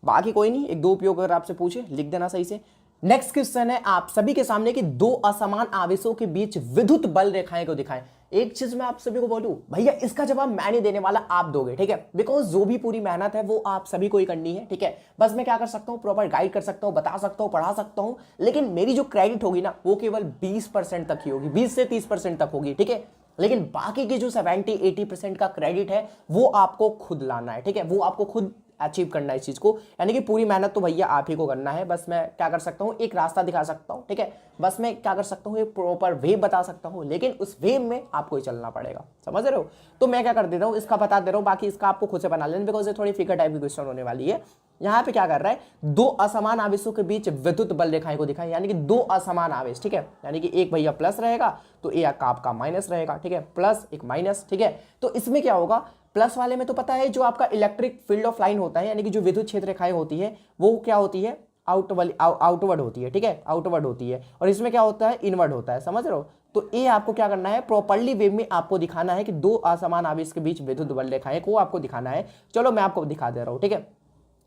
बाकी कोई नहीं, एक दो उपयोग अगर आपसे पूछे लिख देना सही से। नेक्स्ट क्वेश्चन है आप सभी के सामने कि दो असमान आवेशों के बीच विद्युत बल रेखाएं को दिखाएं। एक चीज मैं आप सभी को बोलूं भैया, इसका जवाब मैं नहीं देने वाला, आप दोगे, ठीक है, बिकॉज जो भी पूरी मेहनत है वो आप सभी को ही करनी है, ठीक है। बस मैं क्या कर सकता हूं, प्रॉपर गाइड कर सकता हूं, बता सकता हूं, पढ़ा सकता हूं, लेकिन मेरी जो क्रेडिट होगी ना वो केवल 20% तक ही होगी, 20 से 30% तक होगी, ठीक है। लेकिन बाकी की जो 70-80% का क्रेडिट है वो आपको खुद लाना है, ठीक है, वो आपको खुद अचीव करना है इस चीज को, यानी कि पूरी मेहनत तो भैया आप ही को करना है। बस मैं क्या कर सकता हूँ, एक रास्ता दिखा सकता हूँ, ठीक है, बस मैं क्या कर सकता हूँ, एक प्रॉपर वे बता सकता हूँ, लेकिन उस वे में आपको ही चलना पड़ेगा, समझ रहे हो। तो मैं क्या कर देता हूँ, इसका बता दे रहा हूँ, बाकी इसका आपको खुद से बना लेना, बिकॉज ये थोड़ी फिगर टाइप की क्वेश्चन होने वाली है। यहाँ पे क्या कर रहा है, दो असमान आवेशों के बीच विद्युत बल रेखाएं को दिखाएं, यानी कि दो असमान आवेश, ठीक है, यानी कि एक भैया प्लस रहेगा तो एक आपका माइनस रहेगा, ठीक है, प्लस एक माइनस, ठीक है। तो इसमें क्या होगा, प्लस वाले में तो पता है जो आपका इलेक्ट्रिक फील्ड ऑफ लाइन होता है, यानी कि जो विद्युत क्षेत्र रेखाएं होती है वो क्या होती है, आउटवर्ड होती है, ठीक है, आउटवर्ड होती है। और इसमें क्या होता है, इनवर्ड होता है, समझ रहे हो। तो ये आपको क्या करना है, प्रॉपर्ली वे में आपको दिखाना है कि दो असमान आवेश के बीच विद्युत बल रेखाएं को आपको दिखाना है। चलो मैं आपको दिखा दे रहा हूँ, ठीक है।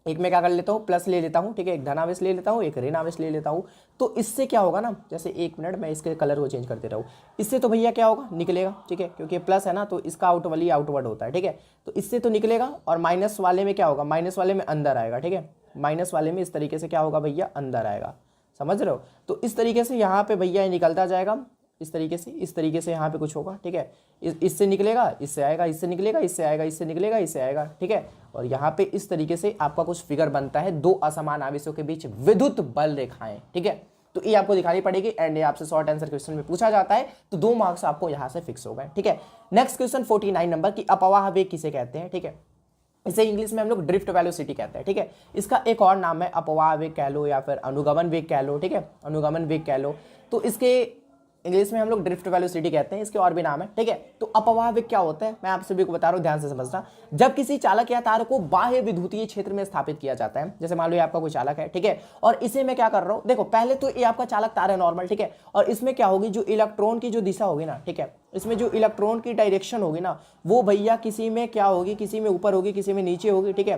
एक मैं क्या कर लेता हूँ, प्लस ले लेता हूँ, ठीक है, एक धनावेश ले लेता हूँ, एक ऋण आवेश ले लेता हूँ। तो इससे क्या होगा ना, जैसे एक मिनट मैं इसके कलर को चेंज करते रहूँ, इससे तो भैया क्या होगा, निकलेगा, ठीक है, क्योंकि प्लस है ना तो इसका आउटवर्ड होता है, ठीक है। तो इससे तो निकलेगा, और माइनस वाले में क्या होगा, माइनस वाले में अंदर आएगा, ठीक है, माइनस वाले में इस तरीके से क्या होगा भैया, अंदर आएगा, समझ रहे हो। तो इस तरीके से यहाँ पे भैया निकलता जाएगा, इस तरीके से यहाँ पे कुछ होगा, ठीक है, इससे निकलेगा, इससे आएगा, इससे निकलेगा, इससे आएगा, इससे निकलेगा, इससे आएगा, ठीक है। और यहाँ पे इस तरीके से आपका कुछ फिगर बनता है, दो असमान आवेशों के बीच विद्युत बल रेखाएं, ठीक है। तो ये आपको दिखानी पड़ेगी, एंड ये आपसे शॉर्ट आंसर क्वेश्चन में पूछा जाता है, तो 2 मार्क्स आपको यहाँ से फिक्स हो गए, ठीक है। नेक्स्ट क्वेश्चन 49 नंबर की अपवाह वेग किसे कहते हैं, ठीक है। इसे इंग्लिश में हम लोग ड्रिफ्ट वेलोसिटी कहते हैं, ठीक है। इसका एक और नाम है अपवाह वेग कह लो, या फिर अनुगमन वेग कह लो, ठीक है, अनुगमन वेग कह लो। तो इसके इंग्लिश में हम लोग ड्रिफ्ट वेलोसिटी कहते हैं, इसके और भी नाम है, ठीक है। तो अपवाह वेग क्या होता है, मैं आप सभी को बता रहा हूँ, ध्यान से समझना। जब किसी चालक या तार को बाह्य विद्युतीय क्षेत्र में स्थापित किया जाता है, जैसे मान लो ये आपका कोई चालक है, ठीक है, और इसे मैं क्या कर रहा हूँ, देखो पहले तो ये आपका चालक तार है नॉर्मल, ठीक है, और इसमें क्या होगी, जो इलेक्ट्रॉन की जो दिशा होगी ना, ठीक है, इसमें जो इलेक्ट्रॉन की डायरेक्शन होगी ना, वो भैया किसी में क्या होगी, किसी में ऊपर होगी, किसी में नीचे होगी, ठीक है।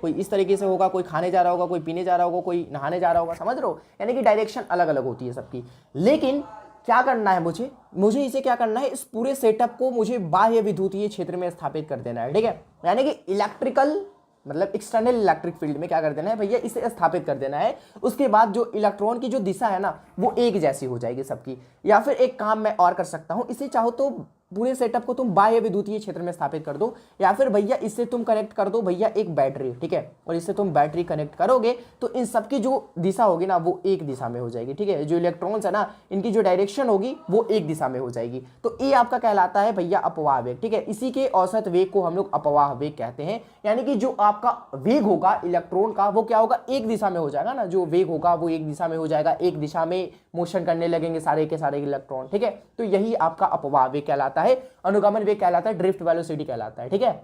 कोई इस तरीके से होगा, कोई खाने जा रहा होगा, कोई पीने जा रहा होगा, कोई नहाने जा रहा होगा, समझ रहे हो, यानी कि डायरेक्शन अलग अलग होती है सबकी। लेकिन क्या करना है मुझे इसे क्या करना है, इस पूरे सेटअप को मुझे बाह्य विद्युतीय क्षेत्र में स्थापित कर देना है, ठीक है। यानी कि इलेक्ट्रिकल मतलब एक्सटर्नल इलेक्ट्रिक फील्ड में क्या कर देना है भैया, इसे स्थापित कर देना है। उसके बाद जो इलेक्ट्रॉन की जो दिशा है ना, वो एक जैसी हो जाएगी सबकी। या फिर एक काम मैं और कर सकता हूं, इसे चाहो तो पूरे सेटअप को तुम बाह्य विद्युतीय क्षेत्र में स्थापित कर दो, या फिर भैया इससे तुम कनेक्ट कर दो भैया एक बैटरी, ठीक है, और इससे तुम बैटरी कनेक्ट करोगे तो इन सबकी जो दिशा होगी ना, वो एक दिशा में हो जाएगी, ठीक है। जो इलेक्ट्रॉन्स है ना, इनकी जो डायरेक्शन होगी वो एक दिशा में हो जाएगी। तो ये आपका कहलाता है भैया अपवाह वेग, ठीक है। इसी के औसत वेग को हम लोग अपवाह वेग कहते हैं। यानी कि जो आपका वेग होगा इलेक्ट्रॉन का, वो क्या होगा, एक दिशा में हो जाएगा ना, जो वेग होगा वो एक दिशा में हो जाएगा, एक दिशा में मोशन करने लगेंगे सारे के सारे इलेक्ट्रॉन, ठीक है। तो यही आपका अपवाह वेग कहलाता है, अनुगमन वेग कहलाता है, ड्रिफ्ट वेलोसिटी कहलाता है, ठीक है।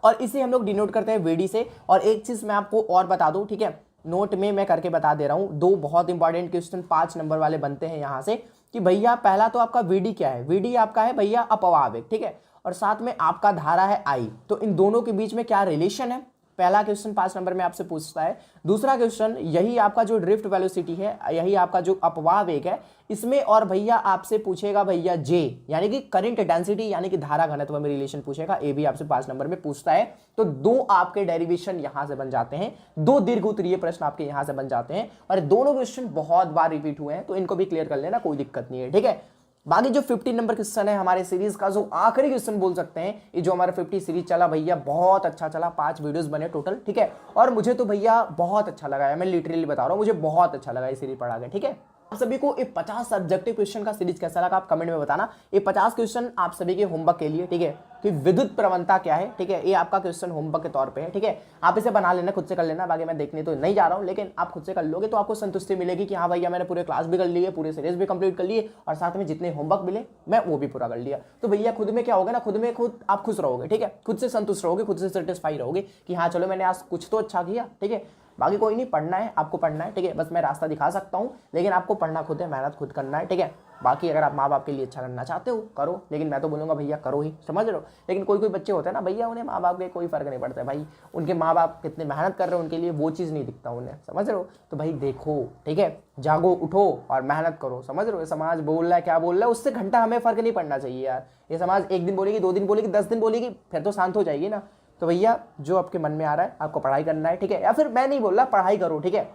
और इसे हम लोग डिनोट करते हैं वीडी से। और एक चीज मैं आपको और बता दूं, ठीक है, नोट में मैं करके बता दे रहा हूं, दो बहुत इंपॉर्टेंट क्वेश्चन 5 नंबर वाले बनते हैं यहां से, कि भैया पहला तो आपका वीडी क्या है, वीडी आपका है भैया अपवाह वेग, ठीक है, और साथ में आपका धारा है आई। तो इन दोनों के बीच में क्या रिलेशन है, पहला क्वेश्चन 5 नंबर में आपसे पूछता है। दूसरा क्वेश्चन यही आपका जो ड्रिफ्ट वेलोसिटी है, यही आपका जो अपवाह वेग है, इसमें और भैया आपसे पूछेगा भैया जे, यानी कि करंट डेंसिटी यानी कि धारा घनत्व में रिलेशन पूछेगा। ए भी आपसे 5 नंबर में पूछता है। तो दो आपके डेरिवेशन यहां से बन जाते हैं, दो दीर्घ उत्तरीय प्रश्न आपके यहां से बन जाते हैं, और दोनों क्वेश्चन बहुत बार रिपीट हुए हैं, तो इनको भी क्लियर कर लेना, कोई दिक्कत नहीं है, ठीक है। बाकी जो 15 नंबर क्वेश्चन है हमारे सीरीज का, जो आखिरी क्वेश्चन बोल सकते हैं, ये जो हमारा 50 सीरीज चला भैया, बहुत अच्छा चला, 5 वीडियोस बने टोटल, ठीक है। और मुझे तो भैया बहुत अच्छा लगा है, मैं लिटरली बता रहा हूँ, मुझे बहुत अच्छा लगा ये सीरीज पढ़ा के, ठीक है। आप सभी को ये 50 सब्जेक्टिव क्वेश्चन का सीरीज कैसा लगा आप कमेंट में बताना। ये 50 क्वेश्चन आप सभी के होमवर्क के लिए, ठीक है, कि विद्युत प्रवणता क्या है, ठीक है, ये आपका क्वेश्चन होमवर्क के तौर पे है, ठीक है। आप इसे बना लेना, खुद से कर लेना, बाकी मैं देखने तो नहीं जा रहा हूँ, लेकिन आप खुद से कर लोगे तो आपको संतुष्टि मिलेगी कि हाँ भैया मैंने पूरे क्लास भी कर लिए, पूरे सीरीज भी कंप्लीट कर लिए, और साथ में जितने होमवर्क मिले मैं वो भी पूरा कर लिया। तो भैया खुद में क्या होगा ना, खुद आप खुश रहोगे, ठीक है, खुद से संतुष्ट रहोगे, खुद से सेटिस्फाई रहोगे कि हाँ चलो मैंने आज कुछ तो अच्छा किया, ठीक है। बाकी कोई नहीं, पढ़ना है आपको, पढ़ना है, ठीक है, बस मैं रास्ता दिखा सकता हूँ, लेकिन आपको पढ़ना खुद है, मेहनत खुद करना है, ठीक है। बाकी अगर आप माँ बाप के लिए अच्छा करना चाहते हो करो, लेकिन मैं तो बोलूँगा भैया करो ही, समझ रहे हो। लेकिन कोई बच्चे होते हैं ना भैया, उन्हें माँ बाप के कोई फर्क नहीं पड़ता है भाई, उनके माँ बाप कितने मेहनत कर रहे हैं उनके लिए, वो चीज़ नहीं दिखता उन्हें, समझ रहे हो। तो भाई देखो, ठीक है, जागो, उठो और मेहनत करो, समझ रहे हो। समाज बोल रहा है क्या बोल रहा है, उससे घंटा हमें फर्क नहीं पड़ना चाहिए यार। ये समाज एक दिन बोलेगी, 2 दिन बोलेगी, 10 दिन बोलेगी, फिर तो शांत हो जाएगी ना। तो भैया जो आपके मन में आ रहा है, आपको पढ़ाई करना है, ठीक है, या फिर मैं नहीं बोल रहा, पढ़ाई करो, ठीक है।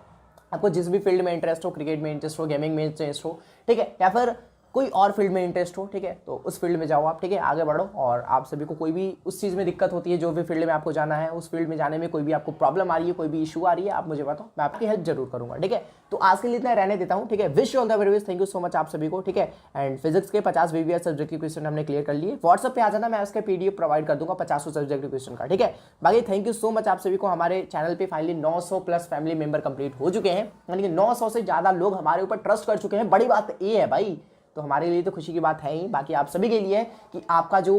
आपको जिस भी फील्ड में इंटरेस्ट हो, क्रिकेट में इंटरेस्ट हो, गेमिंग में इंटरेस्ट हो, ठीक है, या फिर कोई और फील्ड में इंटरेस्ट हो, ठीक है, तो उस फील्ड में जाओ आप, ठीक है, आगे बढ़ो। और आप सभी को कोई भी उस चीज़ में दिक्कत होती है, जो भी फील्ड में आपको जाना है, उस फील्ड में जाने में कोई भी आपको प्रॉब्लम आ रही है, कोई भी इशू आ रही है, आप मुझे बताओ, मैं आपकी हेल्प जरूर करूंगा, ठीक है। तो आज के लिए इतना रहने देता हूँ, ठीक है। Wish you all the very best, thank you so much आप सभी को, ठीक है। एंड फिजिक्स के 50 VVS सब्जेक्ट के क्वेश्चन हमने क्लियर कर लिए। व्हाट्सअप पे आ जाना, मैं उसके PDF प्रोवाइड कर दूंगा 50 सब्जेक्ट के क्वेश्चन का, ठीक है। बाकी थैंक यू सो मच आप सभी को। हमारे चैनल पे finally 900 plus family member complete हो चुके हैं, यानी कि 900 से ज़्यादा लोग हमारे ऊपर ट्रस्ट कर चुके हैं। बड़ी बात ये है भाई, तो हमारे लिए तो खुशी की बात है ही, बाकी आप सभी के लिए है कि आपका जो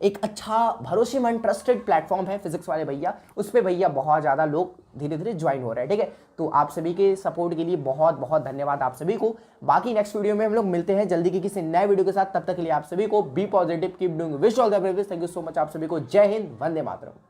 एक अच्छा भरोसेमंद ट्रस्टेड प्लेटफॉर्म है फिजिक्स वाले भैया, उस पर भैया बहुत ज़्यादा लोग धीरे धीरे ज्वाइन हो रहे हैं, ठीक है। तो आप सभी के सपोर्ट के लिए बहुत बहुत धन्यवाद आप सभी को। बाकी नेक्स्ट वीडियो में हम लोग मिलते हैं जल्दी की किसी नए वीडियो के साथ। तब तक के लिए आप सभी को be positive, keep doing, wish all the best, thank you so much आप सभी को। जय हिंद, वंदे मातरम।